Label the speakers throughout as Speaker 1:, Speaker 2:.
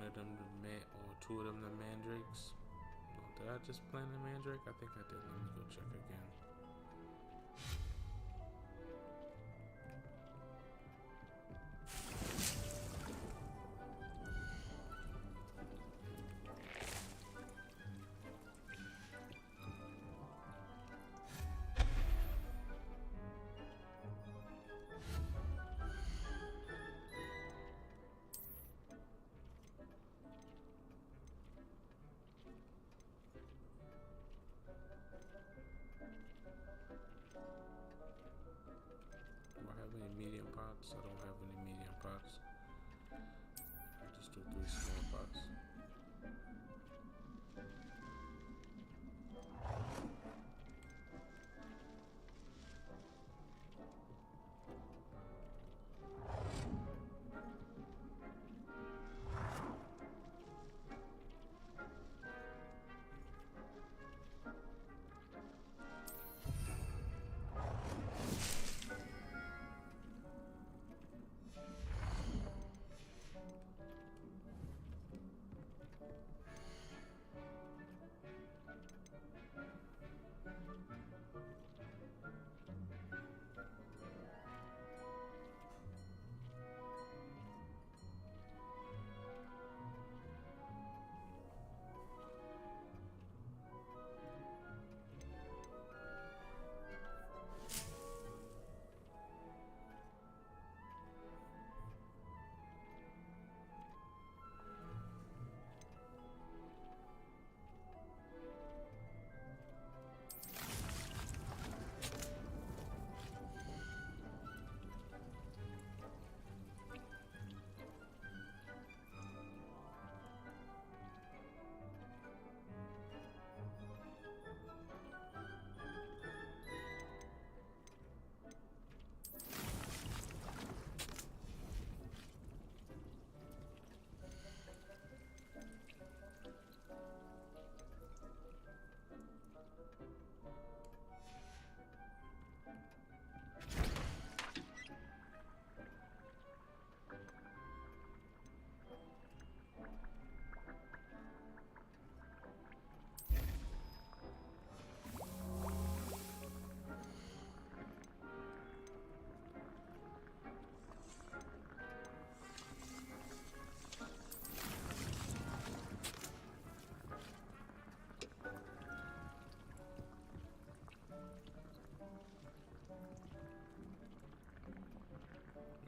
Speaker 1: of them or two of them the mandrakes. Oh, did I just plant a mandrake? I think I did. Let me go check again. Do I have any medium pots? I don't have any medium pots. I'll just do 3 small pots.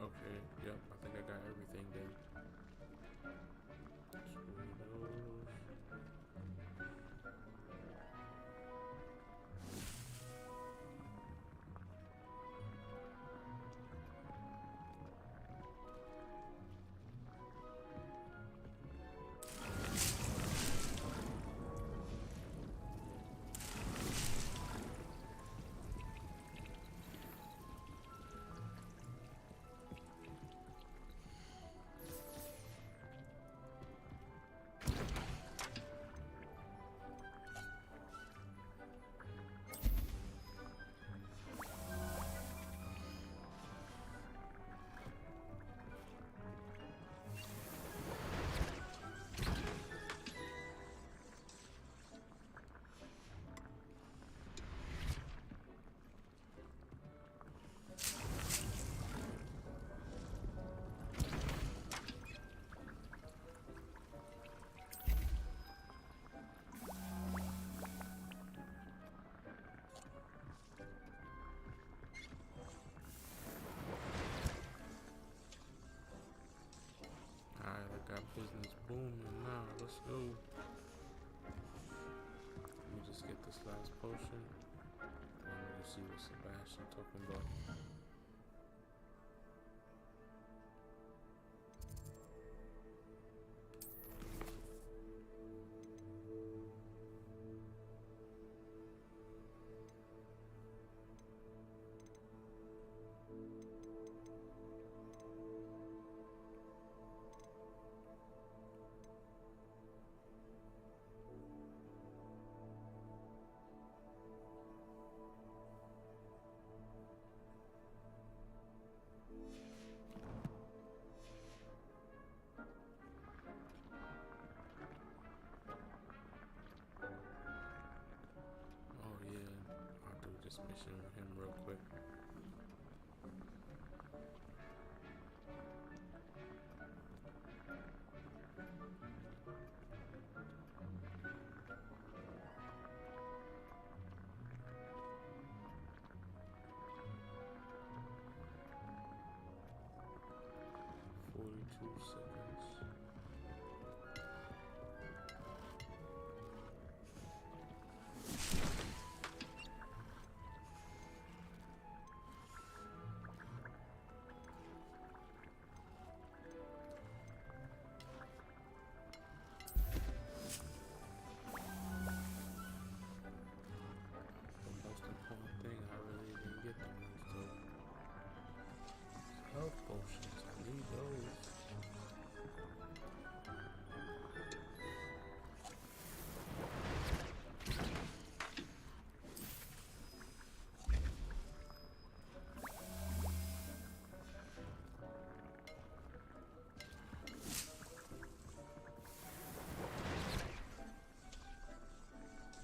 Speaker 1: Okay, yep, I think I got everything then. Alright, I got business booming now. Let's go. Let me just get this last potion. I want to see what Sebastian talking about. mission with him real quick. Health potions, I need those.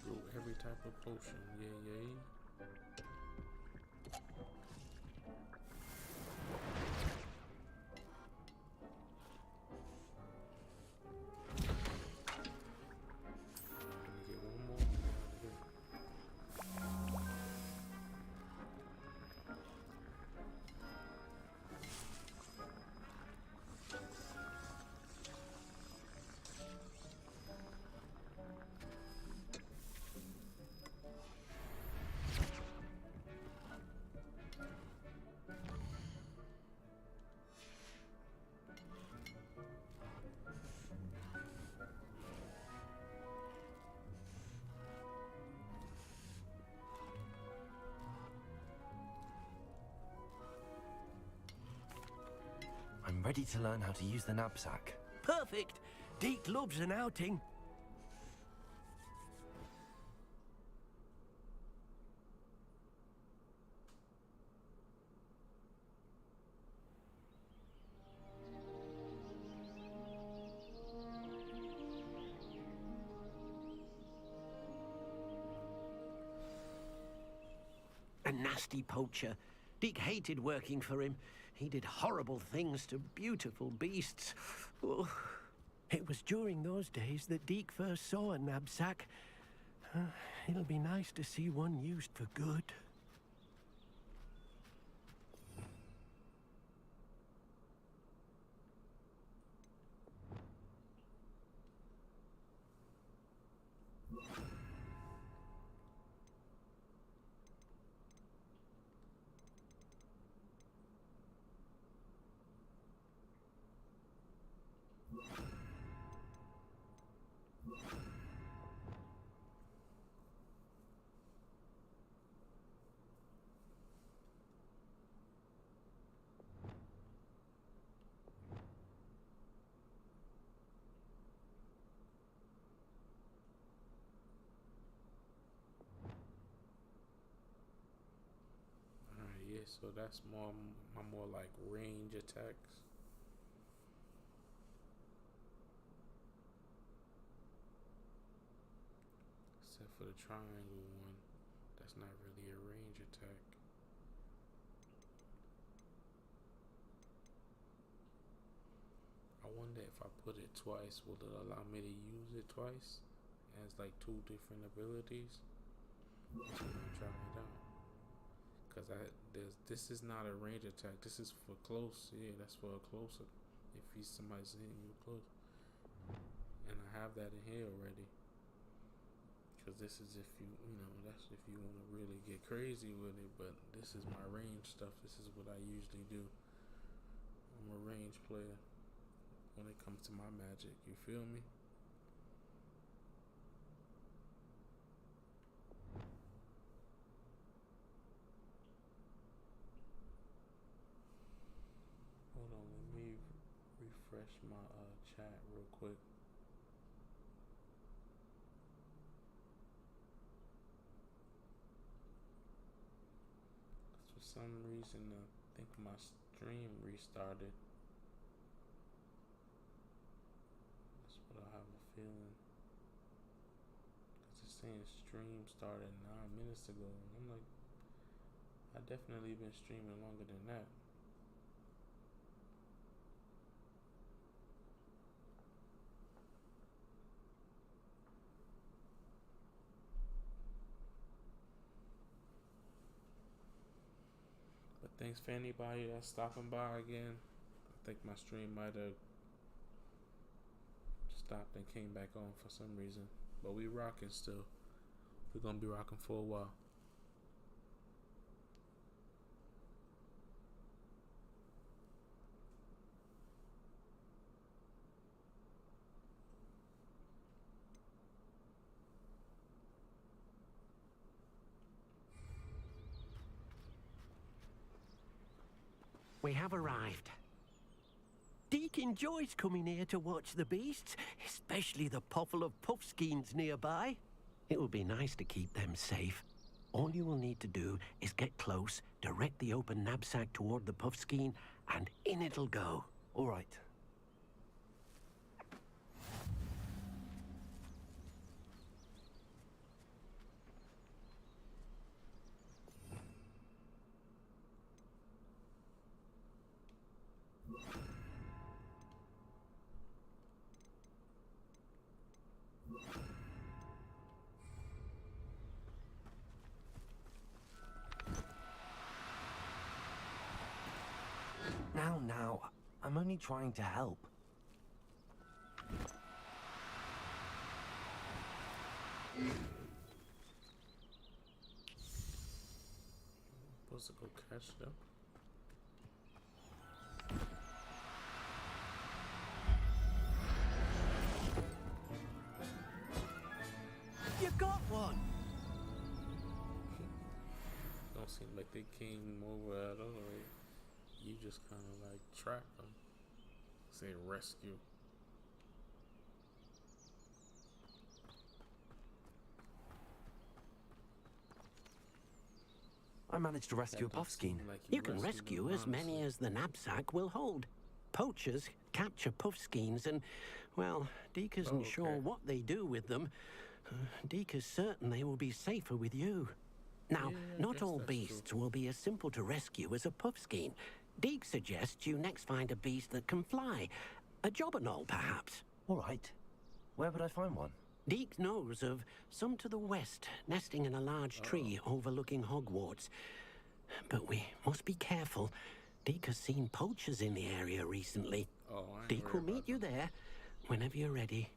Speaker 1: Brew every type of potion, yay.
Speaker 2: I'm ready to learn how to use the knapsack.
Speaker 3: Perfect! Deke loves an outing. A nasty poacher. Deke hated working for him. He did horrible things to beautiful beasts. Oh. It was during those days that Deke first saw a knapsack. It'll be nice to see one used for good.
Speaker 1: So that's my more like range attacks. Except for the triangle one, that's not really a range attack. I wonder if I put it twice, will it allow me to use it twice? It has like two different abilities. So I'm gonna try it out. Cause this is not a range attack. This is for close. Yeah, that's for a closer. If somebody's hitting you close, and I have that in here already. Cause this is if you know that's if you want to really get crazy with it. But this is my range stuff. This is what I usually do. I'm a range player when it comes to my magic. You feel me? Hold on, let me refresh my chat real quick. For some reason, I think my stream restarted. That's what I have a feeling. Cause it's saying stream started 9 minutes ago, and I'm like, I definitely been streaming longer than that. But thanks for anybody that's stopping by again. I think my stream might have stopped and came back on for some reason. But we rocking still. We're gonna be rocking for a while.
Speaker 3: We have arrived. Deke enjoys coming here to watch the beasts, especially the puffle of puffskeins nearby. It will be nice to keep them safe. All you will need to do is get close, direct the open knapsack toward the puffskein, and in it'll go.
Speaker 2: All right. Now, I'm only trying to help.
Speaker 1: Supposed to go catch them.
Speaker 3: You got one!
Speaker 1: Don't seem like they came over at all. You just kind of like trap them. Say rescue.
Speaker 2: I managed to rescue a puffskein.
Speaker 1: Like
Speaker 3: You can rescue as many as the knapsack will hold. Poachers capture puffskeins and, well, Deke isn't sure what they do with them. Deke is certain they will be safer with you. Now, not all beasts will be as simple to rescue as a puffskein. Deke suggests you next find a beast that can fly. A jobberknoll, perhaps.
Speaker 2: All right. Where would I find one?
Speaker 3: Deke knows of some to the west, nesting in a large tree overlooking Hogwarts. But we must be careful. Deke has seen poachers in the area recently. Deke will meet you there whenever you're ready.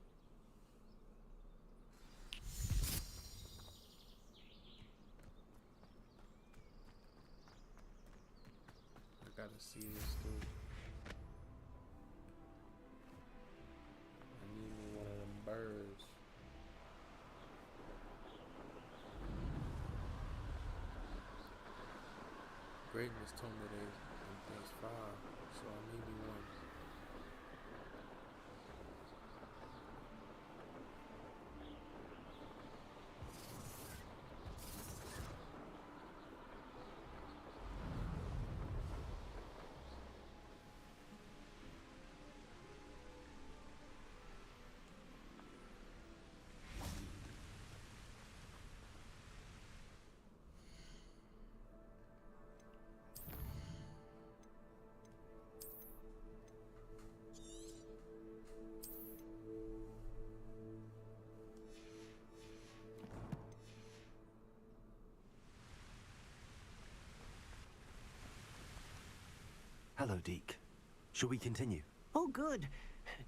Speaker 1: I gotta see this dude. I need me one of them birds. Greatness told me they things fire, so I need me one.
Speaker 2: Hello, Deke. Shall we continue?
Speaker 3: Oh, good.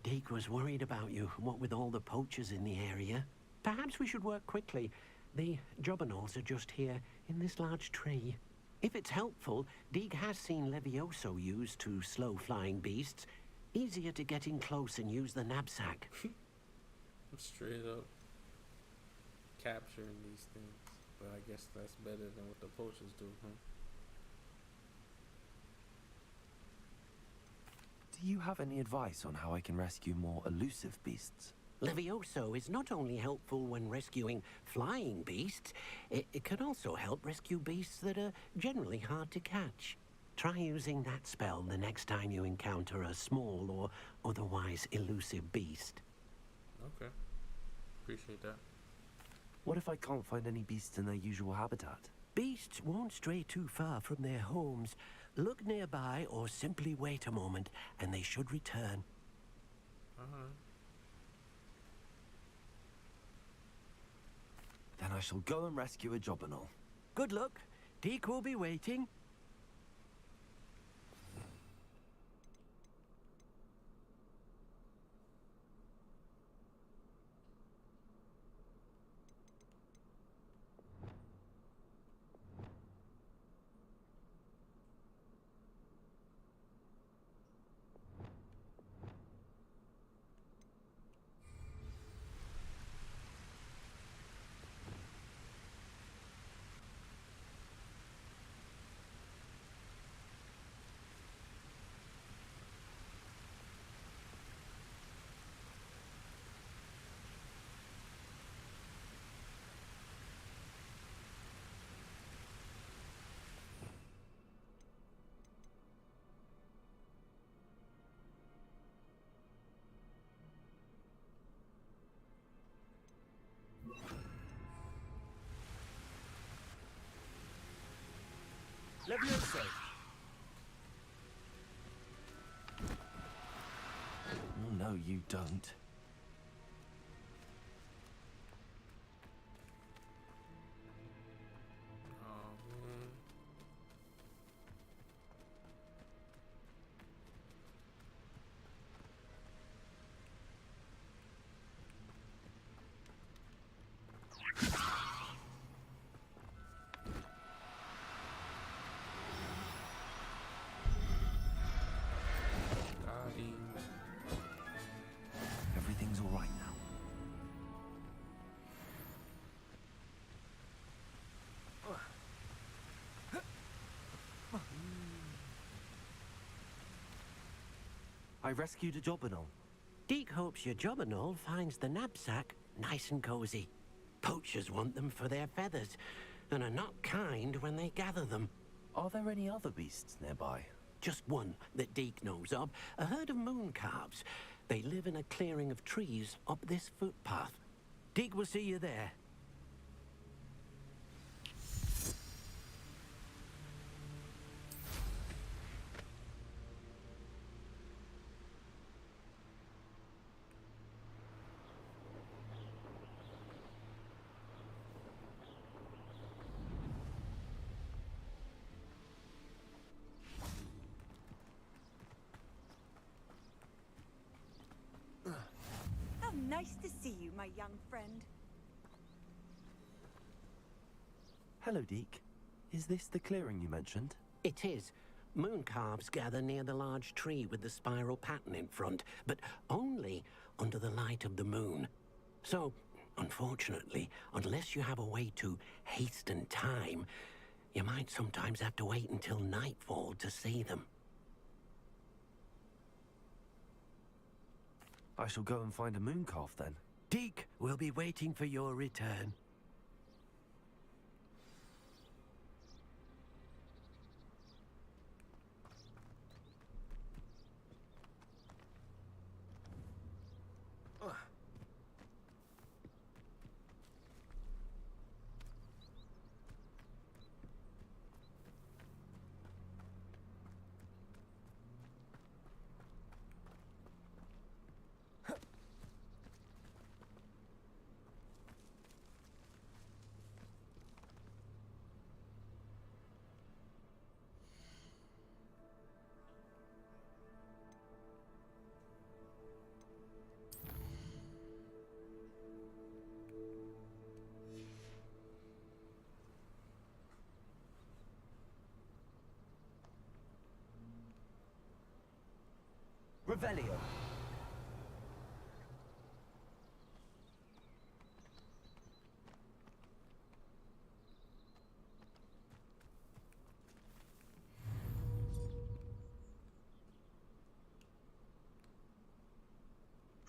Speaker 3: Deke was worried about you, what with all the poachers in the area. Perhaps we should work quickly. The jobberknolls are just here, in this large tree. If it's helpful, Deke has seen Levioso used to slow flying beasts. Easier to get in close and use the knapsack.
Speaker 1: Straight up capturing these things. But I guess that's better than what the poachers do, huh?
Speaker 2: Do you have any advice on how I can rescue more elusive beasts?
Speaker 3: Levioso is not only helpful when rescuing flying beasts, it can also help rescue beasts that are generally hard to catch. Try using that spell the next time you encounter a small or otherwise elusive beast.
Speaker 1: Okay. Appreciate that.
Speaker 2: What if I can't find any beasts in their usual habitat?
Speaker 3: Beasts won't stray too far from their homes. Look nearby or simply wait a moment, and they should return.
Speaker 2: Then I shall go and rescue a Jobberknoll.
Speaker 3: Good luck. Deke will be waiting.
Speaker 2: Levioso! Oh, no, you don't.
Speaker 1: Oh man. Got him.
Speaker 2: Everything's all right now. I rescued a Jobberknoll.
Speaker 3: Deke hopes your Jobberknoll finds the knapsack nice and cozy. Poachers want them for their feathers, and are not kind when they gather them.
Speaker 2: Are there any other beasts nearby?
Speaker 3: Just one that Deke knows of, a herd of moon calves. They live in a clearing of trees up this footpath. Deke will see you there.
Speaker 4: How nice to see you, my young friend.
Speaker 2: Hello, Deke. Is this the clearing you mentioned?
Speaker 3: It is. Moon calves gather near the large tree with the spiral pattern in front, but only under the light of the moon. So, unfortunately, unless you have a way to hasten time, you might sometimes have to wait until nightfall to see them.
Speaker 2: I shall go and find a moon calf then.
Speaker 3: Deke will be waiting for your return.
Speaker 2: Revelio.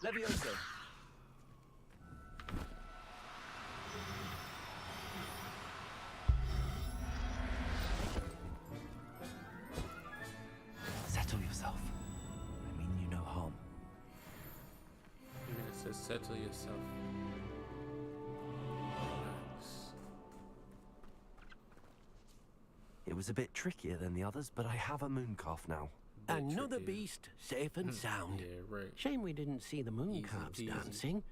Speaker 2: Levioso. Settle yourself. I mean you no harm.
Speaker 1: I mean, it says settle yourself. Relax.
Speaker 2: was a bit trickier than the others, but I have a moon calf now.
Speaker 1: Bit
Speaker 3: Another
Speaker 1: trickier.
Speaker 3: beast, safe and sound.
Speaker 1: Yeah, right.
Speaker 3: Shame we didn't see the moon
Speaker 1: Easy
Speaker 3: calves
Speaker 1: peasy.
Speaker 3: dancing.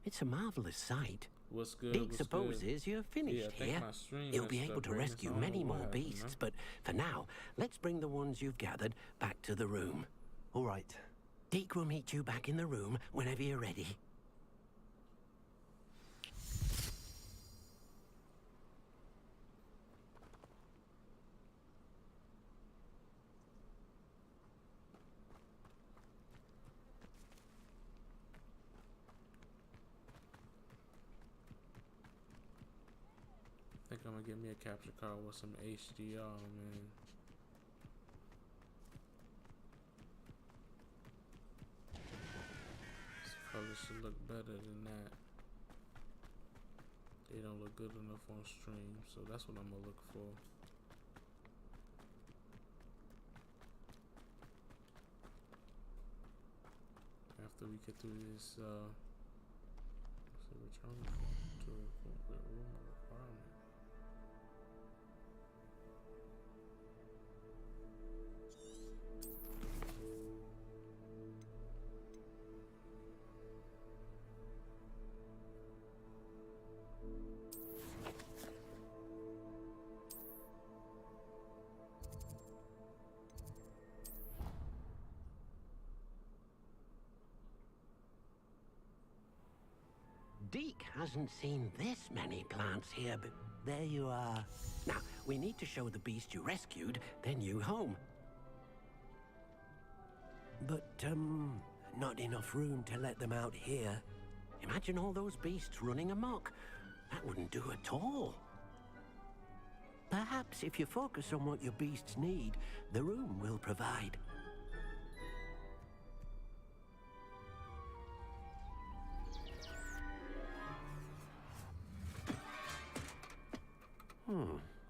Speaker 3: It's a marvelous sight.
Speaker 1: What's good?
Speaker 3: Deke
Speaker 1: what's
Speaker 3: supposes you're finished
Speaker 1: Yeah, I think
Speaker 3: here.
Speaker 1: my stream
Speaker 3: You'll
Speaker 1: messed
Speaker 3: be
Speaker 1: up,
Speaker 3: able to
Speaker 1: Brandon,
Speaker 3: rescue
Speaker 1: so I don't
Speaker 3: many
Speaker 1: know
Speaker 3: more
Speaker 1: what happened,
Speaker 3: beasts,
Speaker 1: man.
Speaker 3: but for now, let's bring the ones you've gathered back to the room.
Speaker 2: All right.
Speaker 3: Deke will meet you back in the room whenever you're ready.
Speaker 1: I think I'm gonna get me a capture card with some HDR, man. This color should look better than that. They don't look good enough on stream, so that's what I'm gonna look for. After we get through this, return to a room requirement.
Speaker 3: Deke hasn't seen this many plants here, but there you are. Now, we need to show the beast you rescued their new home. But, not enough room to let them out here. Imagine all those beasts running amok. That wouldn't do at all. Perhaps if you focus on what your beasts need, the room will provide.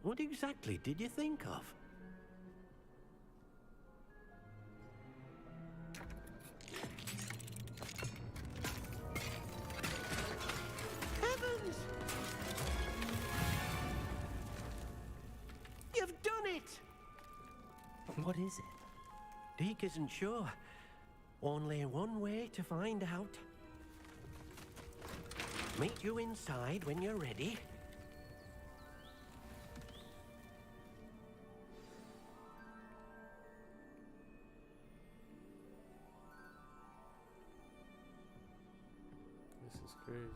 Speaker 3: What exactly did you think of? Heavens! You've done it!
Speaker 2: What is it?
Speaker 3: Deke isn't sure. Only one way to find out. Meet you inside when you're ready.
Speaker 1: This is crazy.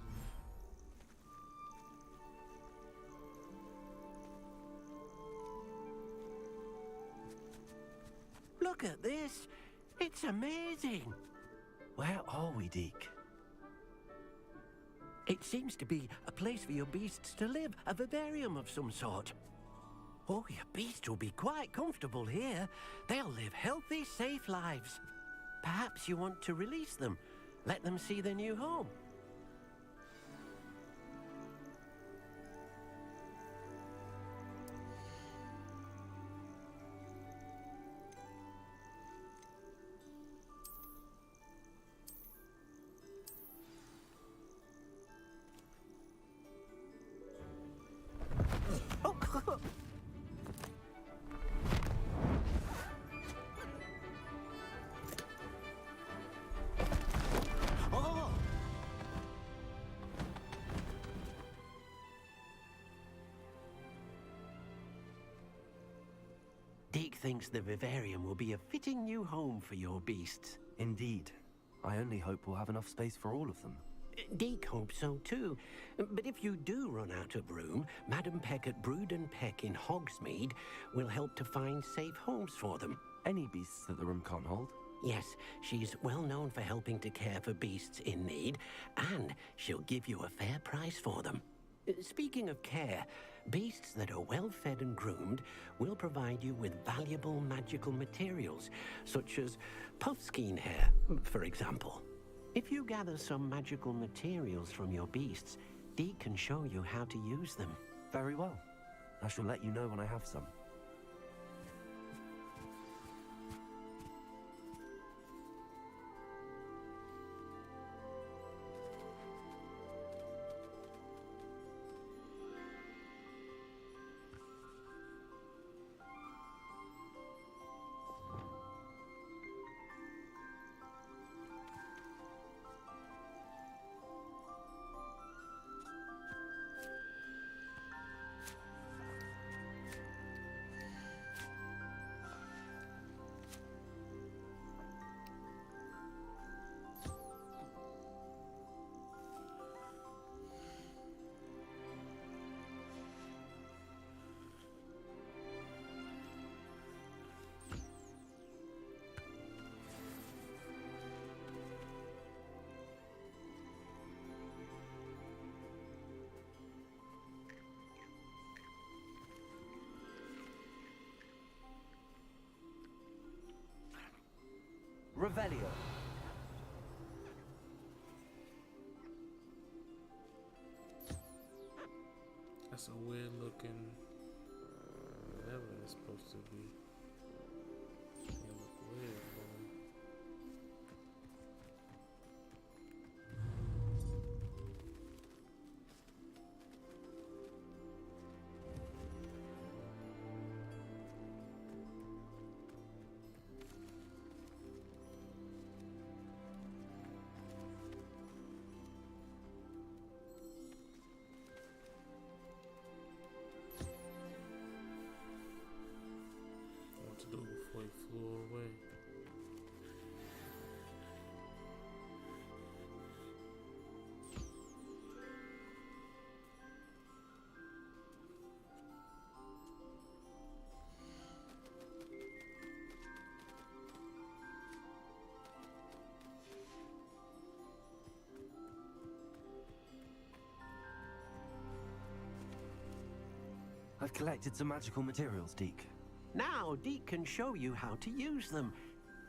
Speaker 3: Look at this. It's amazing.
Speaker 2: Where are we, Deke?
Speaker 3: It seems to be a place for your beasts to live, a vivarium of some sort. Oh, your beasts will be quite comfortable here. They'll live healthy, safe lives. Perhaps you want to release them, let them see their new home. Deke thinks the vivarium will be a fitting new home for your beasts.
Speaker 2: Indeed. I only hope we'll have enough space for all of them.
Speaker 3: Deke hopes so too. But if you do run out of room, Madam Peck at Brood and Peck in Hogsmeade will help to find safe homes for them.
Speaker 2: Any beasts that the room can't hold?
Speaker 3: Yes, she's well known for helping to care for beasts in need, and she'll give you a fair price for them. Speaking of care, beasts that are well fed and groomed will provide you with valuable magical materials, such as puffskein hair, for example. If you gather some magical materials from your beasts, Deke can show you how to use them.
Speaker 2: Very well. I shall let you know when I have some. Revelio.
Speaker 1: That's a weird looking whatever it's supposed to be. It look weird, boy. What to do before he flew away?
Speaker 2: I've collected some magical materials, Deke.
Speaker 3: Now, Deke can show you how to use them.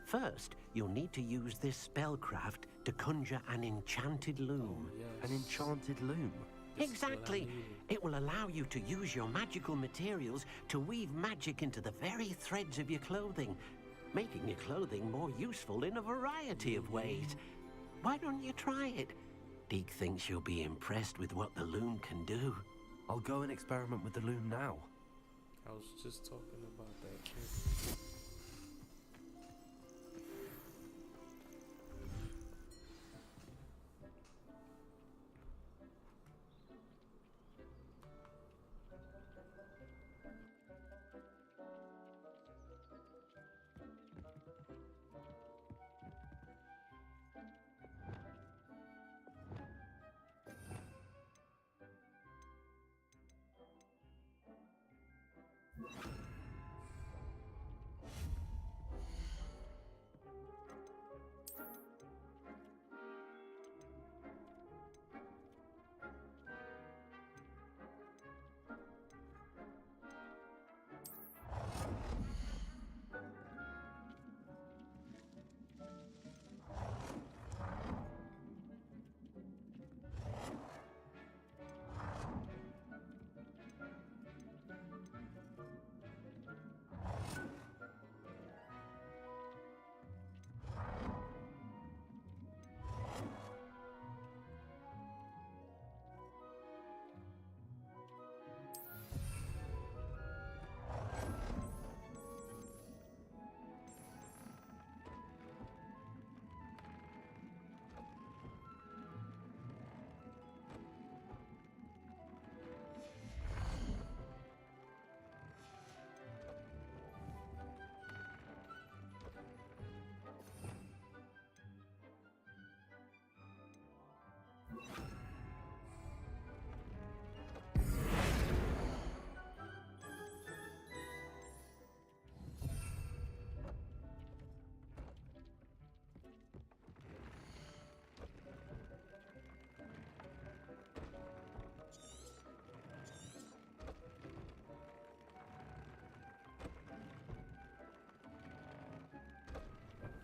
Speaker 3: First, you'll need to use this spellcraft to conjure an enchanted loom.
Speaker 1: Yes.
Speaker 2: An enchanted loom.
Speaker 1: This is what I
Speaker 3: Exactly.
Speaker 1: needed.
Speaker 3: It will allow you to use your magical materials to weave magic into the very threads of your clothing, making your clothing more useful in a variety of ways. Why don't you try it? Deke thinks you'll be impressed with what the loom can do.
Speaker 2: I'll go and experiment with the loom now.
Speaker 1: I was just talking about that kid.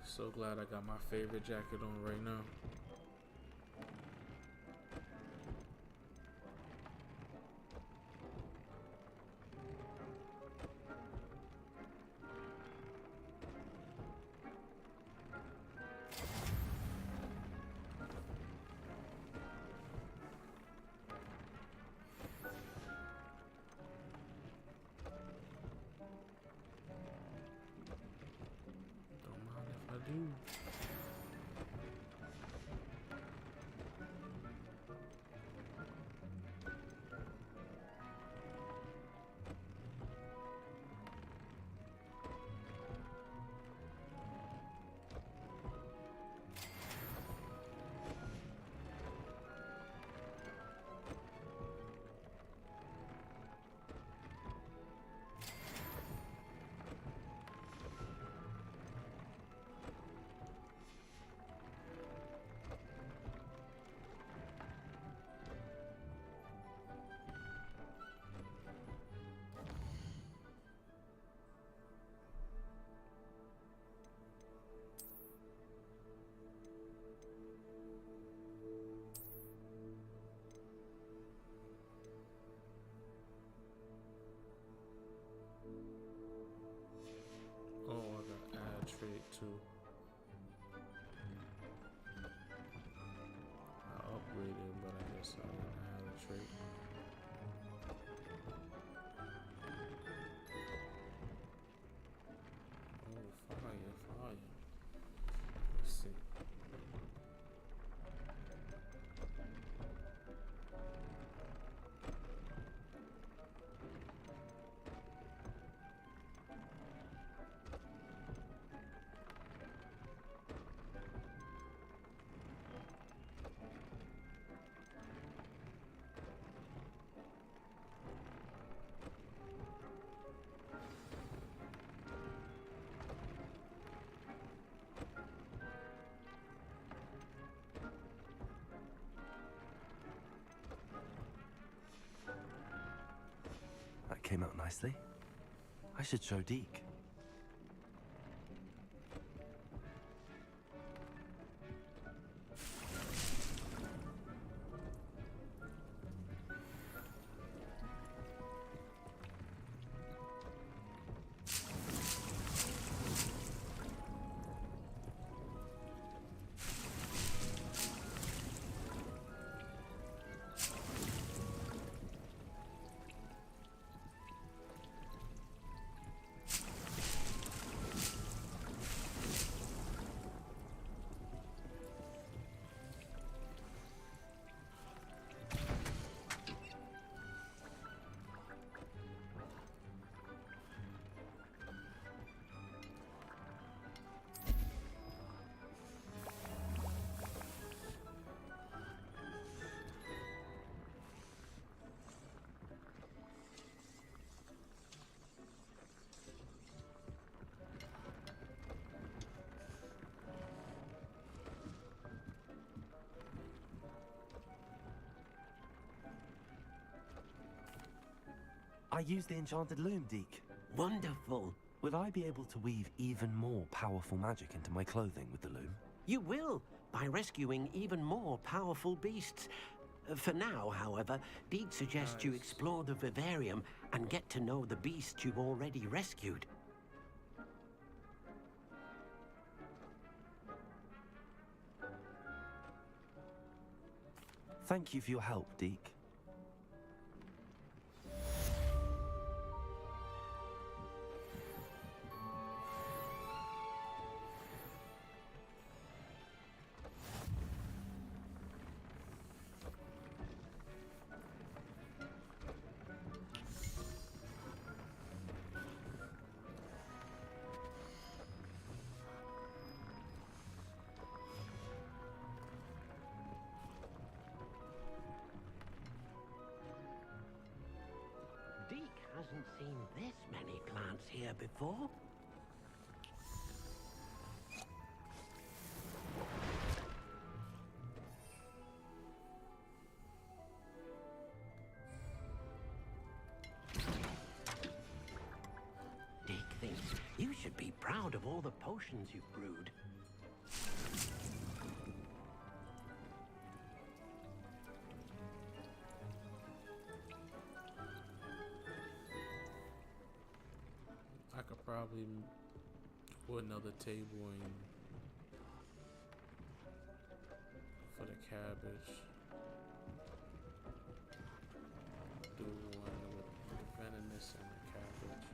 Speaker 1: So glad I got my favorite jacket on right now. Don't mind if I do.
Speaker 2: nicely. I should show Deke. I used the enchanted loom, Deke.
Speaker 3: Wonderful.
Speaker 2: Will I be able to weave even more powerful magic into my clothing with the loom?
Speaker 3: You will, by rescuing even more powerful beasts. For now, however, Deke suggests you explore the vivarium and get to know the beasts you've already rescued.
Speaker 2: Thank you for your help, Deke.
Speaker 3: Deke hasn't seen this many plants here before. Deke thinks you should be proud of all the potions you've brewed.
Speaker 1: I could probably put another table in for the cabbage. Do one with the venomous and the cabbage.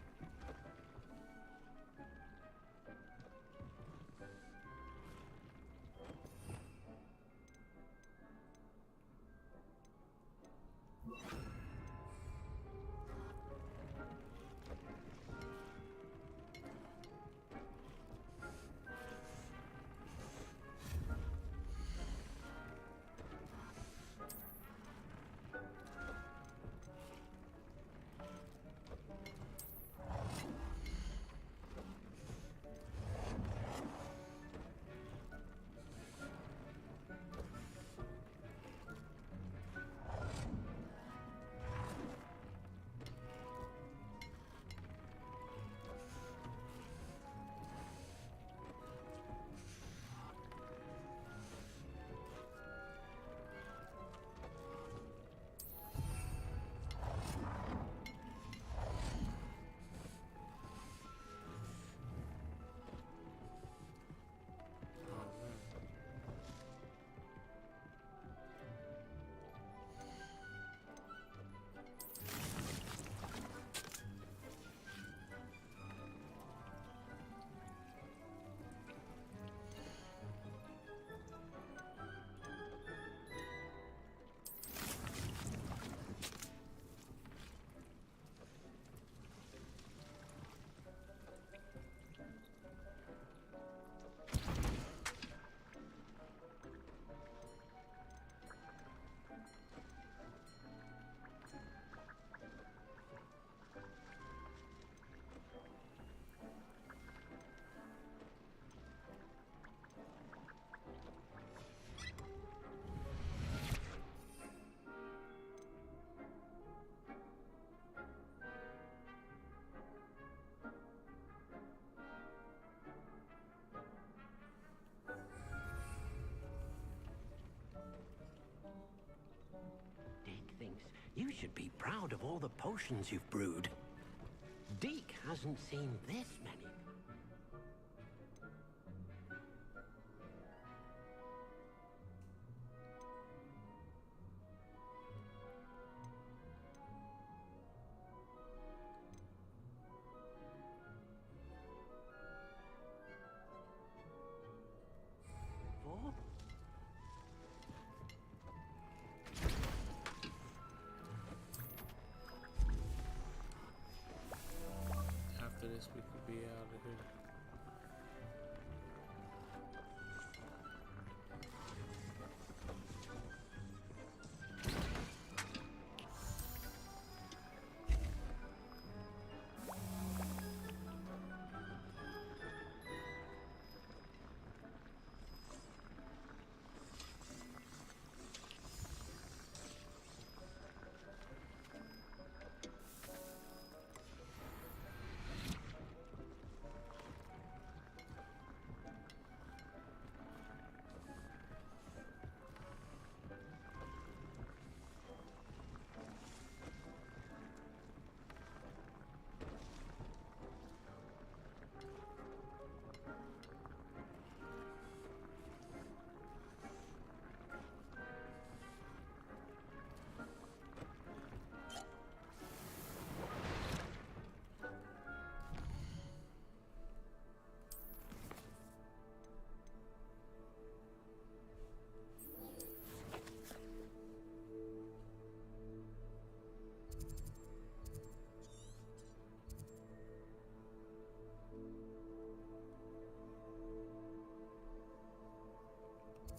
Speaker 3: be proud of all the potions you've brewed. Deke hasn't seen this many. Four?
Speaker 1: After this, we could be out of here.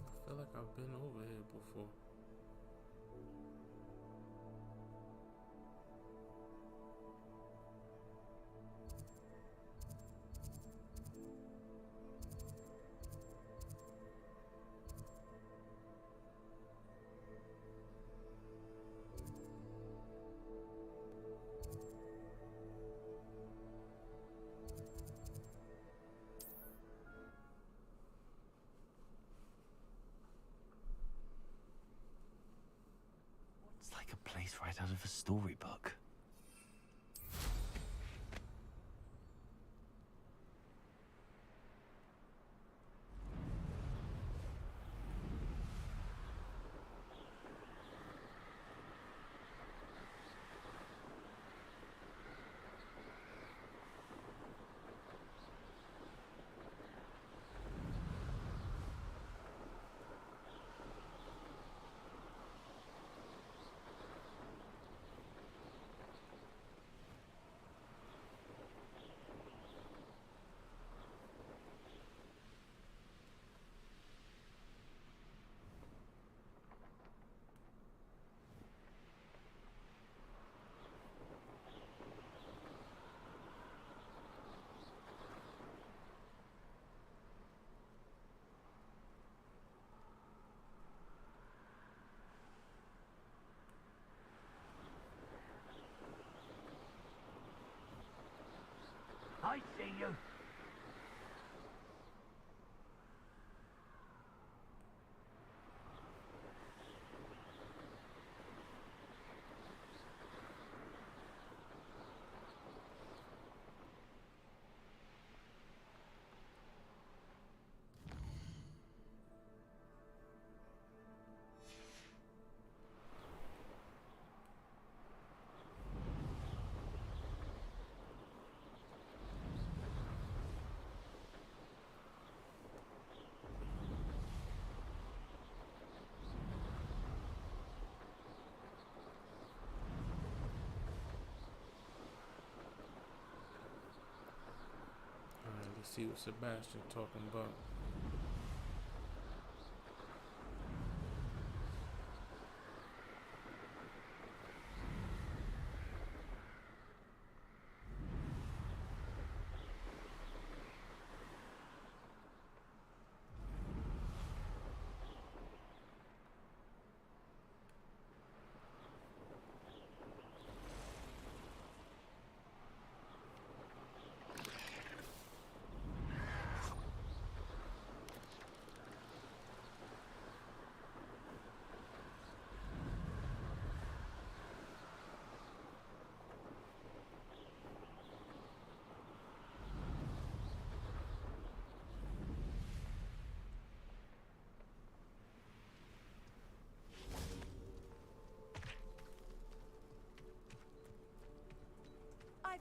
Speaker 1: I feel like I've been over here before.
Speaker 2: It's like a place right out of a storybook.
Speaker 3: I see you.
Speaker 1: Alright, let's see what Sebastian talking about.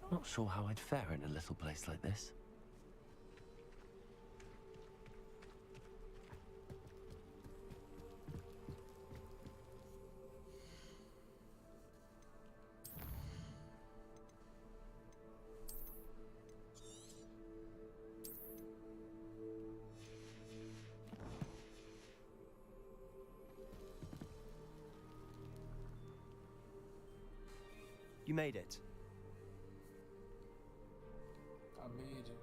Speaker 4: Bible?
Speaker 2: Not sure how I'd fare in a little place like this.
Speaker 5: You made it.
Speaker 1: I made it.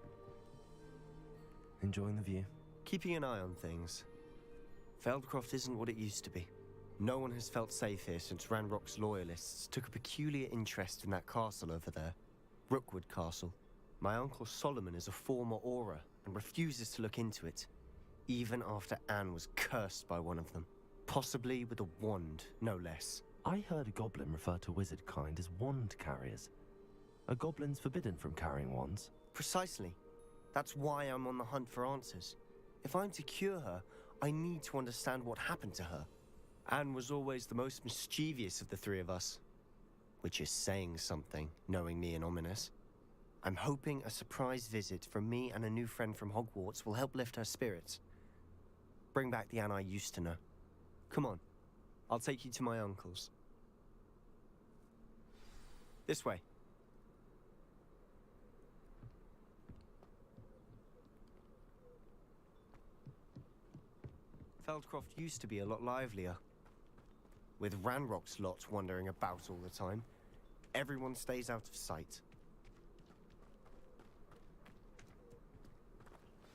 Speaker 2: Enjoying the view?
Speaker 5: Keeping an eye on things. Feldcroft isn't what it used to be. No one has felt safe here since Ranrock's loyalists took a peculiar interest in that castle over there. Rookwood Castle. My uncle Solomon is a former Auror and refuses to look into it, even after Anne was cursed by one of them. Possibly with a wand, no less.
Speaker 2: I heard a goblin refer to wizard kind as wand carriers. Are goblins forbidden from carrying wands?
Speaker 5: Precisely. That's why I'm on the hunt for answers. If I'm to cure her, I need to understand what happened to her. Anne was always the most mischievous of the three of us. Which is saying something, knowing me and ominous. I'm hoping a surprise visit from me and a new friend from Hogwarts will help lift her spirits. Bring back the Anne I used to know. Come on. I'll take you to my uncle's. This way. Feldcroft used to be a lot livelier. With Ranrock's lot wandering about all the time, everyone stays out of sight.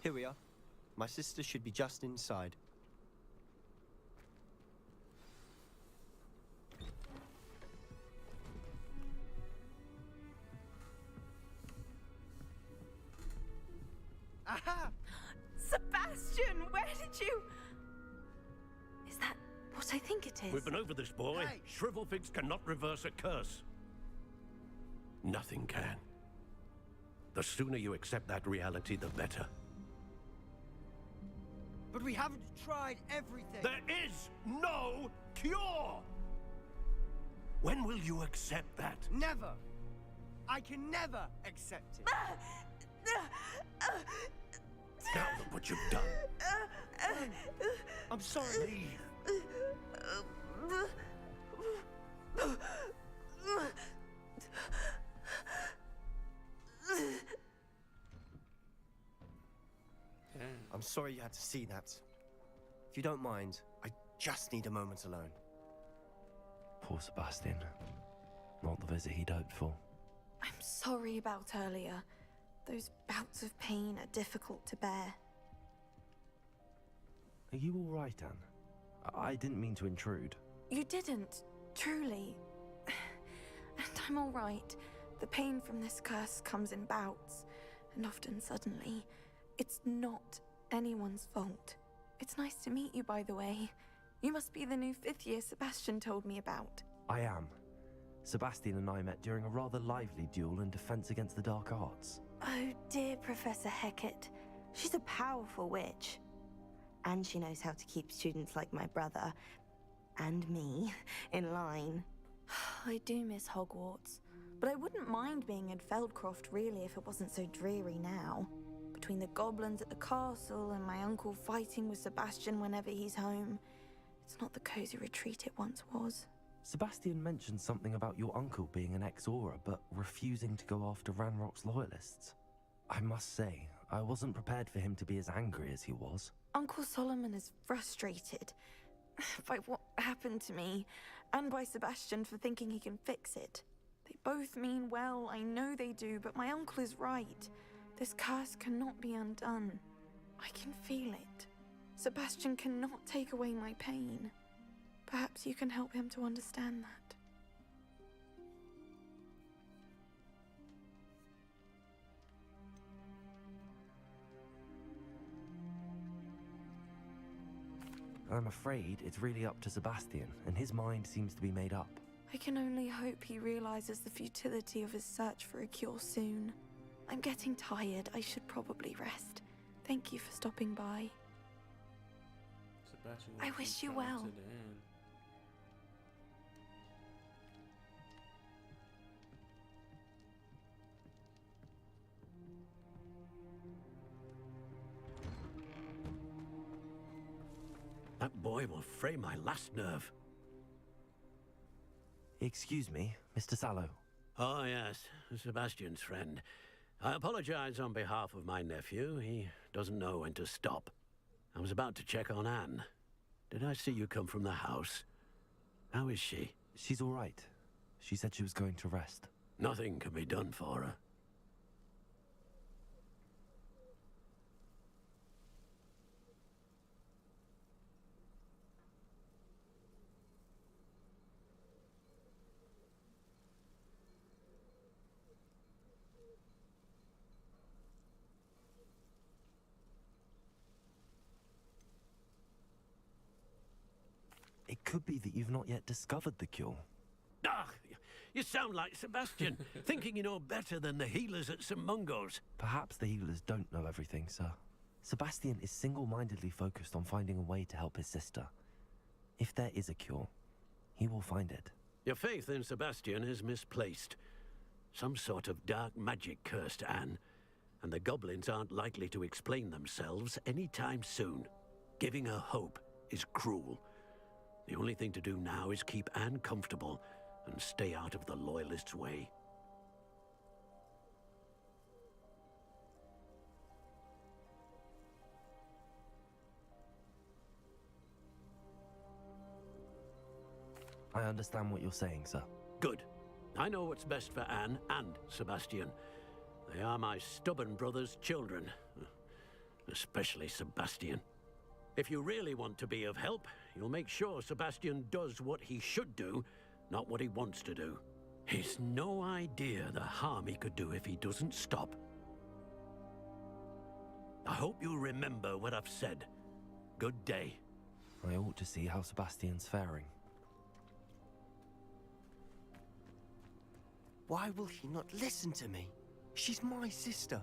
Speaker 5: Here we are. My sister should be just inside.
Speaker 4: Aha! Sebastian, where did you... Is that what I think it is?
Speaker 3: We've been over this, boy.
Speaker 5: Hey!
Speaker 3: Shrivelfigs cannot reverse a curse. Nothing can. The sooner you accept that reality, the better.
Speaker 5: But we haven't tried everything.
Speaker 3: There is no cure! When will you accept that?
Speaker 5: Never. I can never accept it.
Speaker 3: Now look what you've done.
Speaker 5: I'm sorry.
Speaker 3: Leave.
Speaker 1: Damn.
Speaker 5: I'm sorry you had to see that. If you don't mind, I just need a moment alone.
Speaker 2: Poor Sebastian. Not the visit he'd hoped for.
Speaker 6: I'm sorry about earlier. Those bouts of pain are difficult to bear.
Speaker 2: Are you all right, Anne? I didn't mean to intrude.
Speaker 6: You didn't, truly. And I'm all right. The pain from this curse comes in bouts, and often suddenly. It's not anyone's fault. It's nice to meet you, by the way. You must be the new 5th year Sebastian told me about.
Speaker 2: I am. Sebastian and I met during a rather lively duel in defense against the dark arts.
Speaker 7: Oh dear, Professor Hecat. She's a powerful witch. And she knows how to keep students like my brother, and me, in line.
Speaker 6: I do miss Hogwarts, but I wouldn't mind being in Feldcroft really if it wasn't so dreary now. Between the goblins at the castle and my uncle fighting with Sebastian whenever he's home, it's not the cozy retreat it once was.
Speaker 2: Sebastian mentioned something about your uncle being an ex-Auror, but refusing to go after Ranrock's loyalists. I must say, I wasn't prepared for him to be as angry as he was.
Speaker 6: Uncle Solomon is frustrated by what happened to me, and by Sebastian for thinking he can fix it. They both mean well, I know they do, but my uncle is right. This curse cannot be undone. I can feel it. Sebastian cannot take away my pain. Perhaps you can help him to understand that.
Speaker 2: I'm afraid it's really up to Sebastian, and his mind seems to be made up.
Speaker 6: I can only hope he realizes the futility of his search for a cure soon. I'm getting tired. I should probably rest. Thank you for stopping by.
Speaker 1: Sebastian,
Speaker 6: I wish you
Speaker 1: keep
Speaker 6: well.
Speaker 1: to the end.
Speaker 3: fray my last nerve.
Speaker 2: Excuse me, Mr. Sallow.
Speaker 3: Oh, yes, Sebastian's friend. I apologize on behalf of my nephew. He doesn't know when to stop. I was about to check on Anne. Did I see you come from the house? How is she?
Speaker 2: She's all right. She said she was going to rest.
Speaker 3: Nothing can be done for her.
Speaker 2: It could be that you've not yet discovered the cure.
Speaker 3: Ah, you sound like Sebastian, thinking you know better than the healers at St. Mungo's.
Speaker 2: Perhaps the healers don't know everything, sir. Sebastian is single-mindedly focused on finding a way to help his sister. If there is a cure, he will find it.
Speaker 3: Your faith in Sebastian is misplaced. Some sort of dark magic cursed Anne, and the goblins aren't likely to explain themselves anytime soon. Giving her hope is cruel. The only thing to do now is keep Anne comfortable and stay out of the Loyalists' way.
Speaker 2: I understand what you're saying, sir.
Speaker 3: Good. I know what's best for Anne and Sebastian. They are my stubborn brother's children. Especially Sebastian. If you really want to be of help, you'll make sure Sebastian does what he should do, not what he wants to do. He's no idea the harm he could do if he doesn't stop. I hope you'll remember what I've said. Good day.
Speaker 2: I ought to see how Sebastian's faring.
Speaker 5: Why will he not listen to me? She's my sister.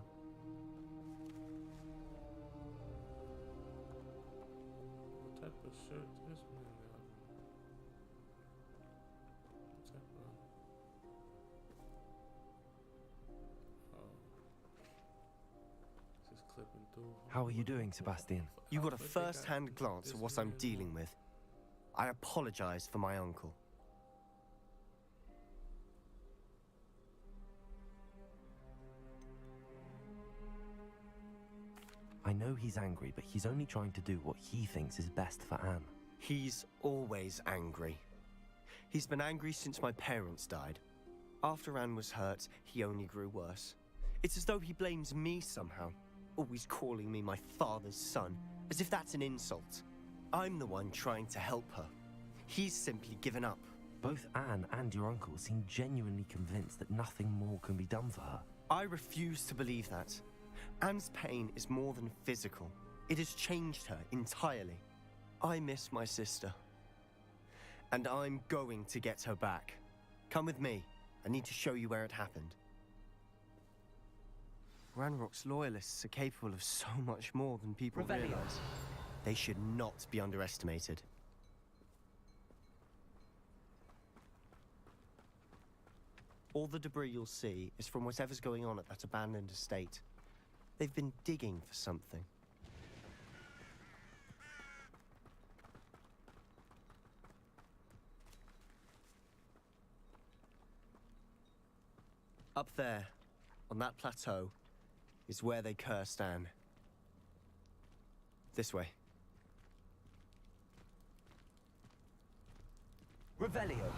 Speaker 1: What type of shirt this man got? What type of... Oh. This is clipping through.
Speaker 2: How are you doing, Sebastian?
Speaker 5: You got a
Speaker 1: But they
Speaker 5: first-hand
Speaker 1: got
Speaker 5: glance
Speaker 1: this
Speaker 5: at what I'm
Speaker 1: man
Speaker 5: dealing with. I apologize for my uncle.
Speaker 2: I know he's angry, but he's only trying to do what he thinks is best for Anne.
Speaker 5: He's always angry. He's been angry since my parents died. After Anne was hurt, he only grew worse. It's as though he blames me somehow, always calling me my father's son, as if that's an insult. I'm the one trying to help her. He's simply given up.
Speaker 2: Both Anne and your uncle seem genuinely convinced that nothing more can be done for her.
Speaker 5: I refuse to believe that. Anne's pain is more than physical. It has changed her entirely. I miss my sister. And I'm going to get her back. Come with me. I need to show you where it happened. Ranrock's loyalists are capable of so much more than people realize. They should not be underestimated. All the debris you'll see is from whatever's going on at that abandoned estate. They've been digging for something. Up there, on that plateau, is where they cursed Anne. This way.
Speaker 2: Revelio.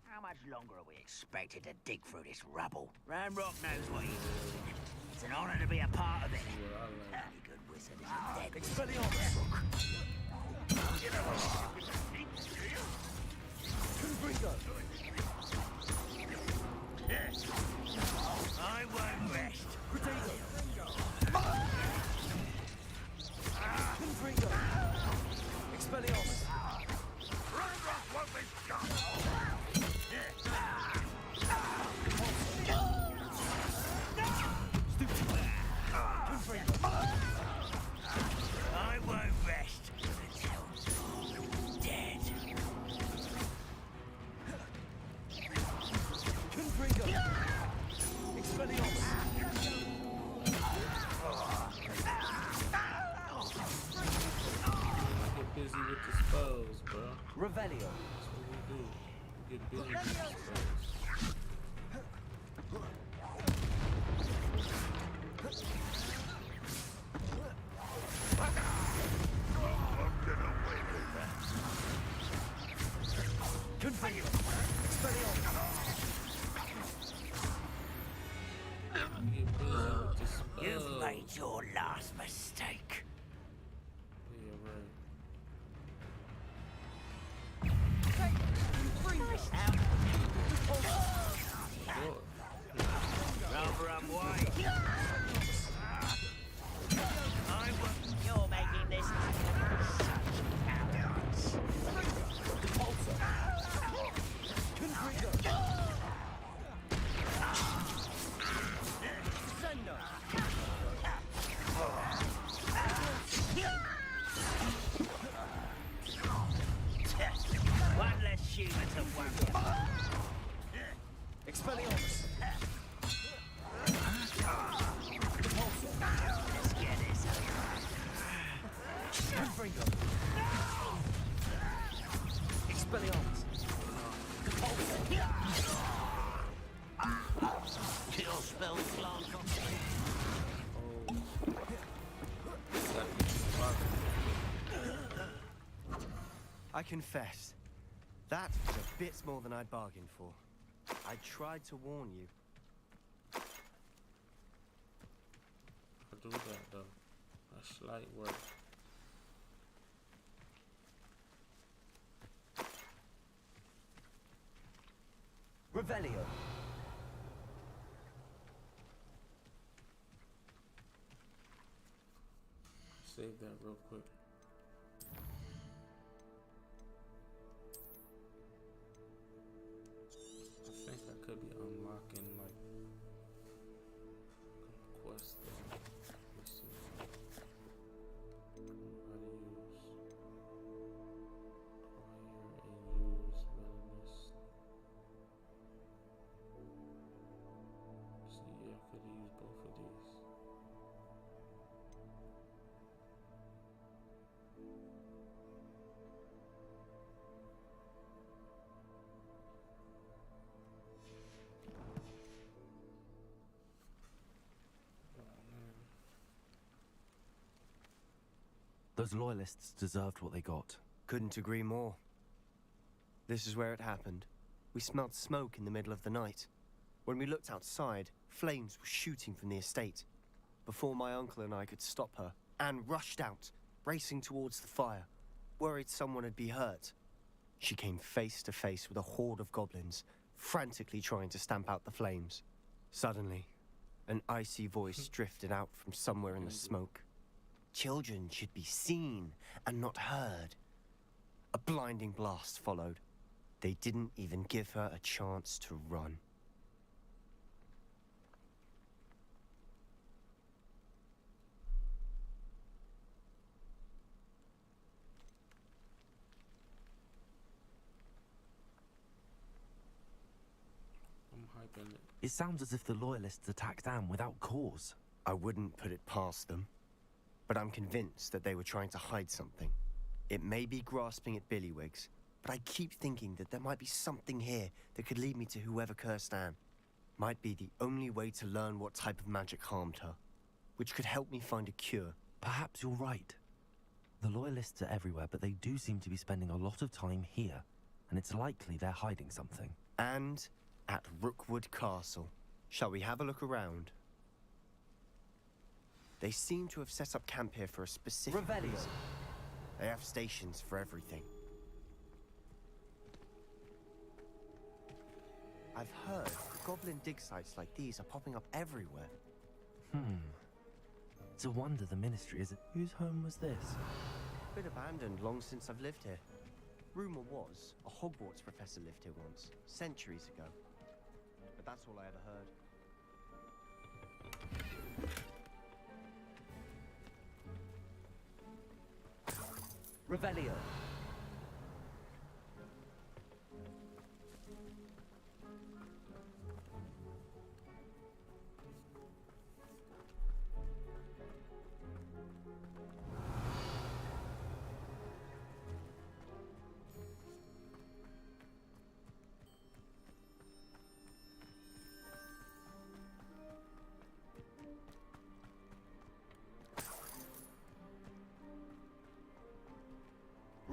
Speaker 8: How much longer are we expected to dig through this rubble? Ranrock knows what he's doing. It's an honor to be a part of it. Only good wizard is a dead I won't rest.
Speaker 2: Expelliarmus.
Speaker 8: Ranrock won't be stopped. I won't rest until you're dead.
Speaker 2: Expelliarmus.
Speaker 8: You've made your last mistake.
Speaker 1: Yeah, right.
Speaker 8: Rather unwise. You're making this such cowards. One less human to worry about.
Speaker 5: Expelliarmus!
Speaker 8: Let's get this
Speaker 5: Expelliarmus!
Speaker 3: Kill spell plant.
Speaker 5: I confess, that was a bit more than I'd bargained for. I tried to warn you.
Speaker 1: I'll do that though. A slight work.
Speaker 5: Revelio.
Speaker 1: Save that real quick. I think I could be unlocking like quests. Let's see. How to use acquire and use wellness. See, yeah, I could use both of these.
Speaker 2: Those loyalists deserved what they got.
Speaker 5: Couldn't agree more. This is where it happened. We smelled smoke in the middle of the night. When we looked outside, flames were shooting from the estate. Before my uncle and I could stop her, Anne rushed out, racing towards the fire, worried someone would be hurt. She came face to face with a horde of goblins, frantically trying to stamp out the flames. Suddenly, an icy voice drifted out from somewhere in the smoke. Children should be seen and not heard. A blinding blast followed. They didn't even give her a chance to run.
Speaker 1: I'm hyping it.
Speaker 2: It sounds as if the loyalists attacked Anne without cause.
Speaker 5: I wouldn't put it past them, but I'm convinced that they were trying to hide something. It may be grasping at Billywigs, but I keep thinking that there might be something here that could lead me to whoever cursed Anne. Might be the only way to learn what type of magic harmed her, which could help me find a cure.
Speaker 2: Perhaps you're right. The loyalists are everywhere, but they do seem to be spending a lot of time here, and it's likely they're hiding something.
Speaker 5: And at Rookwood Castle. Shall we have a look around? They seem to have set up camp here for a specific reason. They have stations for everything. I've heard goblin dig sites like these are popping up everywhere.
Speaker 2: It's a wonder the ministry isn't. Whose home was this?
Speaker 5: Been abandoned long since I've lived here. Rumor was a Hogwarts professor lived here once, centuries ago. But that's all I ever heard.
Speaker 3: Revelio.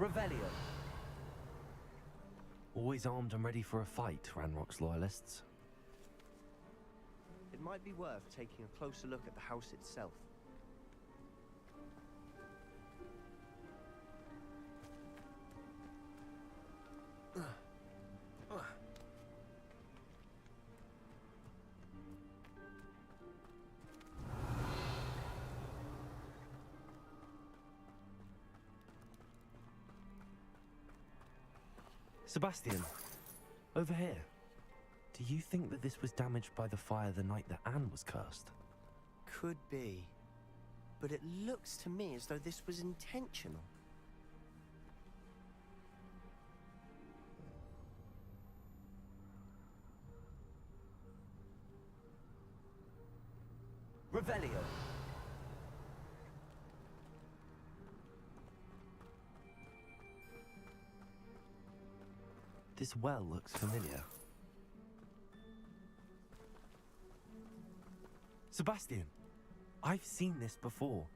Speaker 2: Revelio. Always armed and ready for a fight, Ranrock's loyalists.
Speaker 5: It might be worth taking a closer look at the house itself.
Speaker 2: Sebastian, over here. Do you think that this was damaged by the fire the night that Anne was cursed?
Speaker 5: Could be. But it looks to me as though this was intentional.
Speaker 2: Revelio. This well looks familiar. Sebastian, I've seen this before.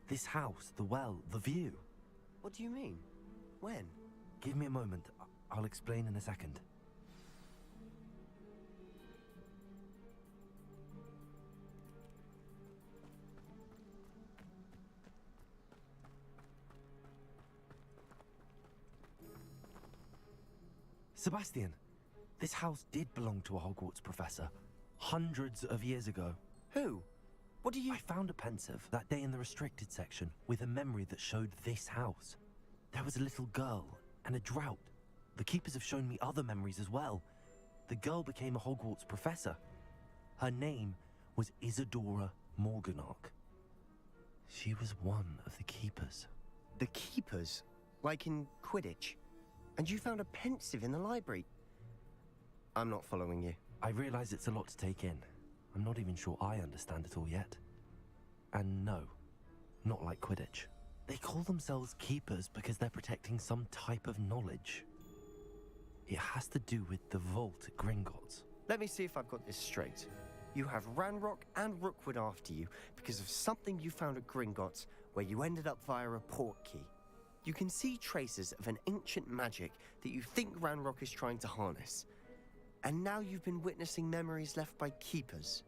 Speaker 2: This house, the well, the view.
Speaker 5: What do you mean? When?
Speaker 2: Give me a moment. I'll explain in a second. Sebastian, this house did belong to a Hogwarts professor, hundreds of years ago.
Speaker 5: Who? What do you...
Speaker 2: I found a pensive that day in the restricted section with a memory that showed this house. There was a little girl and a drought. The keepers have shown me other memories as well. The girl became a Hogwarts professor. Her name was Isadora Morganach. She was one of the keepers.
Speaker 5: The keepers? Like in Quidditch? And you found a pensive in the library? I'm not following you.
Speaker 2: I realize it's a lot to take in. I'm not even sure I understand it all yet. And no, not like Quidditch. They call themselves keepers because they're protecting some type of knowledge. It has to do with the vault at Gringotts.
Speaker 5: Let me see if I've got this straight. You have Ranrock and Rookwood after you because of something you found at Gringotts where you ended up via a port key. You can see traces of an ancient magic that you think Ranrock is trying to harness. And now you've been witnessing memories left by keepers.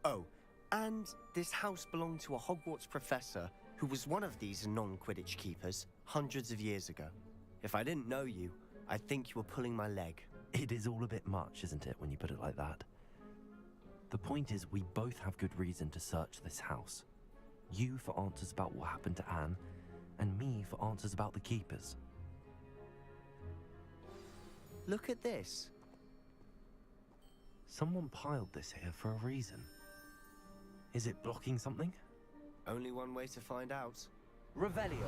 Speaker 5: Oh, and this house belonged to a Hogwarts professor who was one of these non-Quidditch keepers hundreds of years ago. If I didn't know you, I'd think you were pulling my leg.
Speaker 2: It is all a bit much, isn't it, when you put it like that? The point is, we both have good reason to search this house. You for answers about what happened to Anne, and me for answers about the keepers.
Speaker 5: Look at this.
Speaker 2: Someone piled this here for a reason. Is it blocking something?
Speaker 5: Only one way to find out.
Speaker 2: Revelio.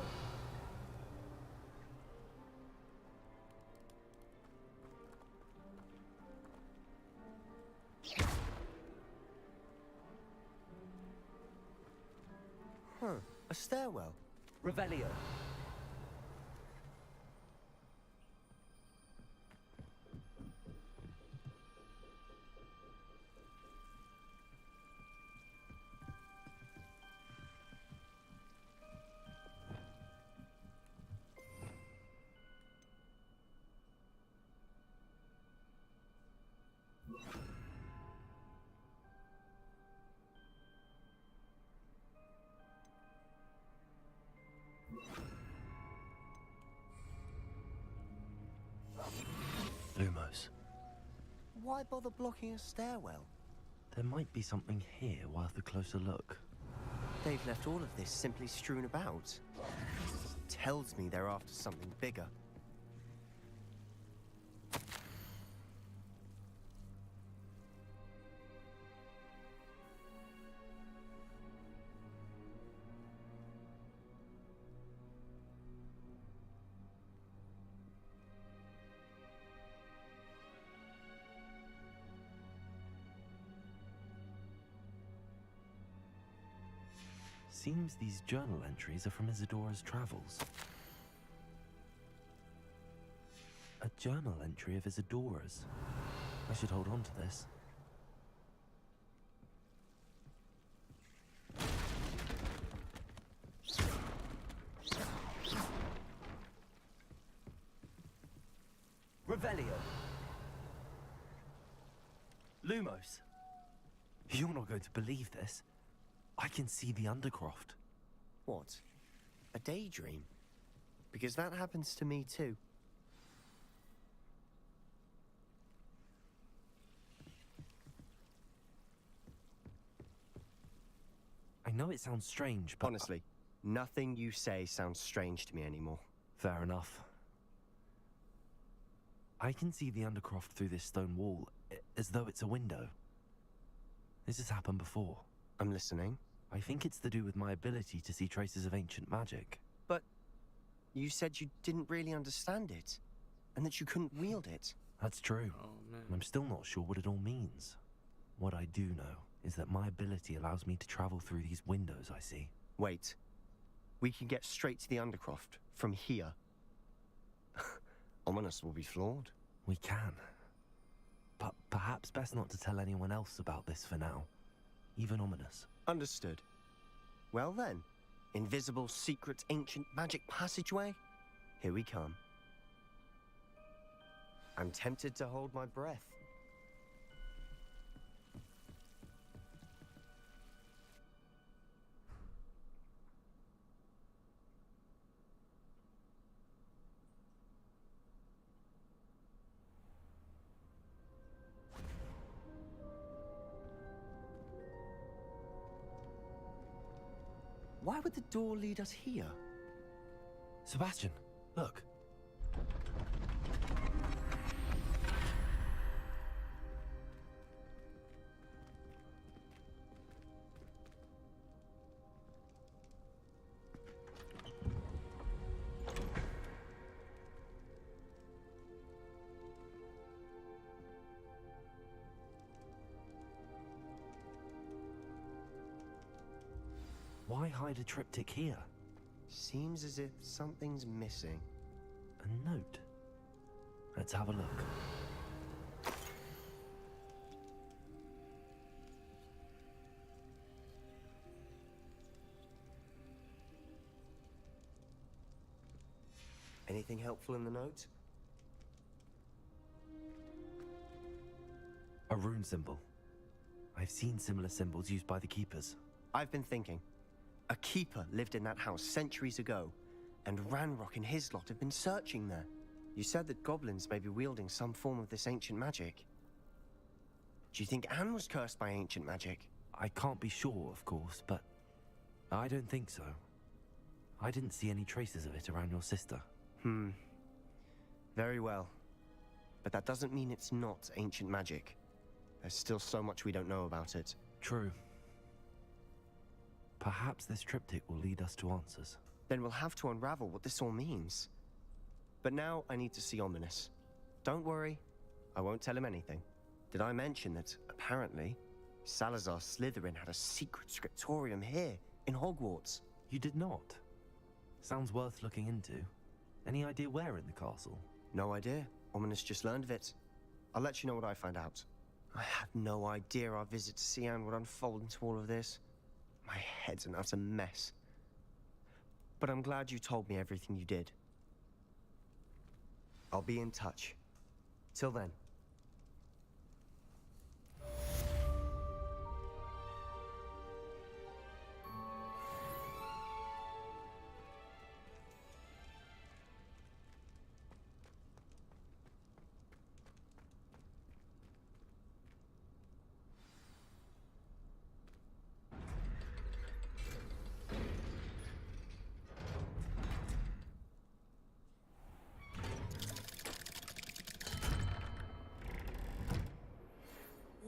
Speaker 5: Huh, a stairwell.
Speaker 2: Revelio. Lumos.
Speaker 5: Why bother blocking a stairwell?
Speaker 2: There might be something here worth a closer look.
Speaker 5: They've left all of this simply strewn about. Tells me they're after something bigger.
Speaker 2: Seems these journal entries are from Isadora's travels. A journal entry of Isadora's. I should hold on to this. Revelio. Lumos. You're not going to believe this. I can see the Undercroft.
Speaker 5: What? A daydream? Because that happens to me too.
Speaker 2: I know it sounds strange, but...
Speaker 5: Honestly, nothing you say sounds strange to me anymore.
Speaker 2: Fair enough. I can see the Undercroft through this stone wall, as though it's a window. This has happened before.
Speaker 5: I'm listening.
Speaker 2: I think it's to do with my ability to see traces of ancient magic.
Speaker 5: But you said you didn't really understand it, and that you couldn't wield it.
Speaker 2: That's true.
Speaker 1: Oh, man.
Speaker 2: I'm still not sure what it all means. What I do know is that my ability allows me to travel through these windows I see.
Speaker 5: Wait. We can get straight to the Undercroft from here. Ominous will be floored.
Speaker 2: We can. But perhaps best not to tell anyone else about this for now. Even Ominous.
Speaker 5: Understood. Well then, invisible, secret, ancient magic passageway? Here we come. I'm tempted to hold my breath. Why would the door lead us here?
Speaker 2: Sebastian, look. Why hide a triptych here?
Speaker 5: Seems as if something's missing.
Speaker 2: A note. Let's have a look.
Speaker 5: Anything helpful in the note?
Speaker 2: A rune symbol. I've seen similar symbols used by the keepers.
Speaker 5: I've been thinking. A keeper lived in that house centuries ago, and Ranrock and his lot have been searching there. You said that goblins may be wielding some form of this ancient magic. Do you think Anne was cursed by ancient magic?
Speaker 2: I can't be sure, of course, but I don't think so. I didn't see any traces of it around your sister.
Speaker 5: Very well. But that doesn't mean it's not ancient magic. There's still so much we don't know about it.
Speaker 2: True. Perhaps this triptych will lead us to answers.
Speaker 5: Then we'll have to unravel what this all means. But now I need to see Ominous. Don't worry, I won't tell him anything. Did I mention that, apparently, Salazar Slytherin had a secret scriptorium here, in Hogwarts?
Speaker 2: You did not? Sounds worth looking into. Any idea where in the castle?
Speaker 5: No idea. Ominous just learned of it. I'll let you know what I find out. I had no idea our visit to Cian would unfold into all of this. My head's an utter mess. But I'm glad you told me everything you did. I'll be in touch. Till then.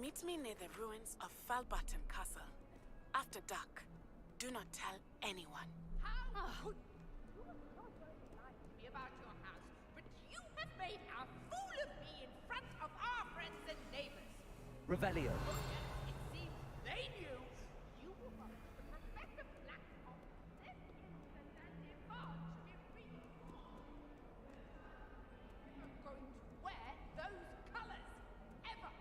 Speaker 9: Meet me near the ruins of Falbaton Castle. After dark. Do not tell anyone.
Speaker 10: How could you lie to me about your house, but you have made a fool of me in front of our friends and neighbors.
Speaker 2: Revelio.
Speaker 10: Oh, yes, it seems they knew you were the Professor Blackcock's nephew and that divulged every... You're going to wear those colors, ever.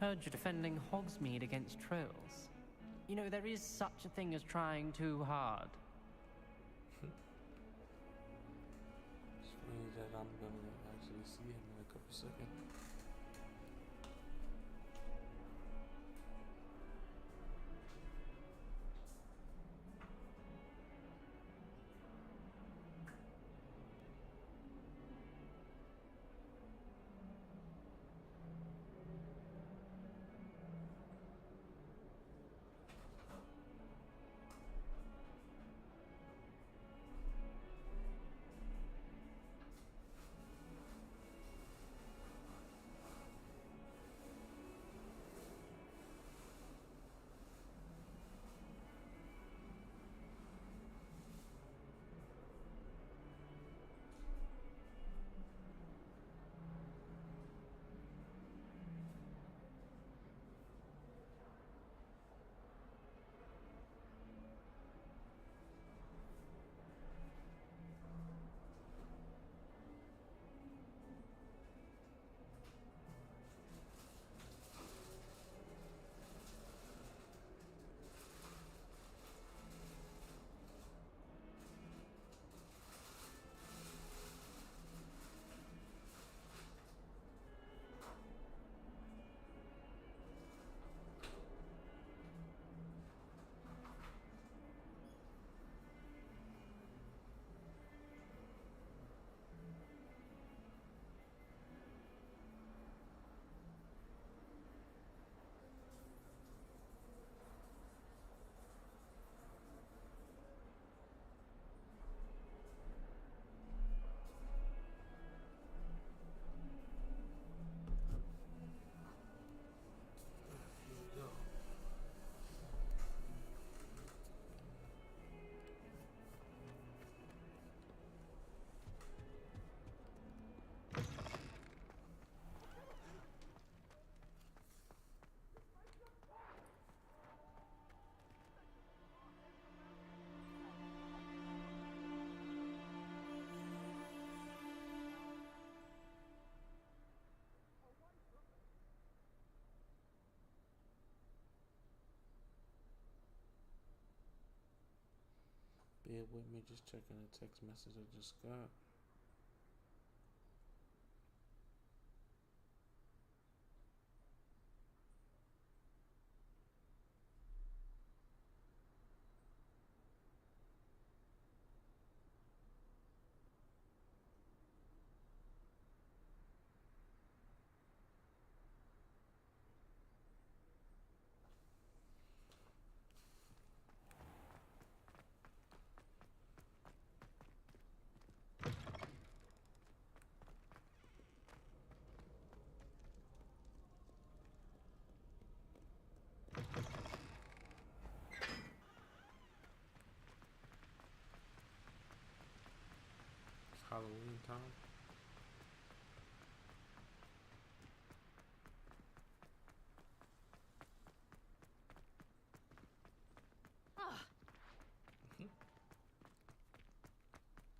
Speaker 11: Heard you're defending Hogsmeade against trolls. You know, there is such a thing as trying too hard.
Speaker 1: It's funny that I'm gonna actually see him in a couple seconds. Bear with me, just checking a text message I just got. Halloween time.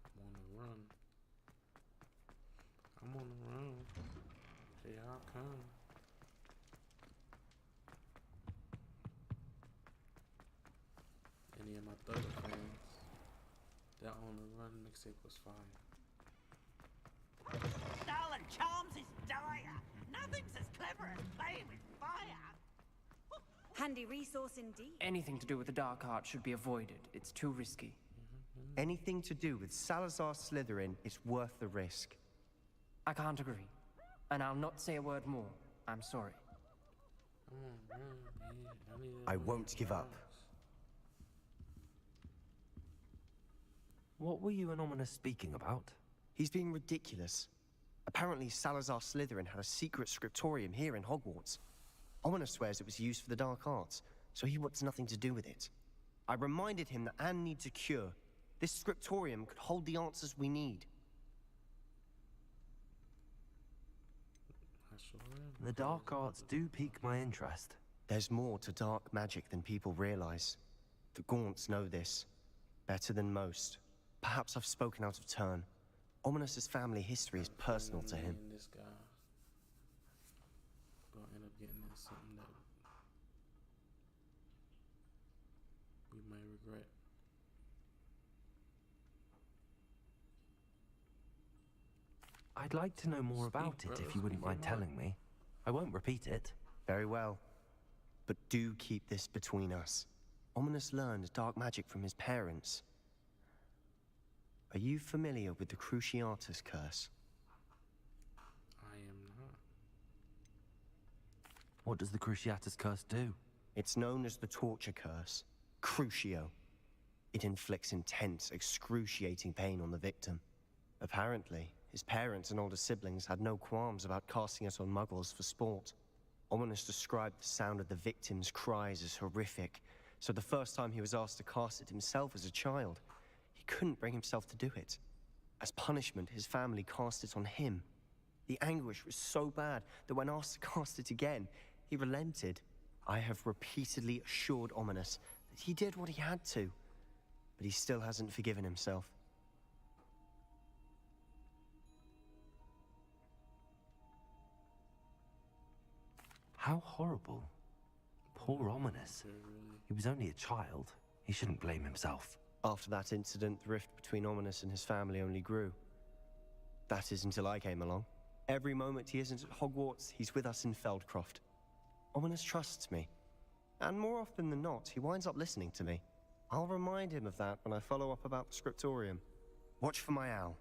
Speaker 1: I'm on the run. I'm on the run. Here I come. Any of my Thugger fans that on the run mixtape was fire.
Speaker 8: Stolen charms is dire. Nothing's as clever as playing with fire.
Speaker 4: Handy resource indeed.
Speaker 11: Anything to do with the dark art should be avoided. It's too risky.
Speaker 5: Anything to do with Salazar Slytherin is worth the risk.
Speaker 11: I can't agree. And I'll not say a word more. I'm sorry.
Speaker 5: I won't give up.
Speaker 2: What were you and Ominous speaking about?
Speaker 5: He's being ridiculous. Apparently, Salazar Slytherin had a secret scriptorium here in Hogwarts. Ominous swears it was used for the dark arts, so he wants nothing to do with it. I reminded him that Anne needs a cure. This scriptorium could hold the answers we need.
Speaker 2: The dark arts do pique my interest.
Speaker 5: There's more to dark magic than people realize. The Gaunts know this better than most. Perhaps I've spoken out of turn. Ominous's family history is personal to him.
Speaker 1: This guy gonna end up getting this regret.
Speaker 2: I'd like to know more about it if you wouldn't mind telling me. I won't repeat it.
Speaker 5: Very well. But do keep this between us. Ominous learned dark magic from his parents. Are you familiar with the Cruciatus curse?
Speaker 1: I am not.
Speaker 2: What does the Cruciatus curse do?
Speaker 5: It's known as the torture curse, Crucio. It inflicts intense, excruciating pain on the victim. Apparently, his parents and older siblings had no qualms about casting it on muggles for sport. Ominous described the sound of the victim's cries as horrific, so the first time he was asked to cast it himself as a child, he couldn't bring himself to do it. As punishment, his family cast it on him. The anguish was so bad that when asked to cast it again, he relented. I have repeatedly assured Ominous that he did what he had to, but he still hasn't forgiven himself.
Speaker 2: How horrible. Poor Ominous. He was only a child. He shouldn't blame himself.
Speaker 5: After that incident, the rift between Ominous and his family only grew. That is until I came along. Every moment he isn't at Hogwarts, he's with us in Feldcroft. Ominous trusts me. And more often than not, he winds up listening to me. I'll remind him of that when I follow up about the scriptorium. Watch for my owl.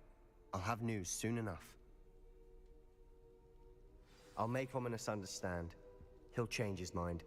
Speaker 5: I'll have news soon enough. I'll make Ominous understand. He'll change his mind.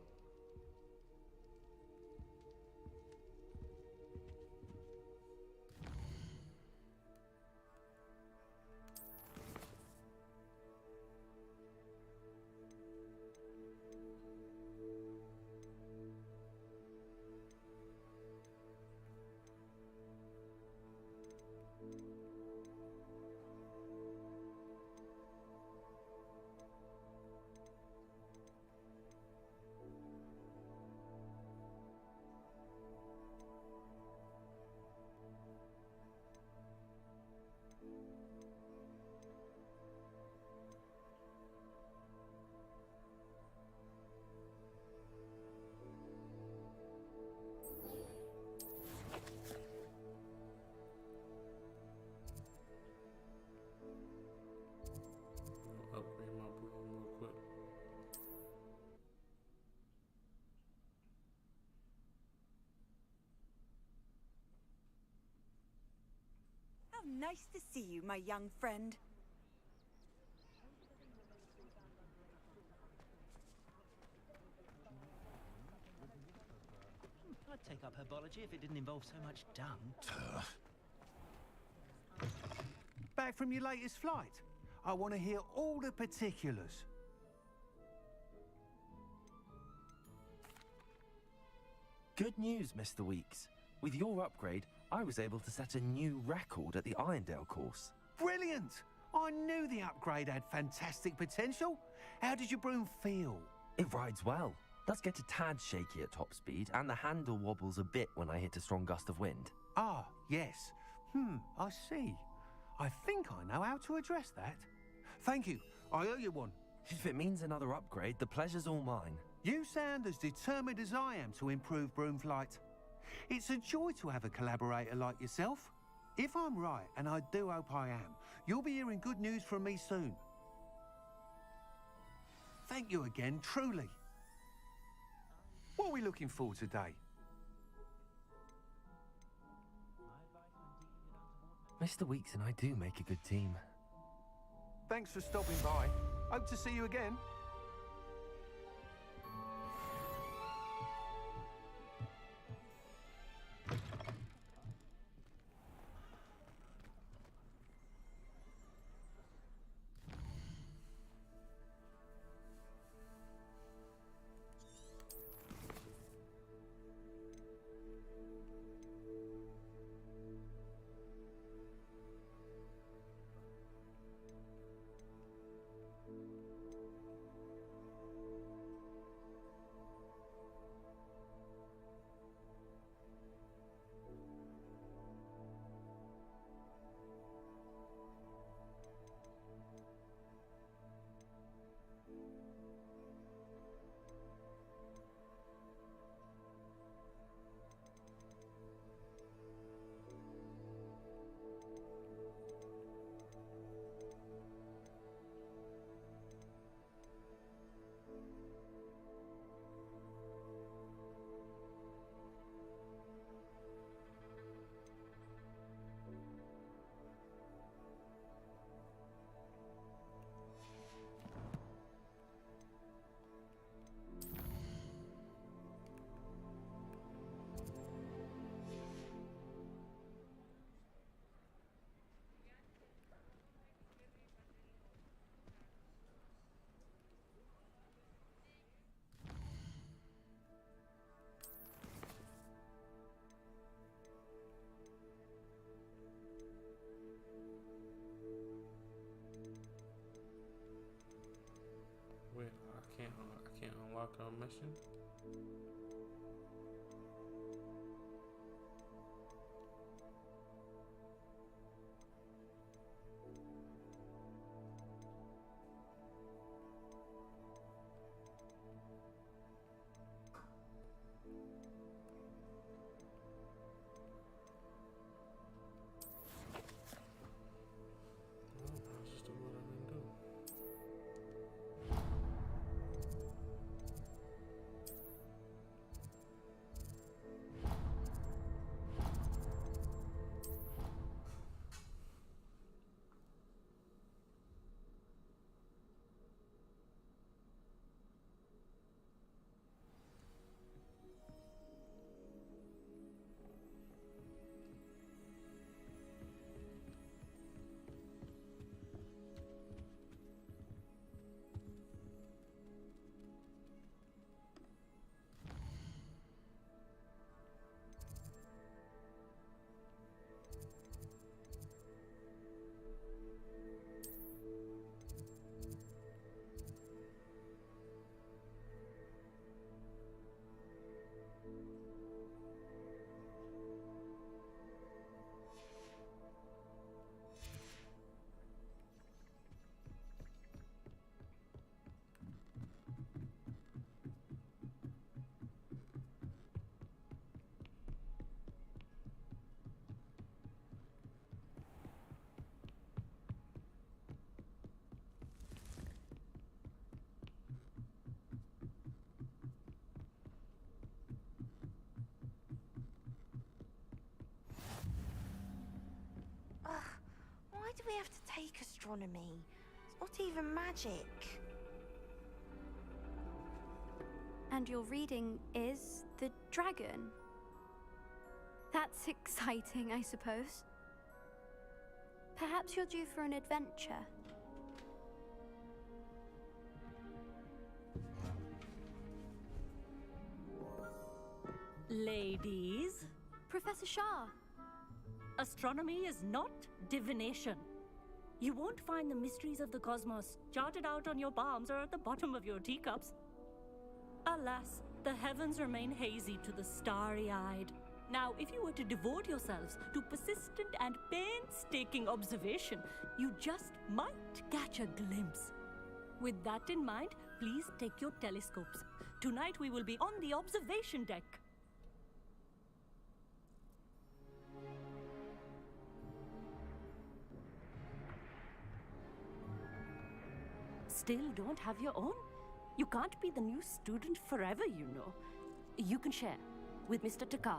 Speaker 1: Upgrade my broom real quick.
Speaker 12: How nice to see you, my young friend.
Speaker 13: I'd take up herbology if it didn't involve so much dung.
Speaker 14: Back from your latest flight? I want to hear all the particulars.
Speaker 2: Good news, Mr. Weeks. With your upgrade, I was able to set a new record at the Irondale course.
Speaker 14: Brilliant! I knew the upgrade had fantastic potential. How did your broom feel?
Speaker 2: It rides well. Does get a tad shaky at top speed, and the handle wobbles a bit when I hit a strong gust of wind.
Speaker 14: Ah, yes. I see. I think I know how to address that. Thank you. I owe you one.
Speaker 2: If it means another upgrade, the pleasure's all mine.
Speaker 14: You sound as determined as I am to improve broom flight. It's a joy to have a collaborator like yourself. If I'm right, and I do hope I am, you'll be hearing good news from me soon. Thank you again, truly. What are we looking for today?
Speaker 2: Mr. Weeks and I do make a good team.
Speaker 14: Thanks for stopping by. Hope to see you again.
Speaker 1: Parker mission. I'll just do what I'm gonna do.
Speaker 7: Why do we have to take astronomy? It's not even magic.
Speaker 15: And your reading is the dragon. That's exciting, I suppose. Perhaps you're due for an adventure.
Speaker 16: Ladies,
Speaker 15: Professor Shah.
Speaker 16: astronomy is not divination. You won't find the mysteries of the cosmos charted out on your palms or at the bottom of your teacups. Alas, the heavens remain hazy to the starry-eyed. Now, if you were to devote yourselves to persistent and painstaking observation, you just might catch a glimpse. With that in mind, please take your telescopes. Tonight we will be on the observation deck. Still don't have your own? You can't be the new student forever, you know. You can share with Mr. Takar.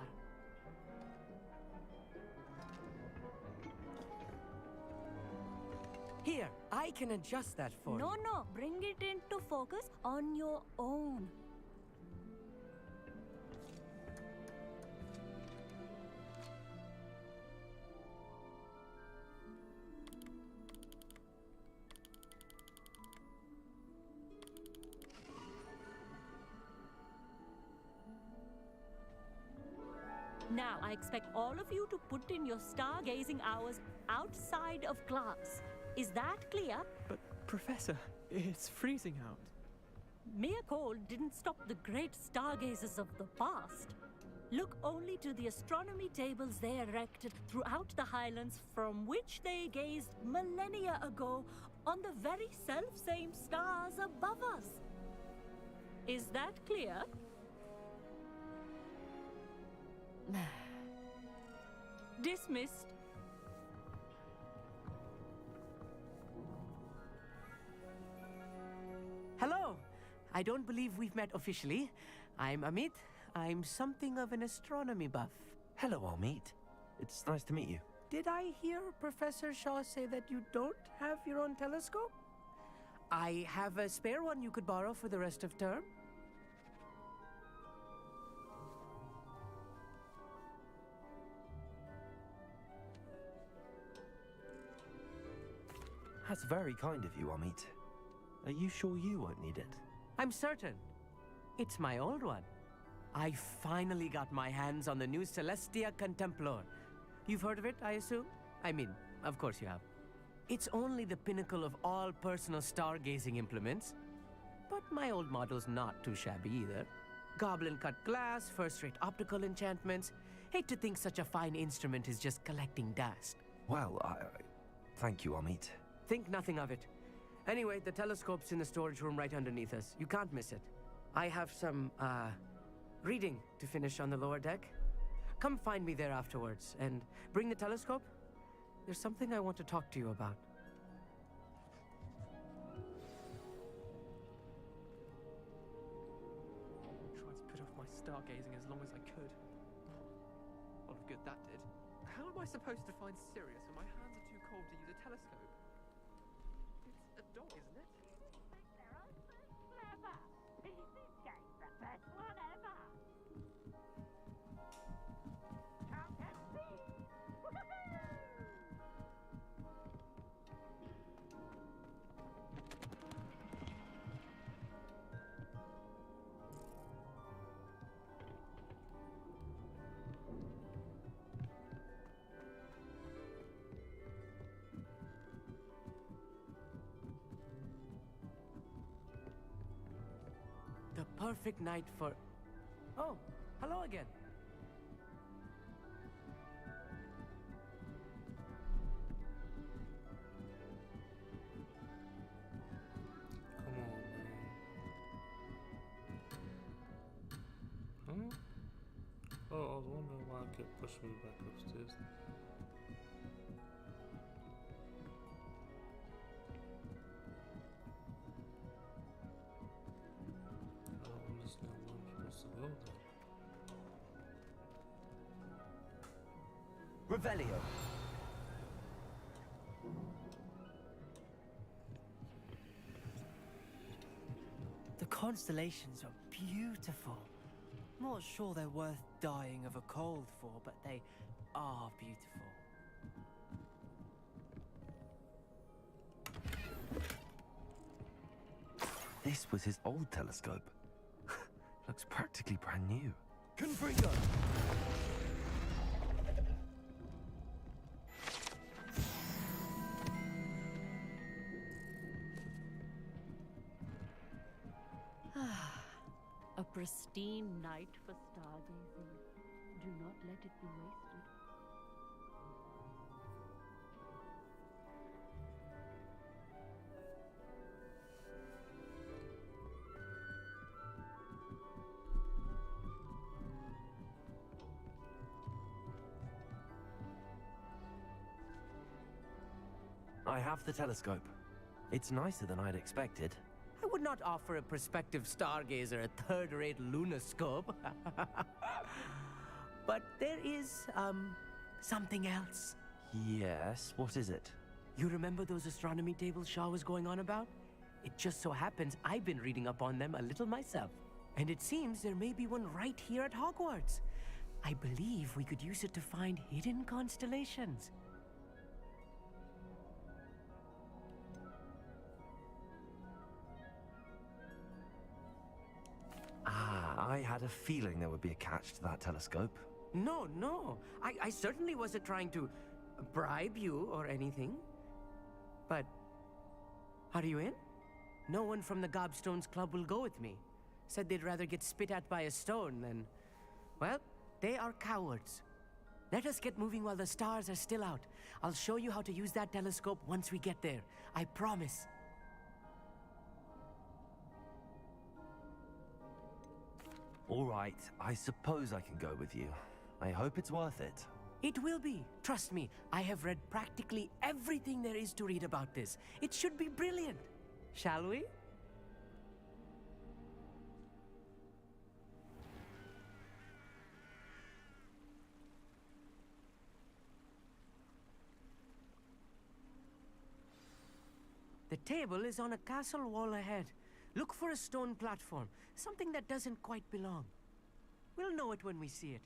Speaker 17: Here, I can adjust that for you.
Speaker 16: No, bring it into focus on your own. Now, I expect all of you to put in your stargazing hours outside of class. Is that clear?
Speaker 18: But, Professor, it's freezing out.
Speaker 16: Mere cold didn't stop the great stargazers of the past. Look only to the astronomy tables they erected throughout the highlands from which they gazed millennia ago on the very self-same stars above us. Is that clear? Dismissed.
Speaker 17: Hello. I don't believe we've met officially. I'm Amit. I'm something of an astronomy buff.
Speaker 2: Hello, Amit. It's nice to meet you.
Speaker 17: Did I hear Professor Shaw say that you don't have your own telescope? I have a spare one you could borrow for the rest of term.
Speaker 2: That's very kind of you, Amit. Are you sure you won't need it?
Speaker 17: I'm certain. It's my old one. I finally got my hands on the new Celestia Contemplor. You've heard of it, I assume? I mean, of course you have. It's only the pinnacle of all personal stargazing implements. But my old model's not too shabby either. Goblin-cut glass, first-rate optical enchantments. Hate to think such a fine instrument is just collecting dust.
Speaker 2: Well, thank you, Amit.
Speaker 17: Think nothing of it. Anyway, the telescope's in the storage room right underneath us. You can't miss it. I have some, reading to finish on the lower deck. Come find me there afterwards, and bring the telescope. There's something I want to talk to you about.
Speaker 18: Tried to put off my stargazing as long as I could. A lot of good that did. How am I supposed to find Sirius when my hands are too cold to use a telescope? It's a dog, isn't it?
Speaker 10: Clever. This game's the best one ever. Count and see.
Speaker 17: The perfect night for... Oh, hello again.
Speaker 1: Come on, man. Huh? Oh, I was wondering why I kept pushing me back upstairs. I don't understand where I'm supposed to go though.
Speaker 2: Revelio.
Speaker 19: The constellations are beautiful. Not sure they're worth dying of a cold for, but they are beautiful.
Speaker 2: This was his old telescope. Looks practically brand new.
Speaker 3: Confringo!
Speaker 16: A pristine night for stargazing. Do not let it be wasted.
Speaker 2: I have the telescope. It's nicer than I'd expected.
Speaker 17: I would not offer a prospective stargazer a third-rate lunoscope. But there is, something else.
Speaker 2: Yes, what is it?
Speaker 17: You remember those astronomy tables Shaw was going on about? It just so happens I've been reading up on them a little myself. And it seems there may be one right here at Hogwarts. I believe we could use it to find hidden constellations.
Speaker 2: I had a feeling there would be a catch to that telescope.
Speaker 17: No, no. I certainly wasn't trying to bribe you or anything. But are you in? No one from the Gobstones Club will go with me. Said they'd rather get spit at by a stone than... Well, they are cowards. Let us get moving while the stars are still out. I'll show you how to use that telescope once we get there. I promise.
Speaker 2: All right, I suppose I can go with you. I hope it's worth it.
Speaker 17: It will be. Trust me, I have read practically everything there is to read about this. It should be brilliant. Shall we? The table is on a castle wall ahead. Look for a stone platform, something that doesn't quite belong. We'll know it when we see it.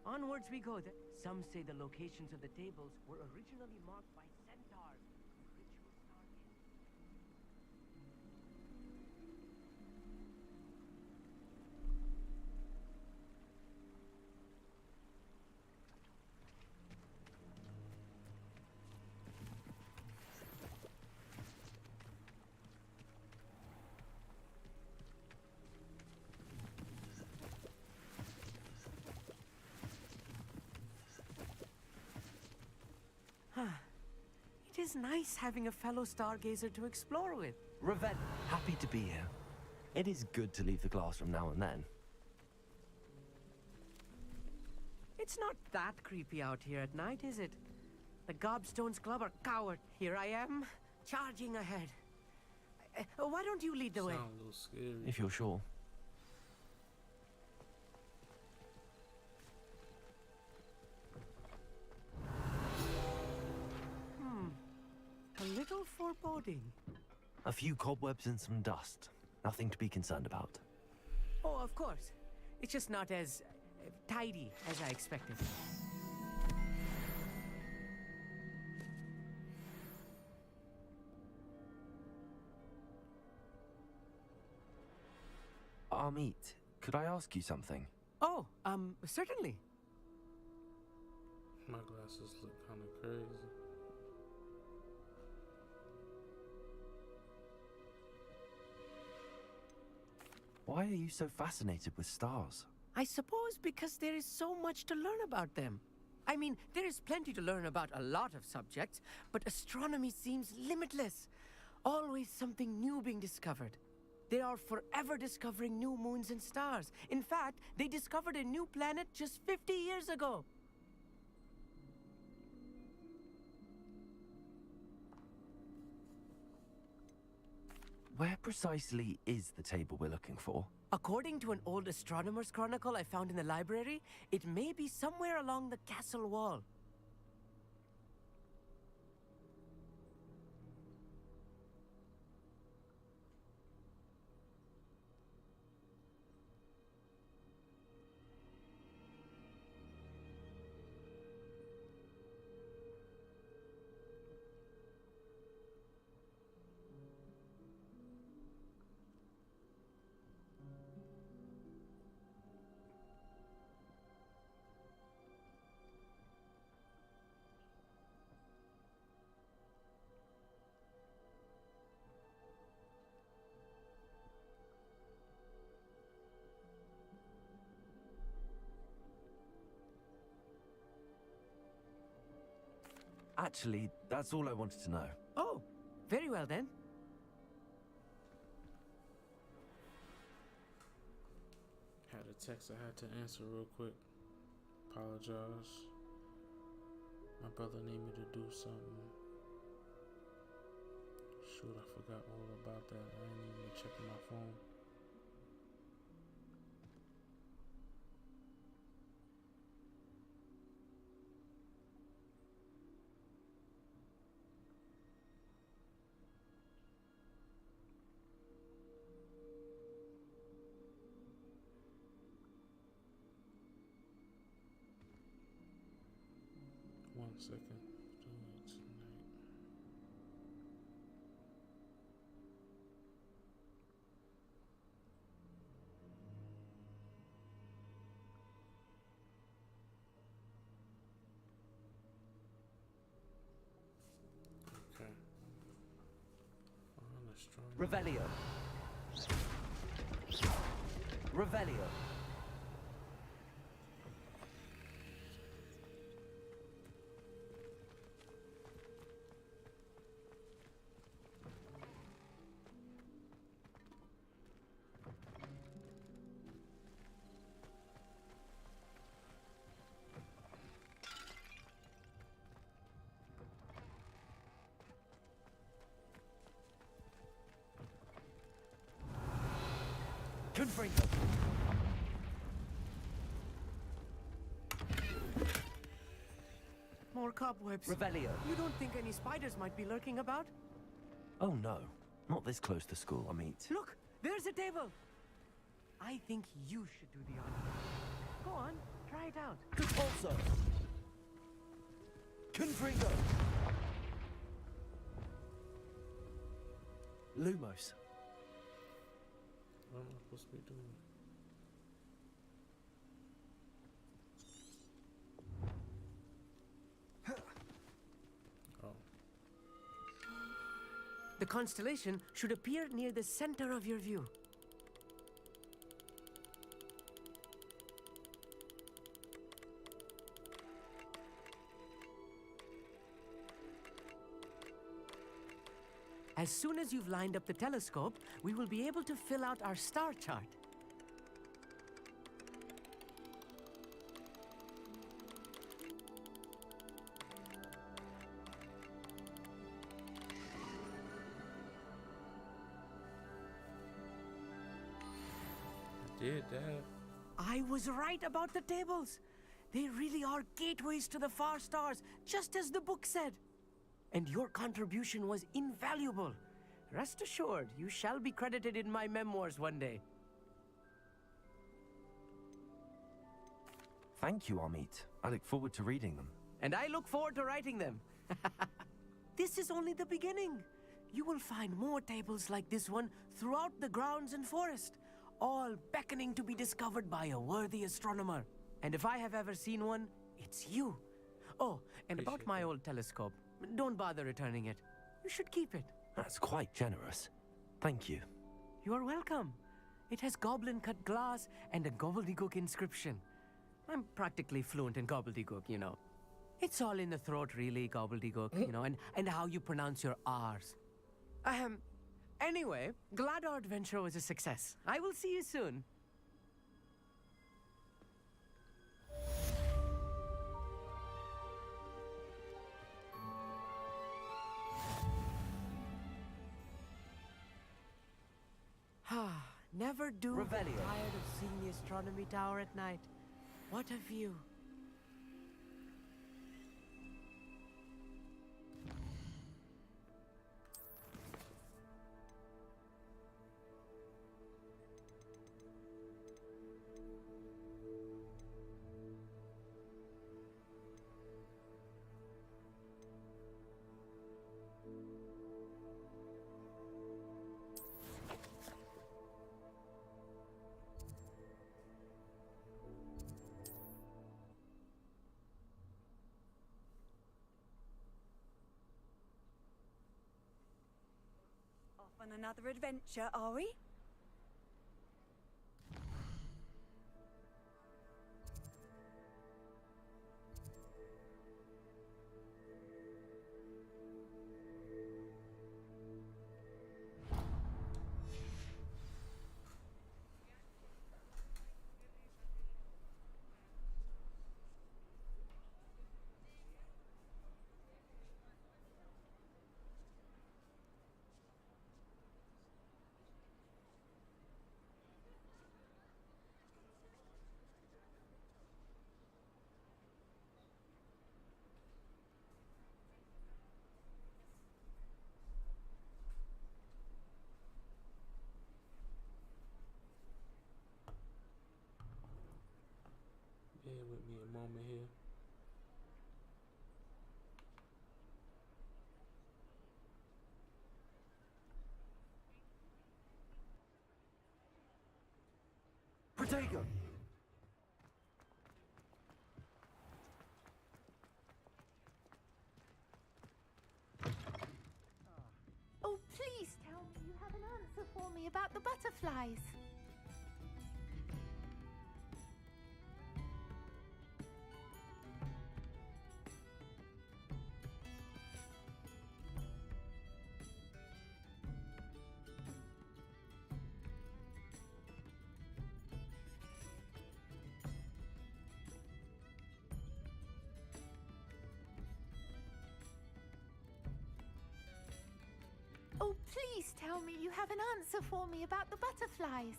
Speaker 17: Onwards we go. Some say the locations of the tables were originally marked by centaurs. Ritual stargazing. is nice having a fellow stargazer to explore with.
Speaker 2: Raven, happy to be here. It is good to leave the classroom now and then.
Speaker 17: It's not that creepy out here at night, is it? The Gobstones Club are coward. Here I am, charging ahead. Why don't you lead the way?
Speaker 1: Sound a little scary.
Speaker 2: If you're sure.
Speaker 17: A little foreboding.
Speaker 2: A few cobwebs and some dust. Nothing to be concerned about.
Speaker 17: Oh, of course. It's just not as tidy as I expected.
Speaker 2: Amit, could I ask you something?
Speaker 17: Oh, certainly.
Speaker 1: My glasses look kind of crazy.
Speaker 2: Why are you so fascinated with stars?
Speaker 17: I suppose because there is so much to learn about them. I mean, there is plenty to learn about a lot of subjects, but astronomy seems limitless. Always something new being discovered. They are forever discovering new moons and stars. In fact, they discovered a new planet just 50 years ago.
Speaker 2: Where precisely is the table we're looking for?
Speaker 17: According to an old astronomer's chronicle I found in the library, it may be somewhere along the castle wall.
Speaker 2: Actually, that's all I wanted to know.
Speaker 17: Oh, very well then.
Speaker 1: Had a text I had to answer real quick. Apologize. My brother needed me to do something. Shoot, I forgot all about that. I didn't even check my phone. One second. Do it tonight. Okay. On astronomy.
Speaker 2: Revelio. Revelio. Confringo.
Speaker 17: More cobwebs.
Speaker 2: Revelio.
Speaker 17: You don't think any spiders might be lurking about?
Speaker 2: Oh no, not this close to school, Amit.
Speaker 17: Look, there's a table. I think you should do the honor. Go on, try it out.
Speaker 2: Compulso. Confringo. Lumos.
Speaker 1: What am I supposed to be doing? Oh.
Speaker 17: The constellation should appear near the center of your view. As soon as you've lined up the telescope, we will be able to fill out our star chart.
Speaker 1: Did that.
Speaker 17: I was right about the tables. They really are gateways to the far stars, just as the book said. And your contribution was invaluable. Rest assured, you shall be credited in my memoirs one day.
Speaker 2: Thank you, Amit. I look forward to reading them.
Speaker 17: And I look forward to writing them. This is only the beginning. You will find more tables like this one throughout the grounds and forest, all beckoning to be discovered by a worthy astronomer. And if I have ever seen one, it's you. Oh, and about my old telescope, don't bother returning it. You should keep it.
Speaker 2: That's quite generous. Thank you.
Speaker 17: You are welcome. It has goblin-cut glass and a gobbledygook inscription. I'm practically fluent in gobbledygook, you know. It's all in the throat, really, gobbledygook, you know, and how you pronounce your R's. Anyway, glad our adventure was a success. I will see you soon. Never do get tired of seeing the astronomy tower at night. What a view.
Speaker 12: On another adventure, are we?
Speaker 1: Bear with me a moment here.
Speaker 2: Protego!
Speaker 15: Oh, please tell me you have an answer for me about the butterflies. Oh, please tell me you have an answer for me about the butterflies.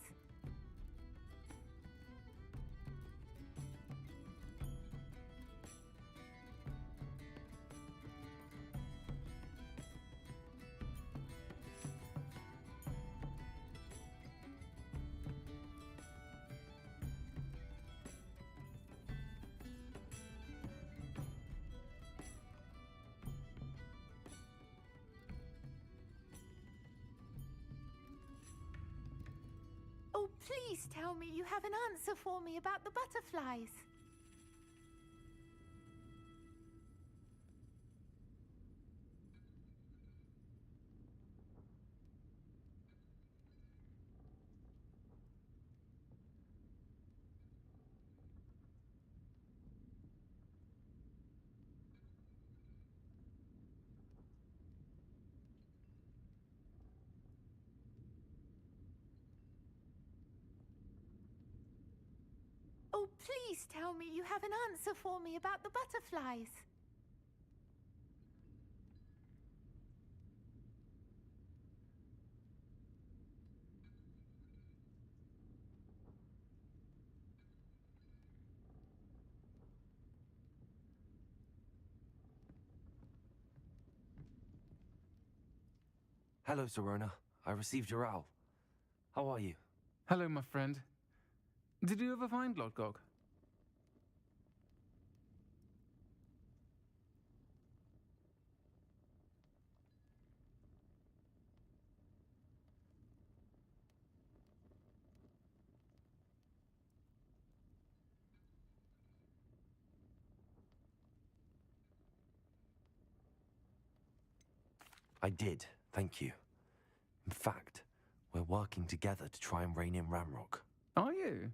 Speaker 15: Oh, please tell me you have an answer for me about the butterflies. please tell me you have an answer for me about the butterflies.
Speaker 2: Hello, Serona. I received your owl. How are you?
Speaker 20: Hello, my friend. Did you ever find Lodgok?
Speaker 2: I did, thank you. In fact, we're working together to try and rein in Ramrock.
Speaker 20: Are you?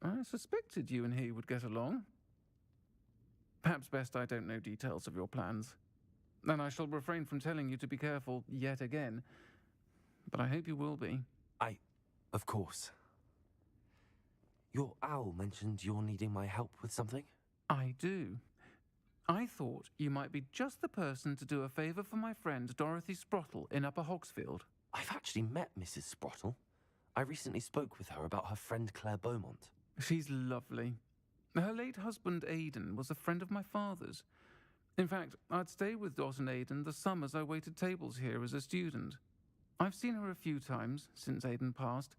Speaker 20: I suspected you and he would get along. Perhaps best I don't know details of your plans. And I shall refrain from telling you to be careful yet again. But I hope you will be.
Speaker 2: Of course. Your owl mentioned you're needing my help with something?
Speaker 20: I do. I thought you might be just the person to do a favour for my friend Dorothy Sprottle in Upper Hogsfield.
Speaker 2: I've actually met Mrs. Sprottle. I recently spoke with her about her friend Claire Beaumont.
Speaker 20: She's lovely. Her late husband Aidan was a friend of my father's. In fact, I'd stay with Dot and Aidan the summers I waited tables here as a student. I've seen her a few times since Aidan passed,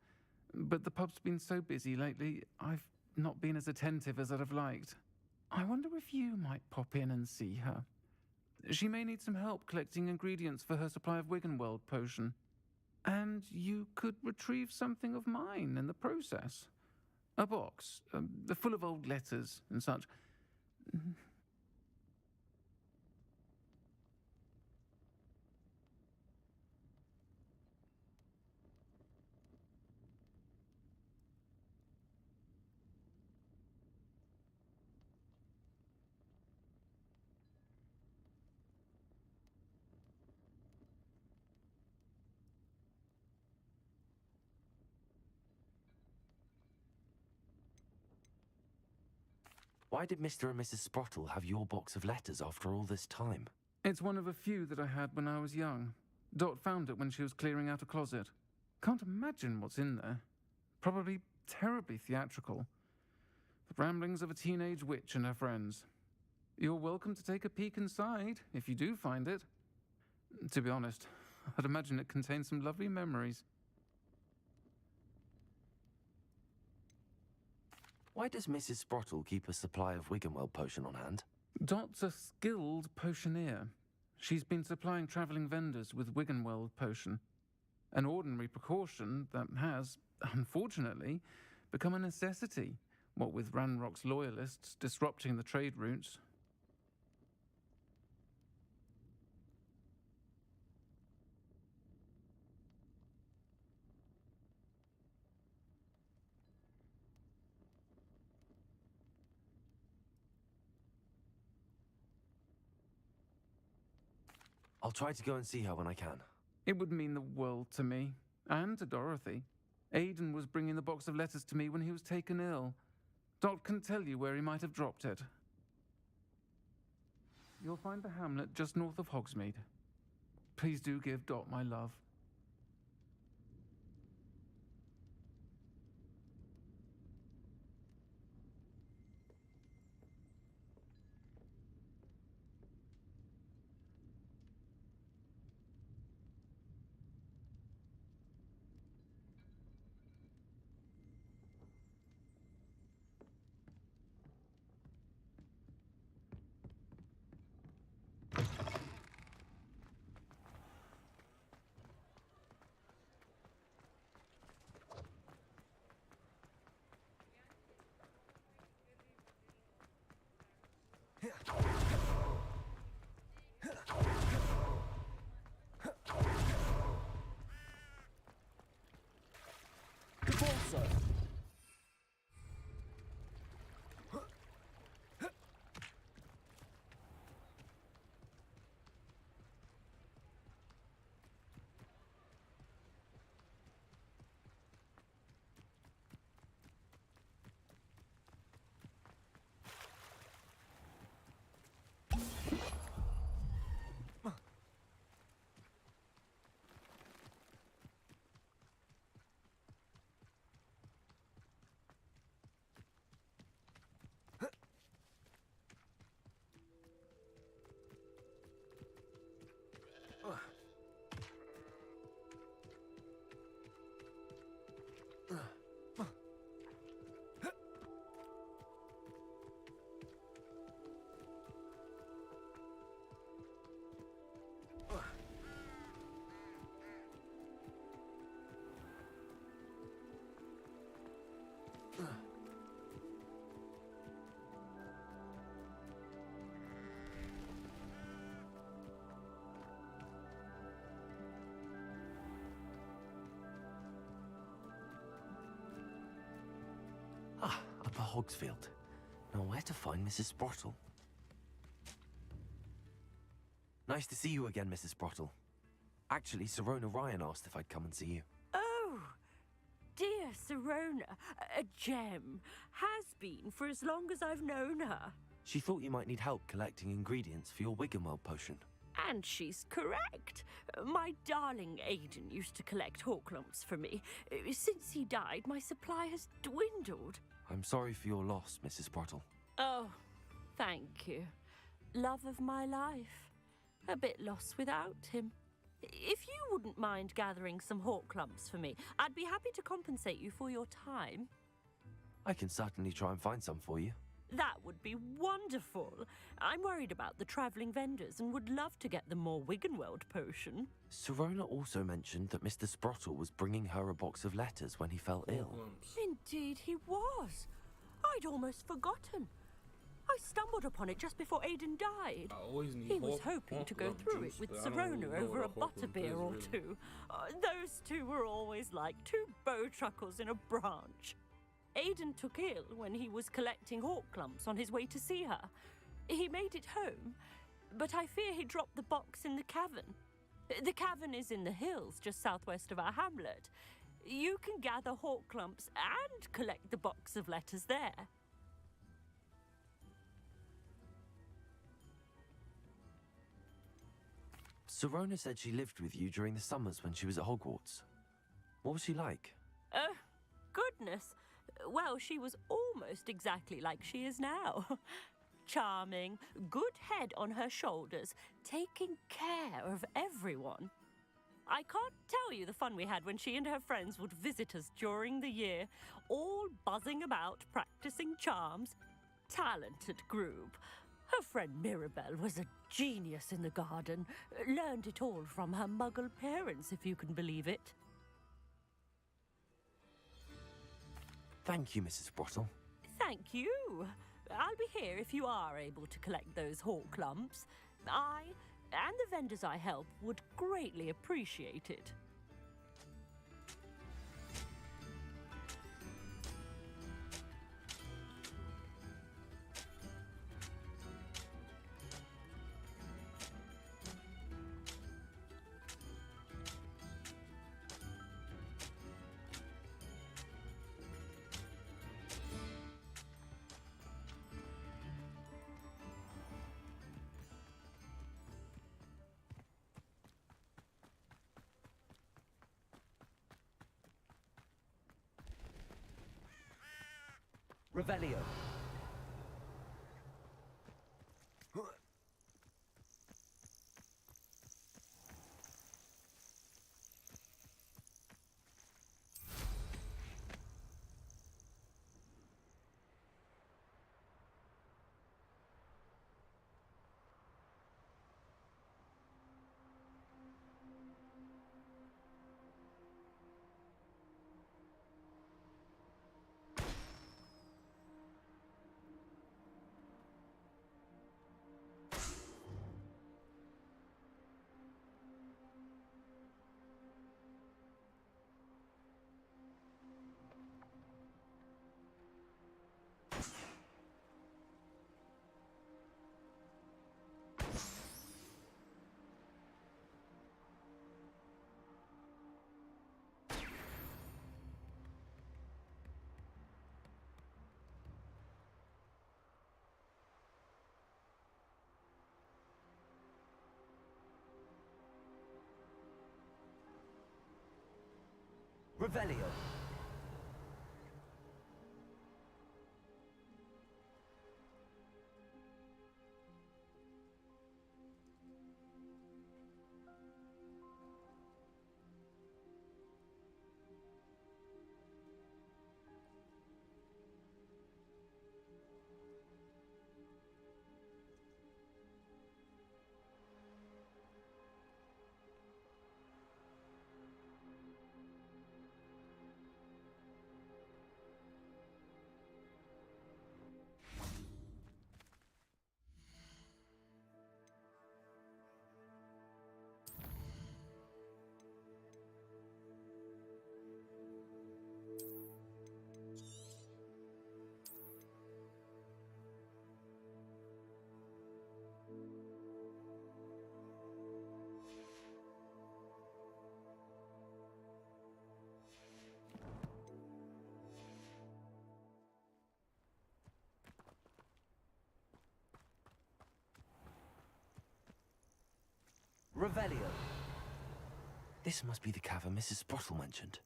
Speaker 20: but the pub's been so busy lately, I've not been as attentive as I'd have liked. I wonder if you might pop in and see her. She may need some help collecting ingredients for her supply of Wiggenweld potion. And you could retrieve something of mine in the process. A box, full of old letters and such.
Speaker 2: Why did Mr. and Mrs. Sprottle have your box of letters after all this time?
Speaker 20: It's one of a few that I had when I was young. Dot found it when she was clearing out a closet. Can't imagine what's in there. Probably terribly theatrical. The ramblings of a teenage witch and her friends. You're welcome to take a peek inside, if you do find it. To be honest, I'd imagine it contains some lovely memories.
Speaker 2: Why does Mrs. Sprottle keep a supply of Wiggenweld potion on hand?
Speaker 20: Dot's a skilled potioneer. She's been supplying travelling vendors with Wiggenweld potion. An ordinary precaution that has, unfortunately, become a necessity, what with Ranrock's loyalists disrupting the trade routes.
Speaker 2: I'll try to go and see her when I can.
Speaker 20: It would mean the world to me, and to Dorothy. Aidan was bringing the box of letters to me when he was taken ill. Dot can tell you where he might have dropped it. You'll find the hamlet just north of Hogsmeade. Please do give Dot my love.
Speaker 5: Good ball, sir.
Speaker 2: Ah, Upper Hogsfield. Now where to find Mrs. Sprottle? Nice to see you again, Mrs. Sprottle. Actually, Sirona Ryan asked if I'd come and see you.
Speaker 16: Oh, dear Sirona, a gem. Has been for as long as I've known her.
Speaker 2: She thought you might need help collecting ingredients for your Wiggenweld potion.
Speaker 16: And she's correct. My darling Aidan used to collect hawk lumps for me. Since he died, my supply has dwindled.
Speaker 2: I'm sorry for your loss, Mrs. Sprottle.
Speaker 16: Oh, thank you. Love of my life. A bit lost without him. If you wouldn't mind gathering some hawk lumps for me, I'd be happy to compensate you for your time.
Speaker 2: I can certainly try and find some for you.
Speaker 16: That would be wonderful. I'm worried about the travelling vendors and would love to get them more Wiggenweld potion.
Speaker 2: Sirona also mentioned that Mr. Sprottle was bringing her a box of letters when he fell ill.
Speaker 16: Indeed he was. I'd almost forgotten. I stumbled upon it just before Aidan died. He was hoping to go through it with Sirona over a butterbeer or two. Those two were always like two bowtruckles in a branch. Aidan took ill when he was collecting hawk lumps on his way to see her. He made it home, but I fear he dropped the box in the cavern. The cavern is in the hills just southwest of our hamlet. You can gather hawk lumps and collect the box of letters there.
Speaker 2: Sirona said she lived with you during the summers when she was at Hogwarts. What was she like?
Speaker 16: Goodness. Well, she was almost exactly like she is now. Charming, good head on her shoulders, taking care of everyone. I can't tell you the fun we had when she and her friends would visit us during the year, all buzzing about, practicing charms. Talented group. Her friend Mirabelle was a genius in the garden. Learned it all from her muggle parents, if you can believe it.
Speaker 2: Thank you, Mrs. Sprottle.
Speaker 16: Thank you. I'll be here if you are able to collect those hawk lumps. I and the vendors I help would greatly appreciate it.
Speaker 3: Revelio. Revelio.
Speaker 2: Revelio. This must be the cavern Mrs. Sprottle mentioned.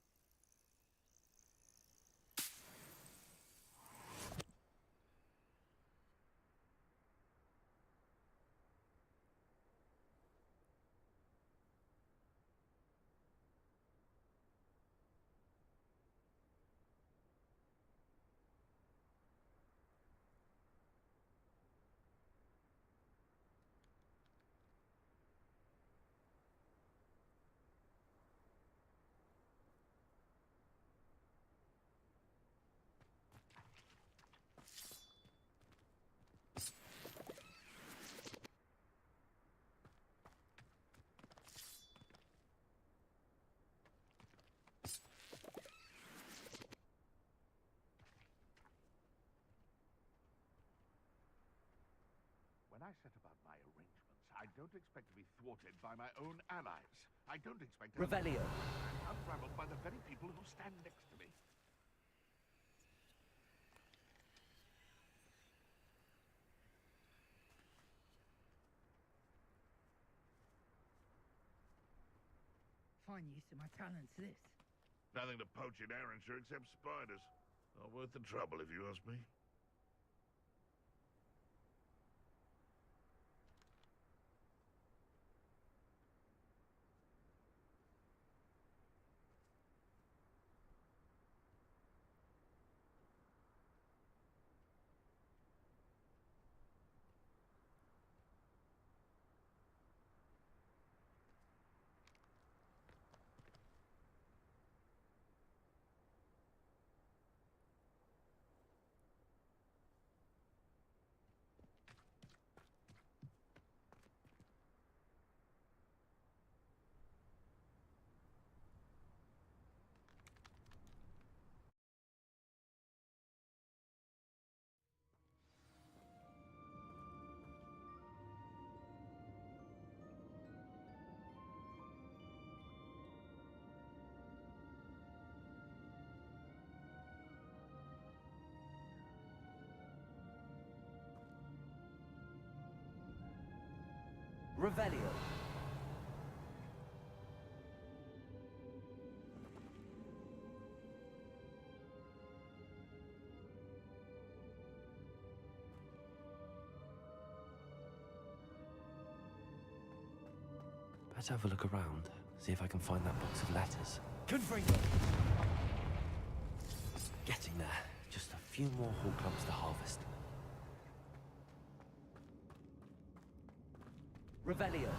Speaker 21: When I set about my arrangements, I don't expect to be thwarted by my own allies. I don't expect to
Speaker 2: Revelio.
Speaker 21: I'm unraveled by the very people who stand next to me.
Speaker 22: Fine use of my talents, this.
Speaker 21: Nothing to poach in Arrowshire except spiders. Not worth the trouble, if you ask me.
Speaker 2: Revelio. Better have a look around, see if I can find that box of letters.
Speaker 3: Confringo!
Speaker 2: Getting there. Just a few more hawk clumps to harvest. Revelio.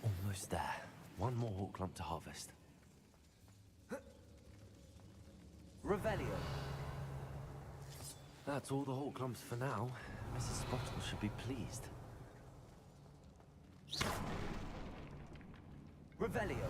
Speaker 2: Almost there. One more hawk clump to harvest. Revelio. That's all the hawk clumps for now. Mrs. Sprottle should be pleased. Revelio.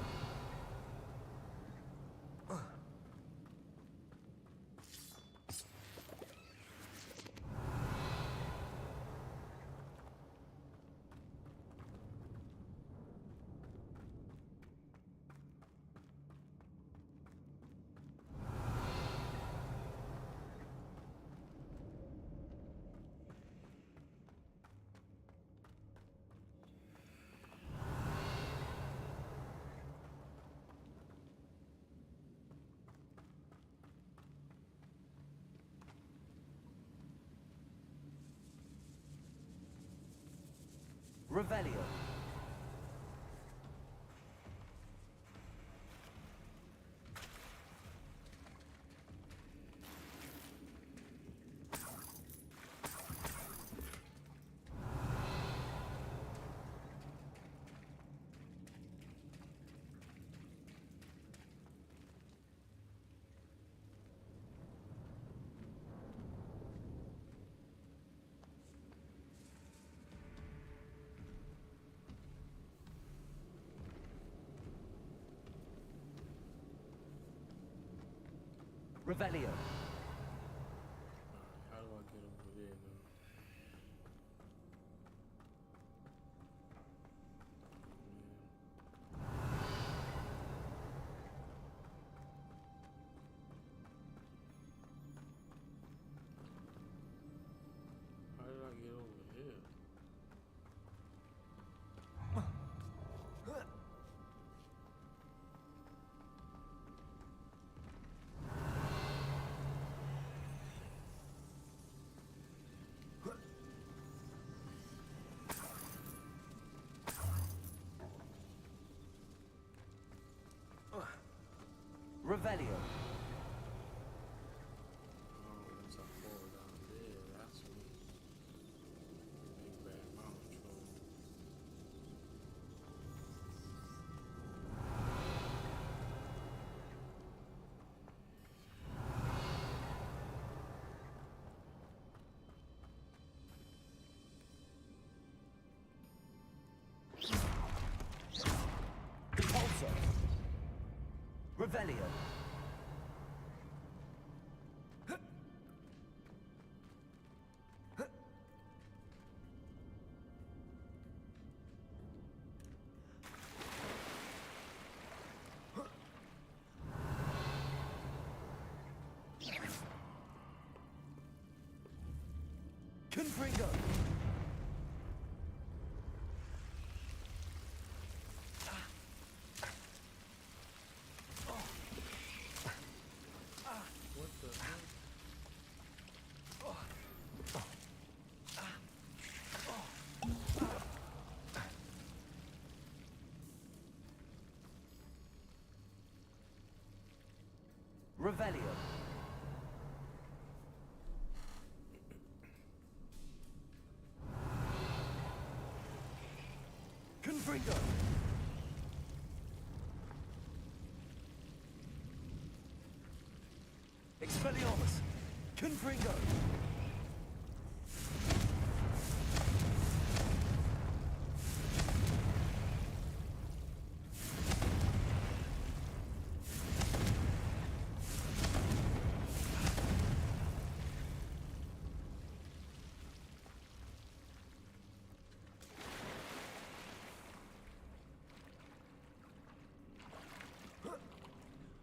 Speaker 2: Revelio. Revelio.
Speaker 1: How do I get over there now? How did I get over here?
Speaker 2: Revelio.
Speaker 1: Once I fall down there, that's when big bad mountain troll.
Speaker 2: Repulsor. Revelio. Confringo.
Speaker 1: What the hell?
Speaker 2: Revelio. Confringo. Expelliarmus. Confringo.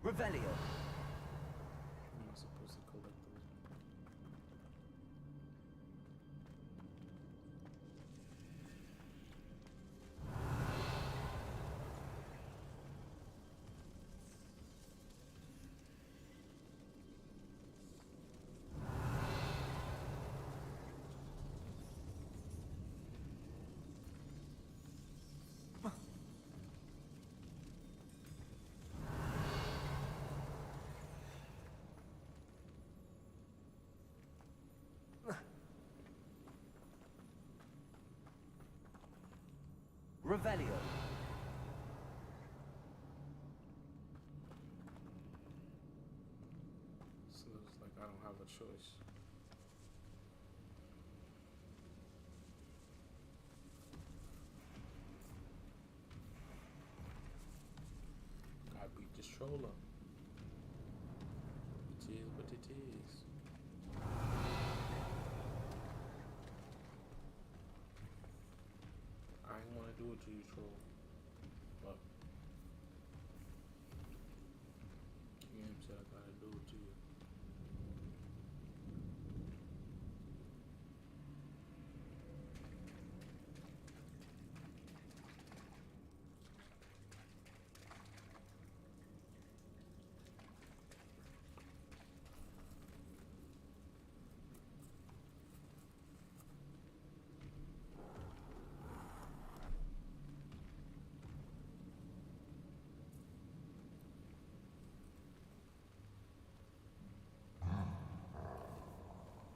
Speaker 2: Revelio.
Speaker 1: Am I supposed to collect those?
Speaker 2: Revelio.
Speaker 1: So it's like I don't have a choice. Gotta beat this troll up. It is what it is. I ain't wanna do it to you, troll. But game said I gotta do it to you.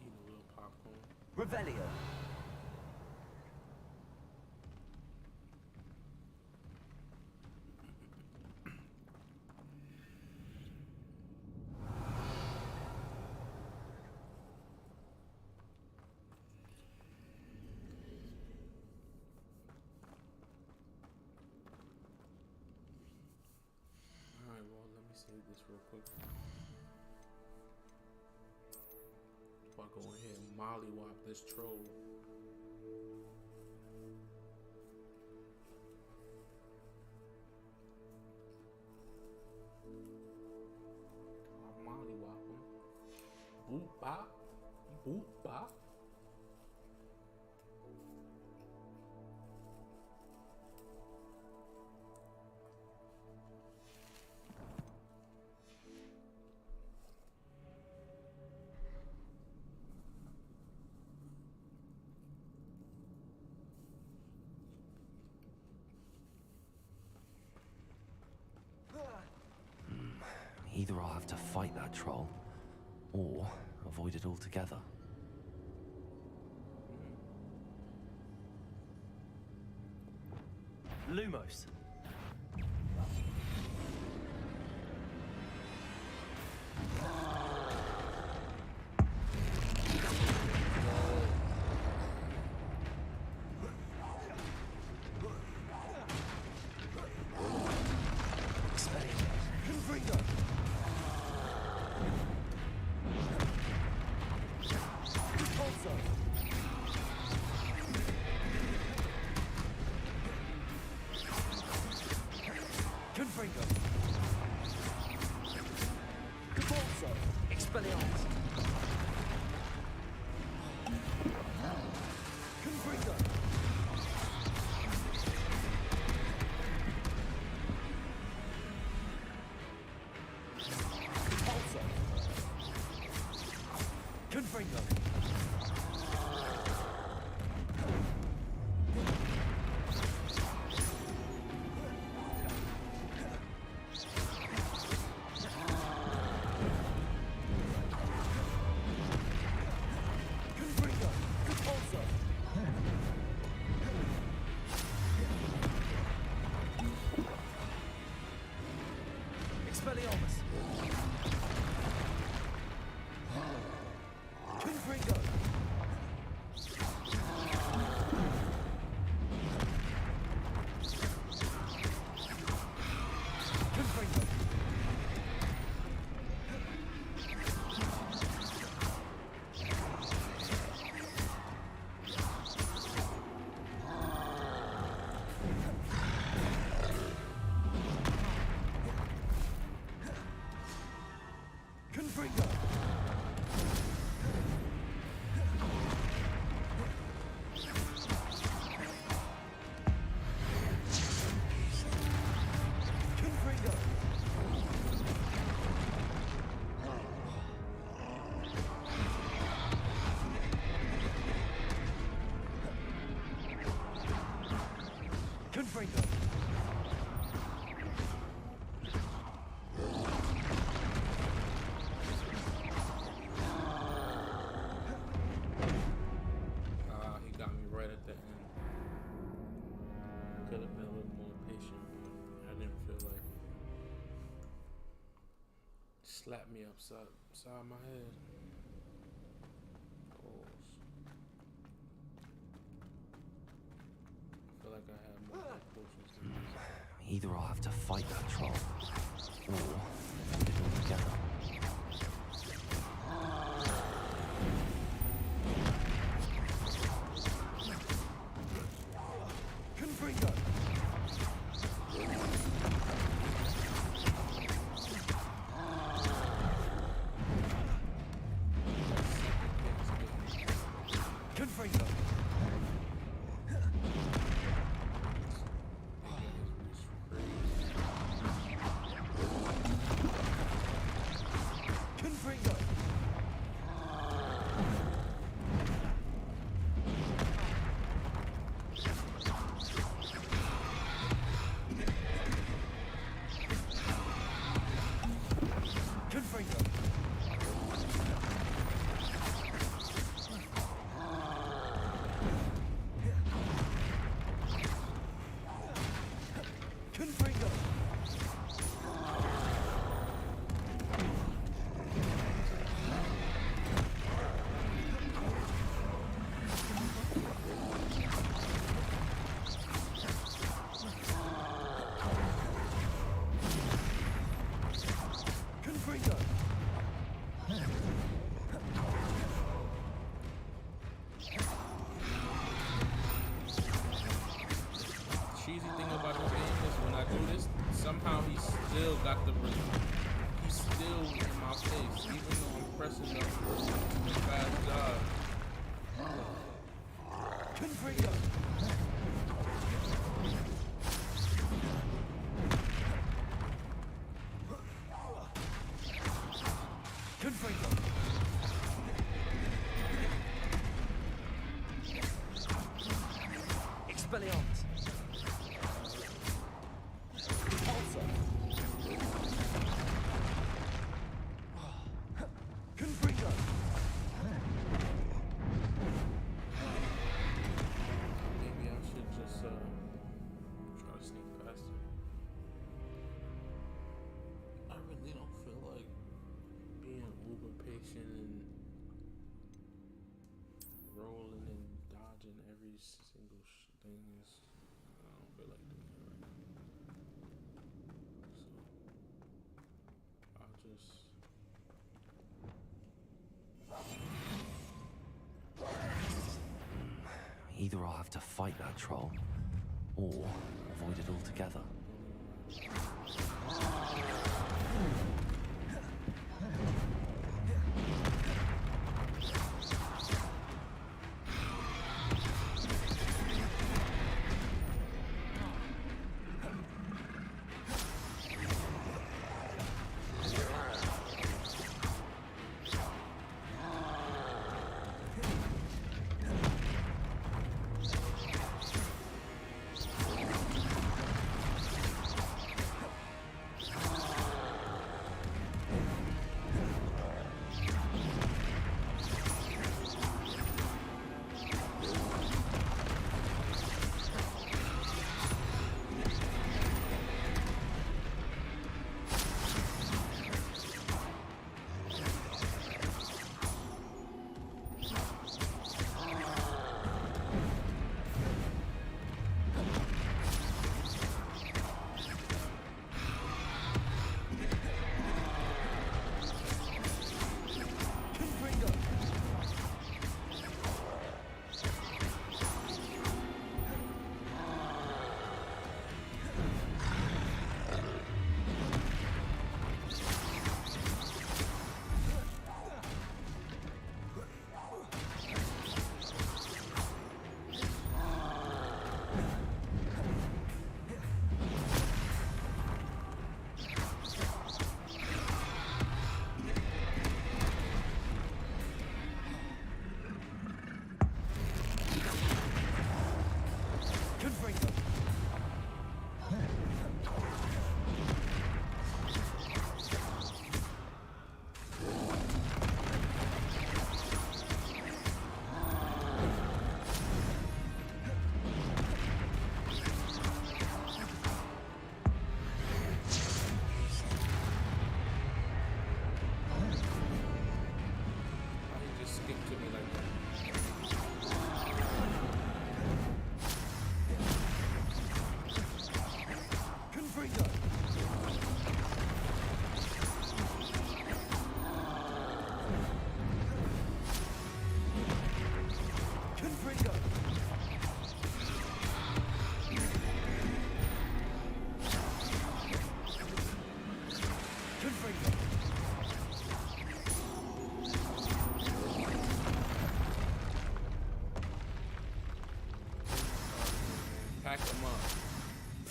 Speaker 1: Eat a little popcorn.
Speaker 2: Revelio.
Speaker 1: Alright, well, let me save this real quick. I go in here and mollywop this troll. I'll mollywop him. Boop bop. Boop bop.
Speaker 2: Either I'll have to fight that troll, or avoid it altogether.
Speaker 5: Lumos.
Speaker 1: He got me right at the end. Could have been a little more patient, but I didn't feel like it. Slapped me upside my head. Pause. I feel like I had more potions than this.
Speaker 2: Either I'll have to fight that troll, or avoid it altogether.
Speaker 1: somehow he still got the. He's still in my face, even though I'm pressing the fast dodge.
Speaker 2: Confringo! Confringo! Expelliarmus! Pulsar! Confringo!
Speaker 1: Maybe I should just try to sneak past him. I really don't feel like being uber patient and rolling and dodging every single thing is. I don't feel like doing it right now. So I'll just.
Speaker 2: Either I'll have to fight that troll, or avoid it altogether.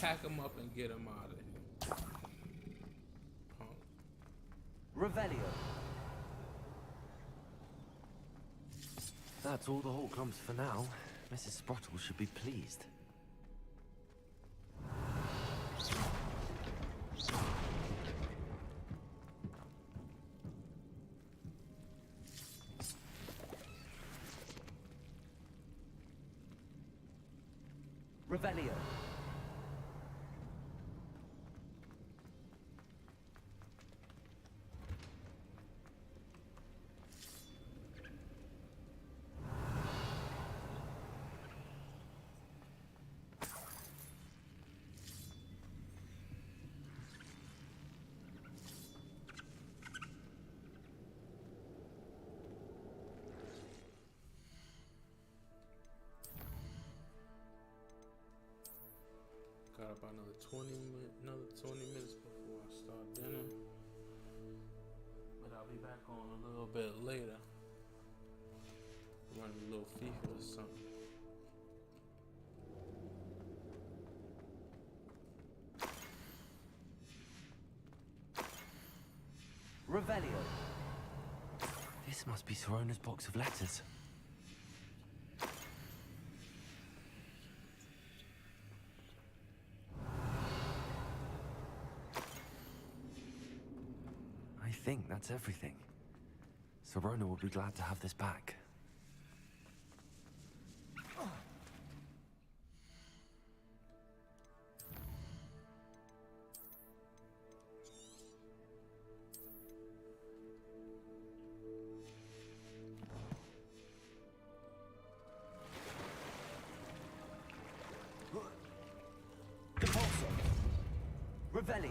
Speaker 1: Pack him up and get him out of here. Punk.
Speaker 2: Revelio. That's all the Horcrumbs for now. Mrs. Sprottle should be pleased. Revelio.
Speaker 1: got about another 20 minutes before I start dinner. But I'll be back on a little bit later. Run a little FIFA or something.
Speaker 2: Revelio. This must be Sirona's box of letters. I think that's everything. Sirona will be glad to have this back. Revelio.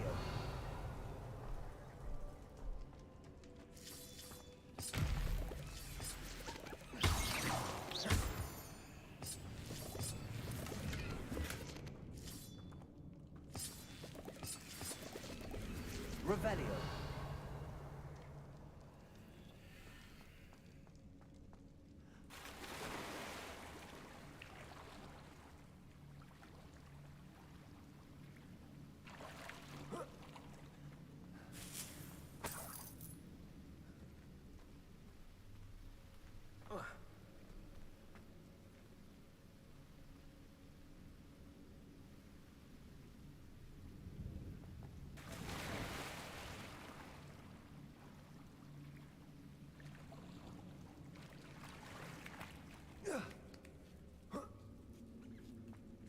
Speaker 2: Revelio.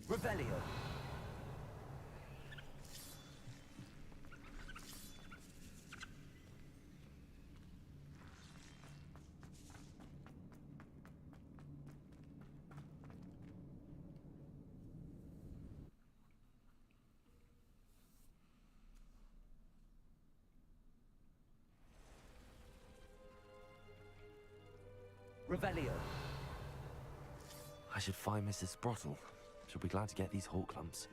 Speaker 2: Revelio. Revelio. I should find Mrs. Sprottle. She'll be glad to get these hawk lumps.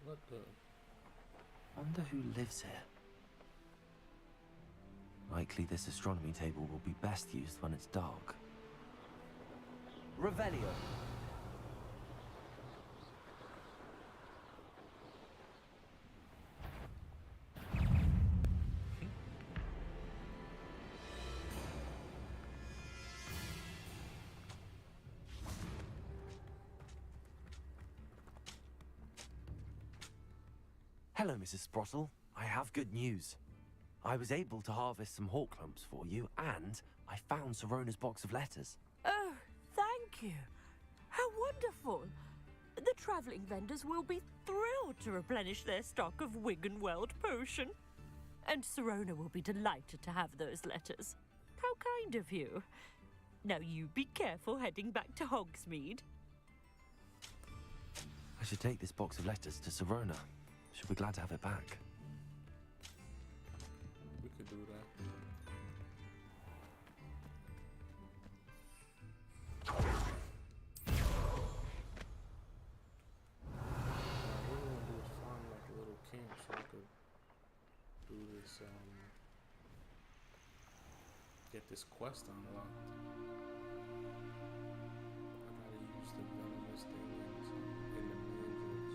Speaker 1: What the?
Speaker 2: Wonder who lives here. Likely this astronomy table will be best used when it's dark. Revelio. Hello, Mrs. Sprottle. I have good news. I was able to harvest some hawk lumps for you, and I found Sirona's box of letters.
Speaker 16: Oh, thank you. How wonderful. The travelling vendors will be thrilled to replenish their stock of Wiggenweld potion. And Sirona will be delighted to have those letters. How kind of you. Now you be careful heading back to Hogsmeade.
Speaker 2: I should take this box of letters to Sirona. She'll be glad to have it back.
Speaker 1: We could do that. What I really want to do is farm like a little camp so I could do this, get this quest unlocked. I gotta use the venomous thing in the mandrills.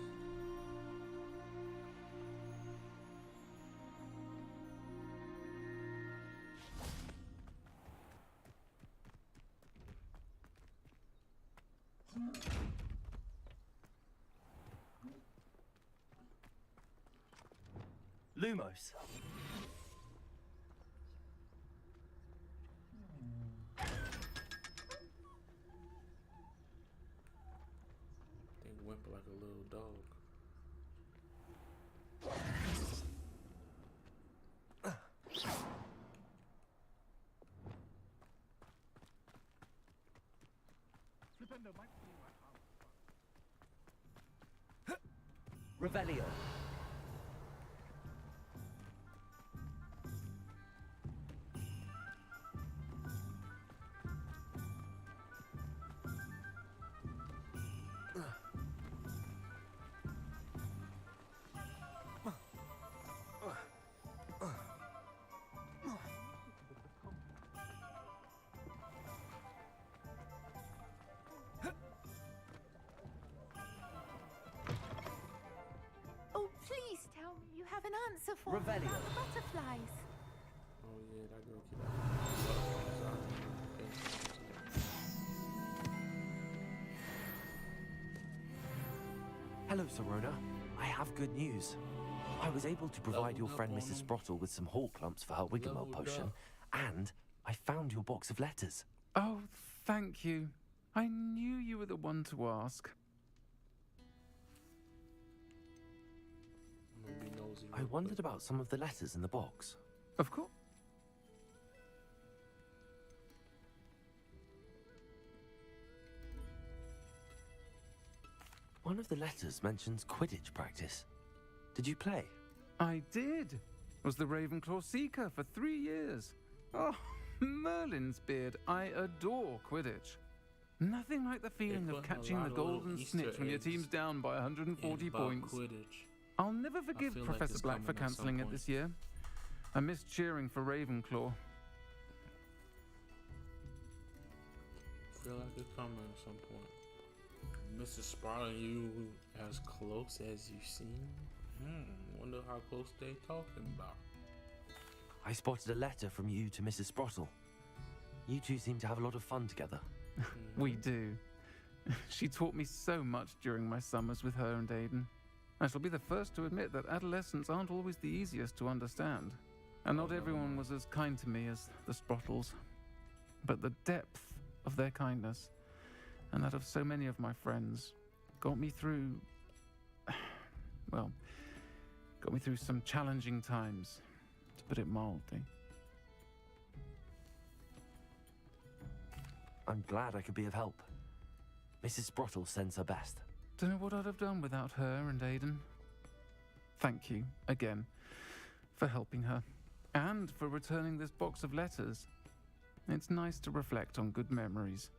Speaker 2: Lumos.
Speaker 1: jump like a little dog.
Speaker 3: Revelio.
Speaker 15: Oh, please tell me you have an answer for me
Speaker 3: Revelio.
Speaker 15: about the butterflies.
Speaker 1: Oh yeah, that girl keep asking.
Speaker 2: Hello, Sorona. I have good news. I was able to provide your friend Mrs. Sprottle with some hawk lumps for her Wiggamel potion, and I found your box of letters.
Speaker 20: Oh, thank you. I knew you were the one to ask.
Speaker 2: I wondered about some of the letters in the box.
Speaker 20: Of course.
Speaker 2: One of the letters mentions Quidditch practice. Did you play?
Speaker 20: I did. Was the Ravenclaw Seeker for 3 years. Oh, Merlin's beard. I adore Quidditch. Nothing like the feeling of catching the golden snitch when your team's down by 140 points.
Speaker 1: Quidditch.
Speaker 20: I'll never forgive
Speaker 1: feel
Speaker 20: Professor
Speaker 1: like
Speaker 20: Black
Speaker 1: it's
Speaker 20: for
Speaker 1: coming at some
Speaker 20: cancelling it
Speaker 1: point.
Speaker 20: this year. I missed cheering for Ravenclaw.
Speaker 1: Feel like it's coming at some point. Mrs. Sprout and you as close as you seem? Wonder how close they talking about.
Speaker 2: I spotted a letter from you to Mrs. Sprottle. You two seem to have a lot of fun together.
Speaker 20: We do. She taught me so much during my summers with her and Aiden. I shall be the first to admit that adolescents aren't always the easiest to understand. And not everyone was as kind to me as the Sprottles. But the depth of their kindness, and that of so many of my friends, got me through... well, got me through some challenging times, to put it mildly.
Speaker 2: I'm glad I could be of help. Mrs. Sprottle sends her best.
Speaker 20: Don't know what I'd have done without her and Aiden. Thank you, again, for helping her, and for returning this box of letters. It's nice to reflect on good memories.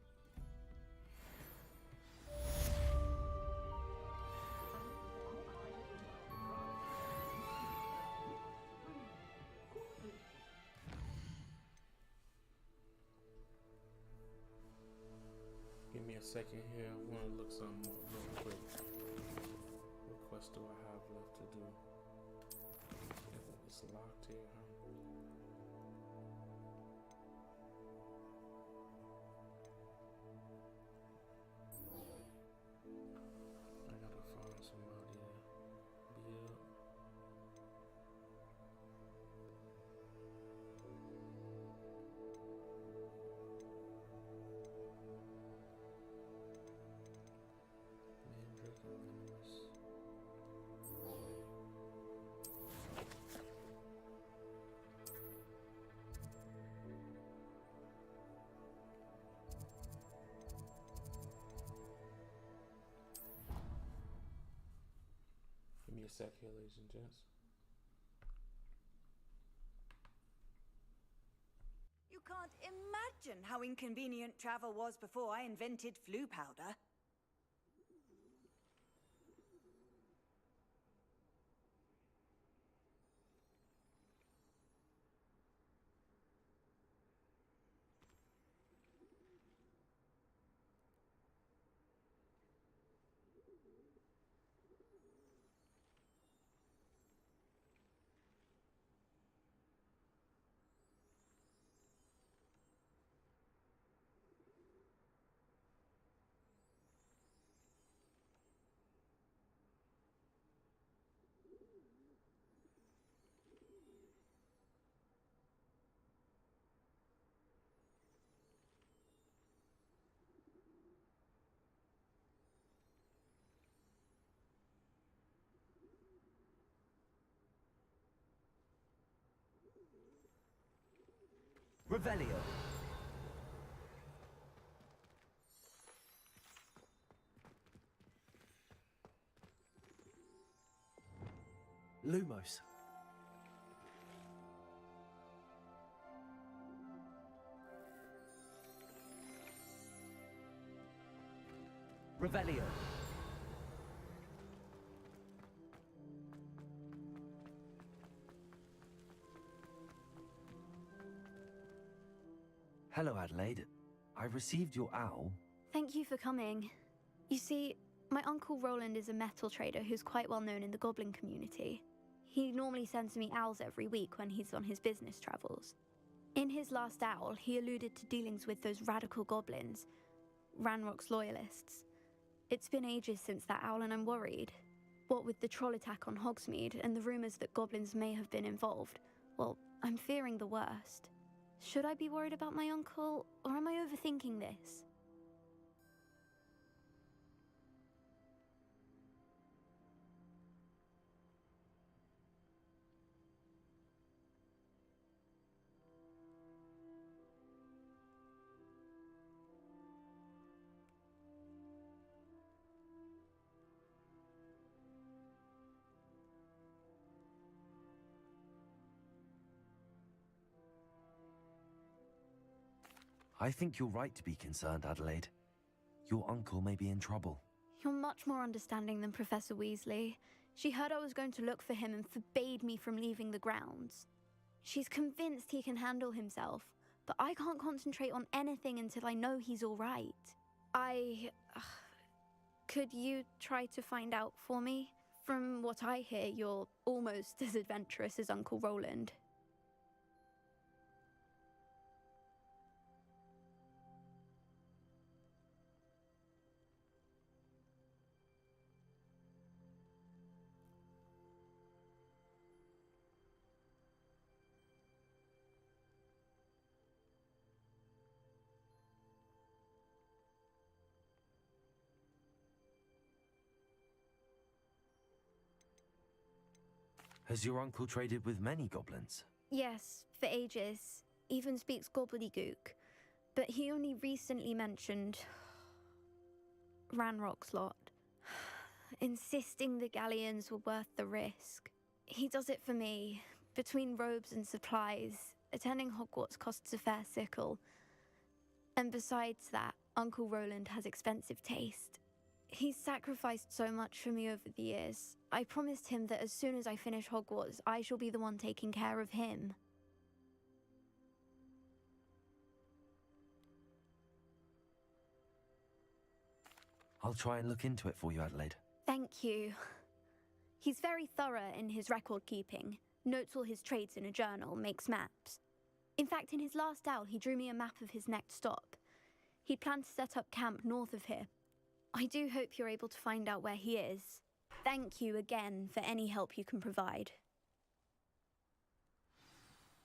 Speaker 1: Give me a second here. I want to look something up real quick. What quest do I have left to do? It's locked here, huh? I gotta find somebody to beat up. Mandrake and Venomous. Give me a sec here, ladies and gents.
Speaker 12: You can't imagine how inconvenient travel was before I invented flu powder.
Speaker 2: Revelio. Lumos. Revelio. Hello, Adelaide. I received your owl.
Speaker 6: Thank you for coming. You see, my uncle Roland is a metal trader who's quite well known in the goblin community. He normally sends me owls every week when he's on his business travels. In his last owl, he alluded to dealings with those radical goblins, Ranrock's loyalists. It's been ages since that owl and I'm worried. What with the troll attack on Hogsmeade and the rumours that goblins may have been involved, well, I'm fearing the worst. Should I be worried about my uncle, or am I overthinking this?
Speaker 2: I think you're right to be concerned, Adelaide. Your uncle may be in trouble.
Speaker 6: You're much more understanding than Professor Weasley. She heard I was going to look for him and forbade me from leaving the grounds. She's convinced he can handle himself, but I can't concentrate on anything until I know he's all right. Could you try to find out for me? From what I hear, you're almost as adventurous as Uncle Roland.
Speaker 2: Has your uncle traded with many goblins?
Speaker 6: Yes, for ages. Even speaks gobbledygook. But he only recently mentioned Ranrock's lot, insisting the galleons were worth the risk. He does it for me. Between robes and supplies, attending Hogwarts costs a fair sickle. And besides that, Uncle Roland has expensive taste. He's sacrificed so much for me over the years. I promised him that as soon as I finish Hogwarts, I shall be the one taking care of him.
Speaker 2: I'll try and look into it for you, Adelaide.
Speaker 6: Thank you. He's very thorough in his record keeping, notes all his trades in a journal, makes maps. In fact, in his last owl, he drew me a map of his next stop. He planned to set up camp north of here. I do hope you're able to find out where he is. Thank you again for any help you can provide.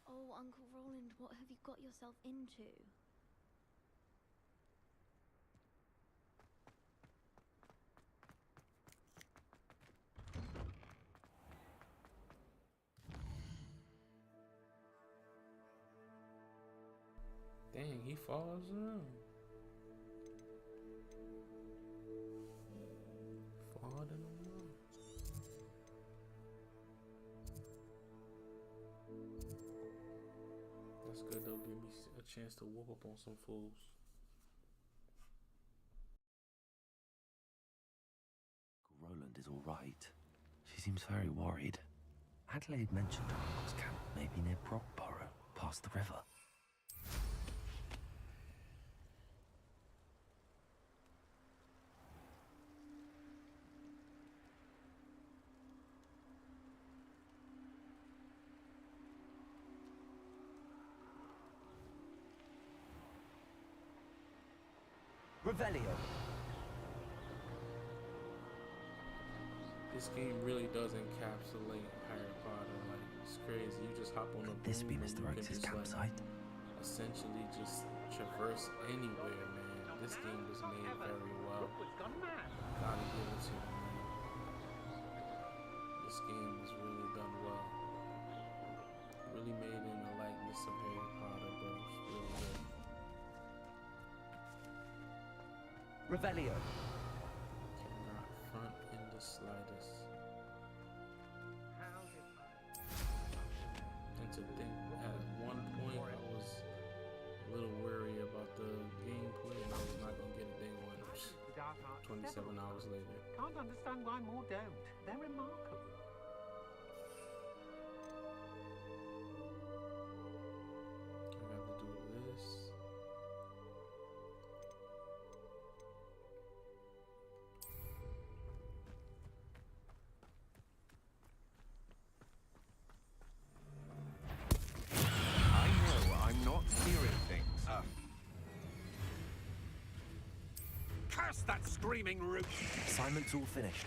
Speaker 6: Oh, Uncle Roland, what have you got yourself into?
Speaker 1: Dang, he falls down. Fall down. That's good. They'll give me a chance to whoop up on some fools.
Speaker 2: Roland is all right. She seems very worried. Adelaide mentioned Hogwarts camp may be near Brockborough, past the river. Revelio.
Speaker 1: This game really does encapsulate Harry Potter. Like, it's crazy. You just hop on a
Speaker 2: Could this be
Speaker 1: broom and
Speaker 2: Mr.
Speaker 1: you can
Speaker 2: Oakes'
Speaker 1: just,
Speaker 2: campsite?
Speaker 1: like, essentially just traverse anywhere, man. This game was made very well. Gotta give it to you, man. This game was really done well. Really made in the likeness of Harry Potter, bro.
Speaker 2: Revelio.
Speaker 1: Cannot front in the slightest. And to think, at one point I was a little worried about the gameplay and I was not going to get a day one. 27 hours later.
Speaker 14: Can't understand why more don't. They're remarkable.
Speaker 1: I got to do this.
Speaker 21: I know I'm not hearing things. Curse that screaming root!
Speaker 2: Assignment's all finished.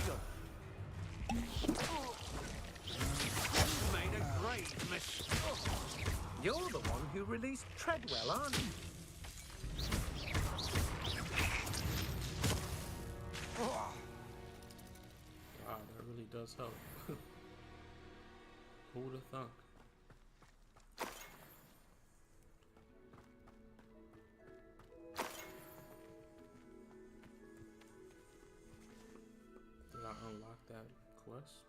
Speaker 3: You made a great mistake. You're the one who released Treadwell, aren't you?
Speaker 1: Wow, that really does help. Who'd have thunk? Did I unlock that quest?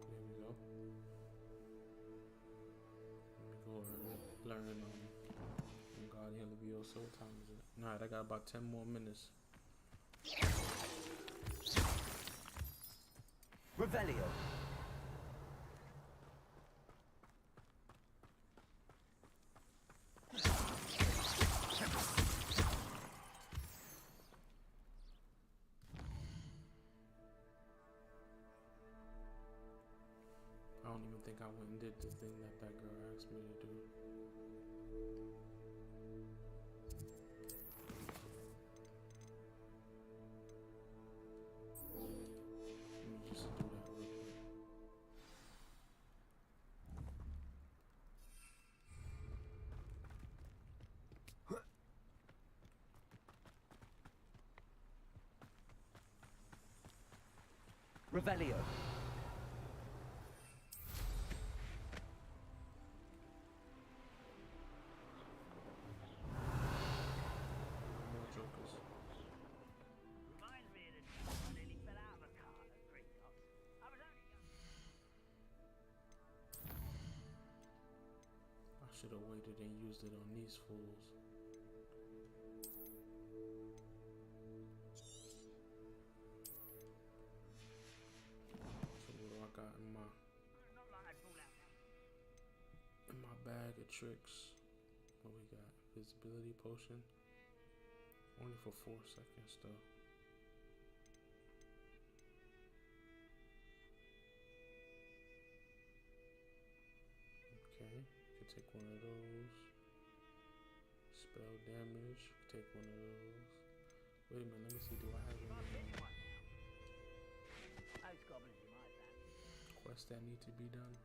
Speaker 1: There we go. Let me go learn Guardian Leviosa. What time is it? Alright, I got about 10 more minutes.
Speaker 2: Revelio.
Speaker 1: I don't even think I went and did the thing that girl asked me to do. Let me just do that real quick.
Speaker 2: Revelio.
Speaker 1: More jokers. I should have waited and used it on these fools. So what do I got in my bag of tricks? What we got? Visibility potion. Only for 4 seconds though. Okay, could take one of those. Spell damage, take one of those. Wait a minute, let me see, do I have any quests that need to be done?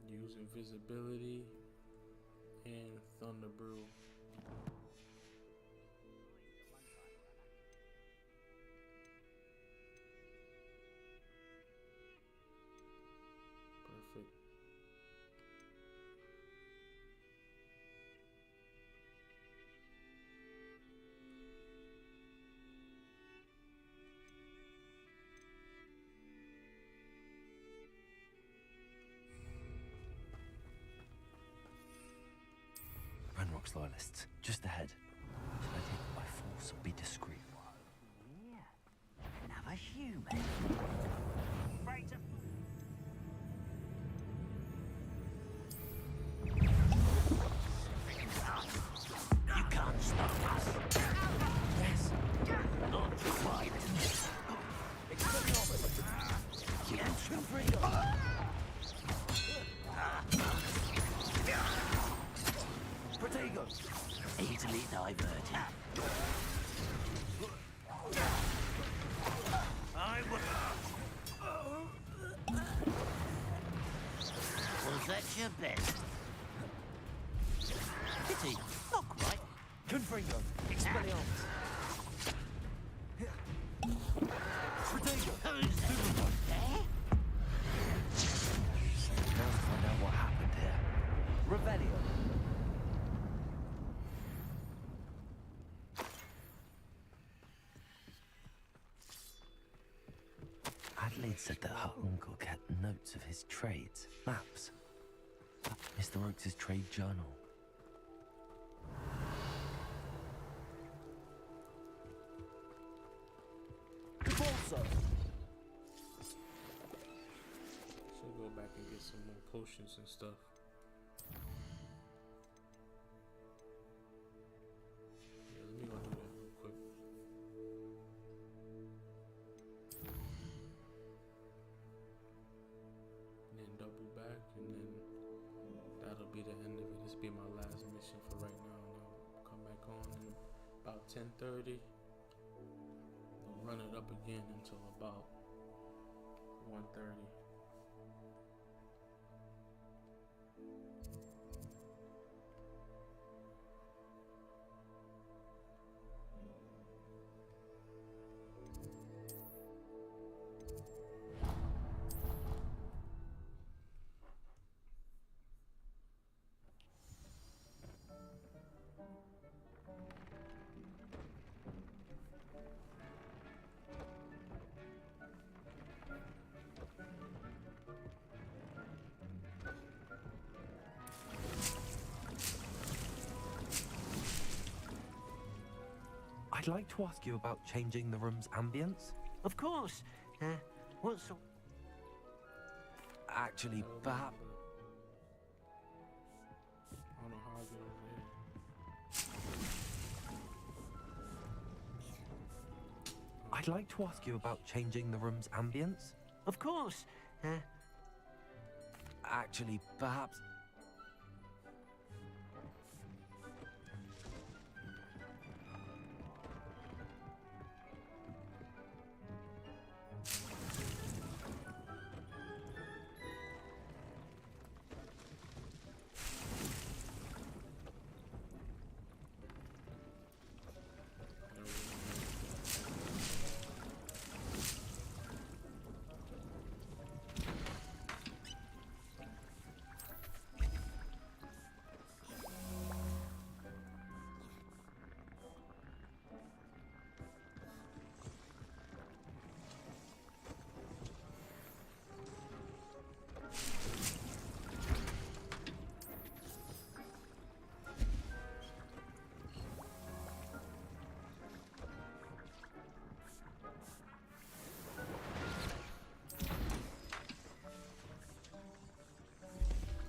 Speaker 1: Use invisibility and Thunder Brew. Perfect.
Speaker 2: Ranrock's loyalists, just ahead. Should I take them by force or be discreet?
Speaker 8: Another human. You can't stop us. Yes. Not quite. It's phenomenal. Can't freedom. Protego. Easily diverted. I will. your best. Pity, not quite.
Speaker 2: Confringo, Expelliarmus. Protego.
Speaker 8: Who's there?
Speaker 2: Now to find out what happened here. Revelio. Adelaide said that her uncle kept notes of his trades, maps. Mr. Oakes' trade journal.
Speaker 1: So go back and get some more potions and stuff. Yeah, let me go do that real quick. And then double back, and then that'll be the end of it. This will be my last mission for right now, and I'll come back on in about 10:30. We'll run it up again until about 1:30.
Speaker 2: I'd like to ask you about changing the room's ambience.
Speaker 3: Of course. What sort?
Speaker 2: Actually, perhaps.
Speaker 1: I don't know how I get over here.
Speaker 2: I'd like to ask you about changing the room's ambience.
Speaker 3: Of course.
Speaker 2: Actually, perhaps.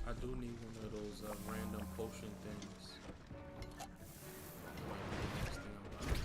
Speaker 1: I do need one of those random potion things. Might be the next thing I'm buying.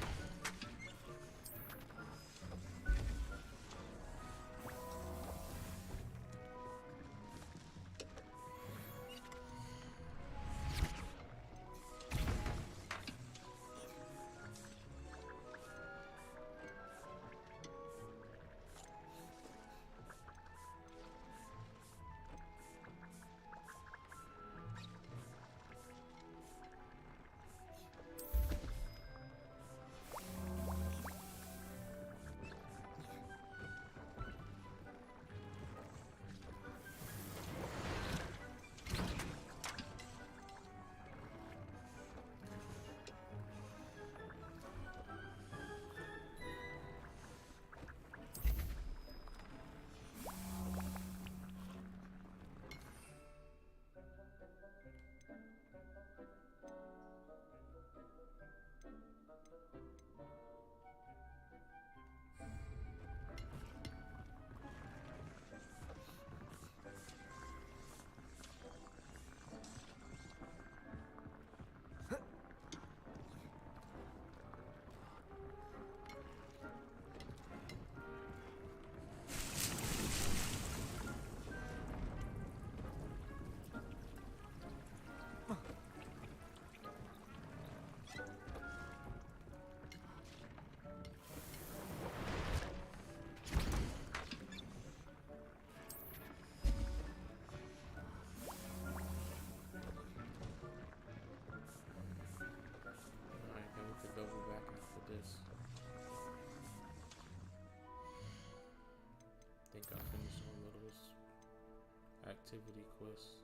Speaker 1: activity quest.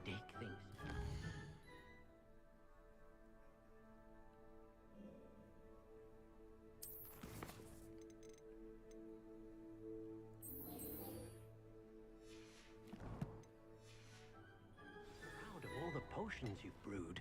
Speaker 3: Dick things. Proud of all the potions you've brewed.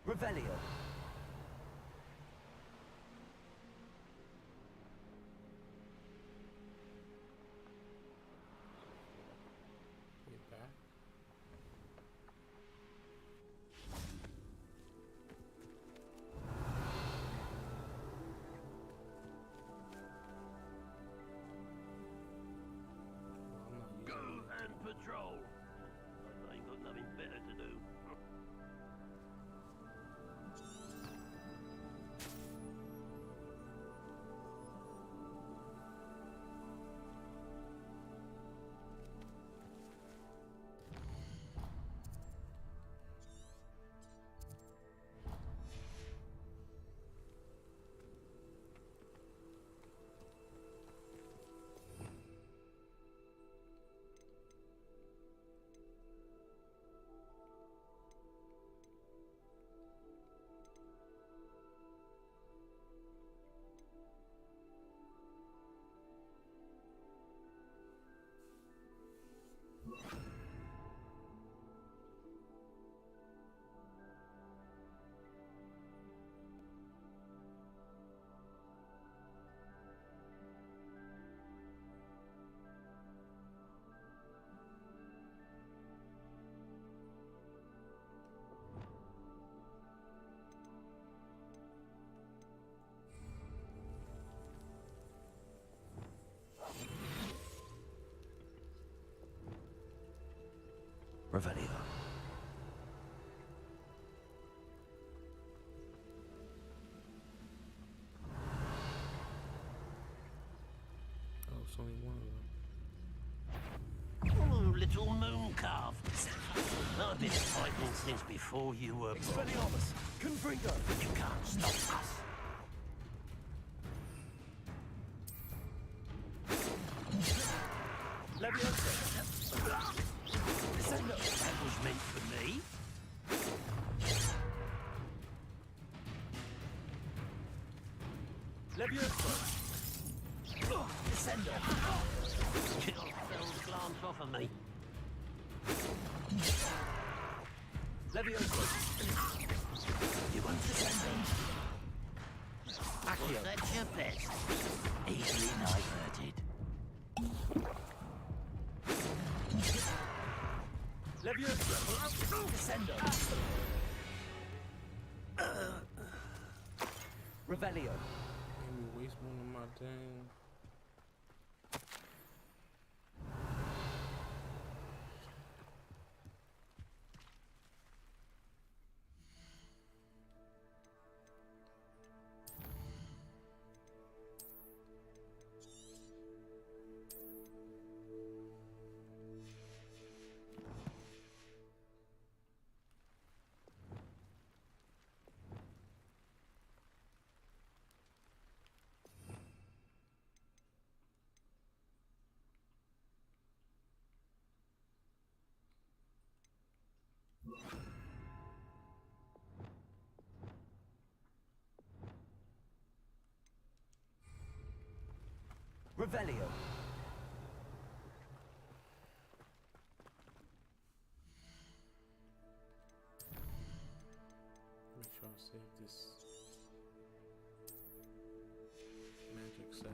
Speaker 2: Revelio.
Speaker 1: Get back.
Speaker 3: Go and patrol. I ain't got nothing better to do.
Speaker 2: Revelio.
Speaker 1: Oh, it's only one of them.
Speaker 3: Oh, little moon calf. I've been fighting since before you were born.
Speaker 2: Expelliarmus. Confringo.
Speaker 3: You can't stop us.
Speaker 2: Leviosa. Descendo.
Speaker 3: That was meant for me.
Speaker 2: Leviosa. Descendo.
Speaker 3: Don't glance off of me.
Speaker 2: Leviosa.
Speaker 3: You won't descend.
Speaker 2: Accio.
Speaker 3: That's your best. Easily diverted.
Speaker 2: Leviosa. Descendo. Revelio.
Speaker 1: Made me waste one of my dang.
Speaker 2: Revelio.
Speaker 1: Make sure I save this magic cell.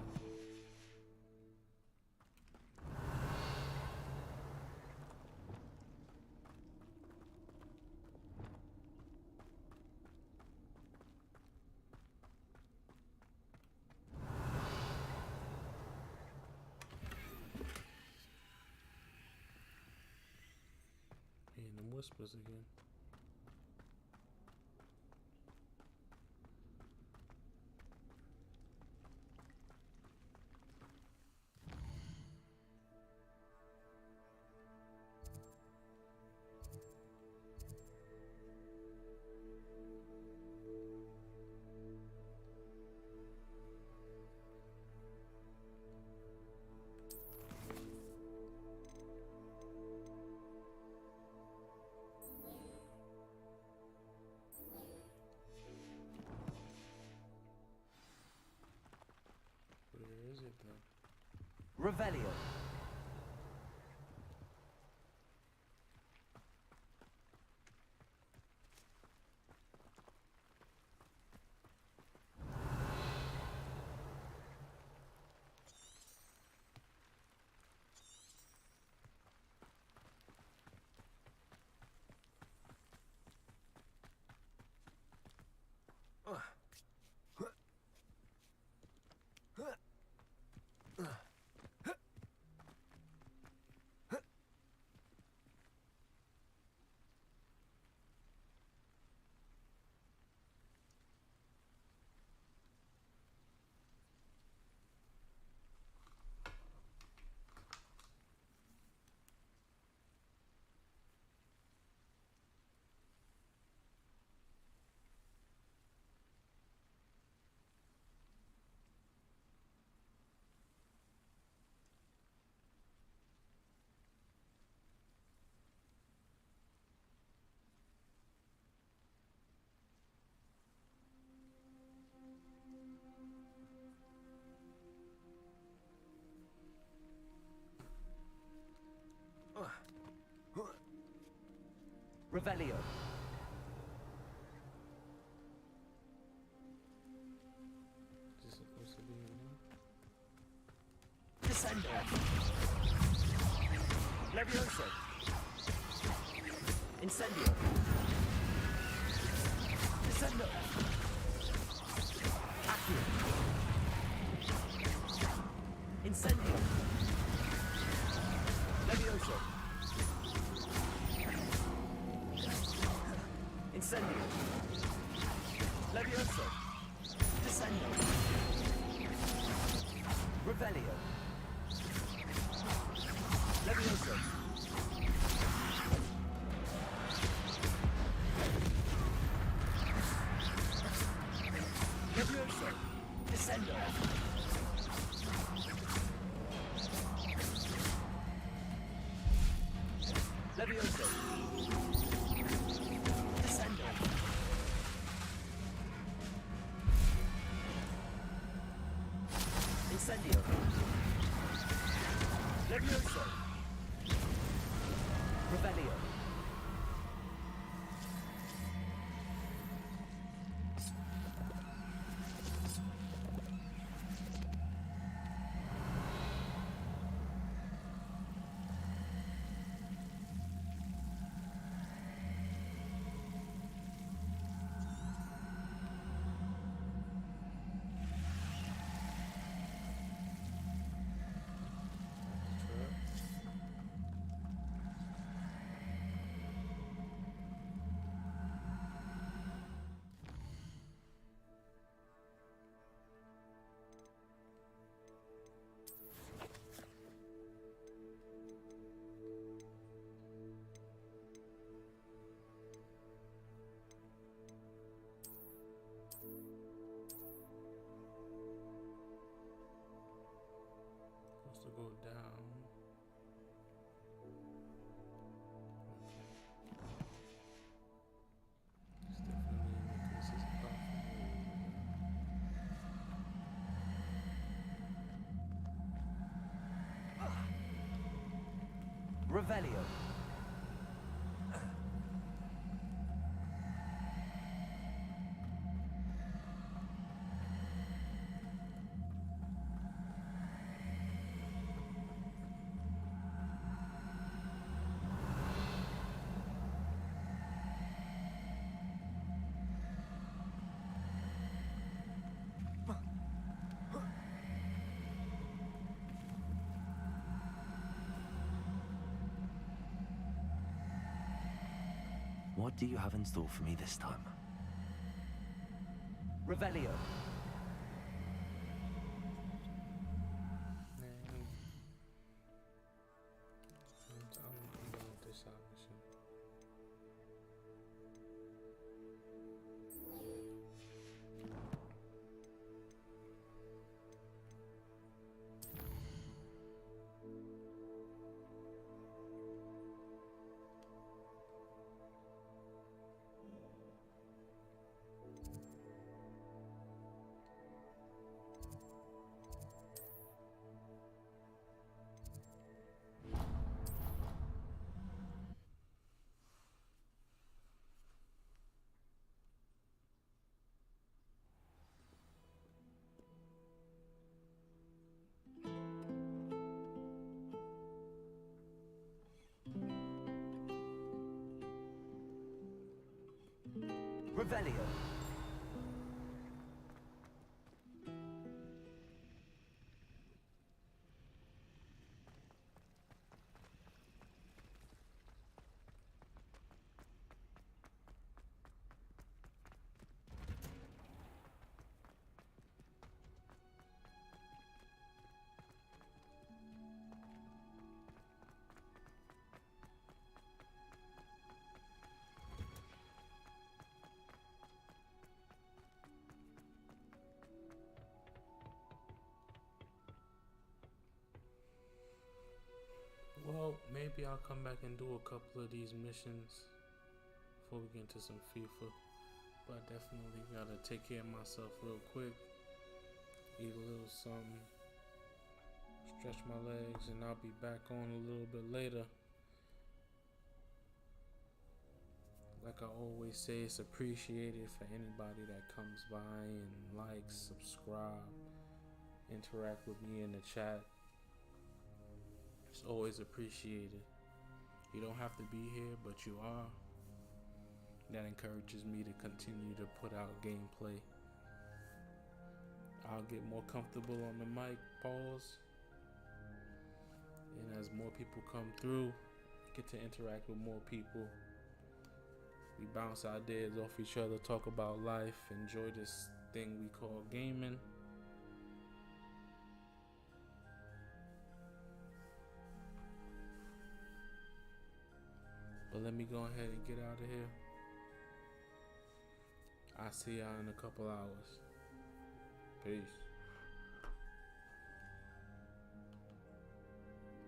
Speaker 1: And them whispers again. Where is it though?
Speaker 2: Revelio. Revelio.
Speaker 1: Is this supposed to be a one?
Speaker 2: Descendo. Levioso. Incendio. Descendo. Accio. Incendio. Levioso. Incendio. Levioso. Descendo. Revelio. Levioso. Levioso. Descendo. Levioso. Descendo. Incendio. Levioso. Revelio. Revelio. What do you have in store for me this time? Revelio.
Speaker 1: I'm going with this option.
Speaker 2: Revelio.
Speaker 1: Well, maybe I'll come back and do a couple of these missions before we get into some FIFA. But I definitely gotta take care of myself real quick. Eat a little something, stretch my legs, and I'll be back on a little bit later. Like I always say, it's appreciated for anybody that comes by and likes, subscribe, interact with me in the chat. It's always appreciated. You don't have to be here, but you are. That encourages me to continue to put out gameplay. I'll get more comfortable on the mic, pause. And as more people come through, get to interact with more people. We bounce ideas off each other, talk about life, enjoy this thing we call gaming. But let me go ahead and get out of here. I'll see y'all in a couple hours. Peace.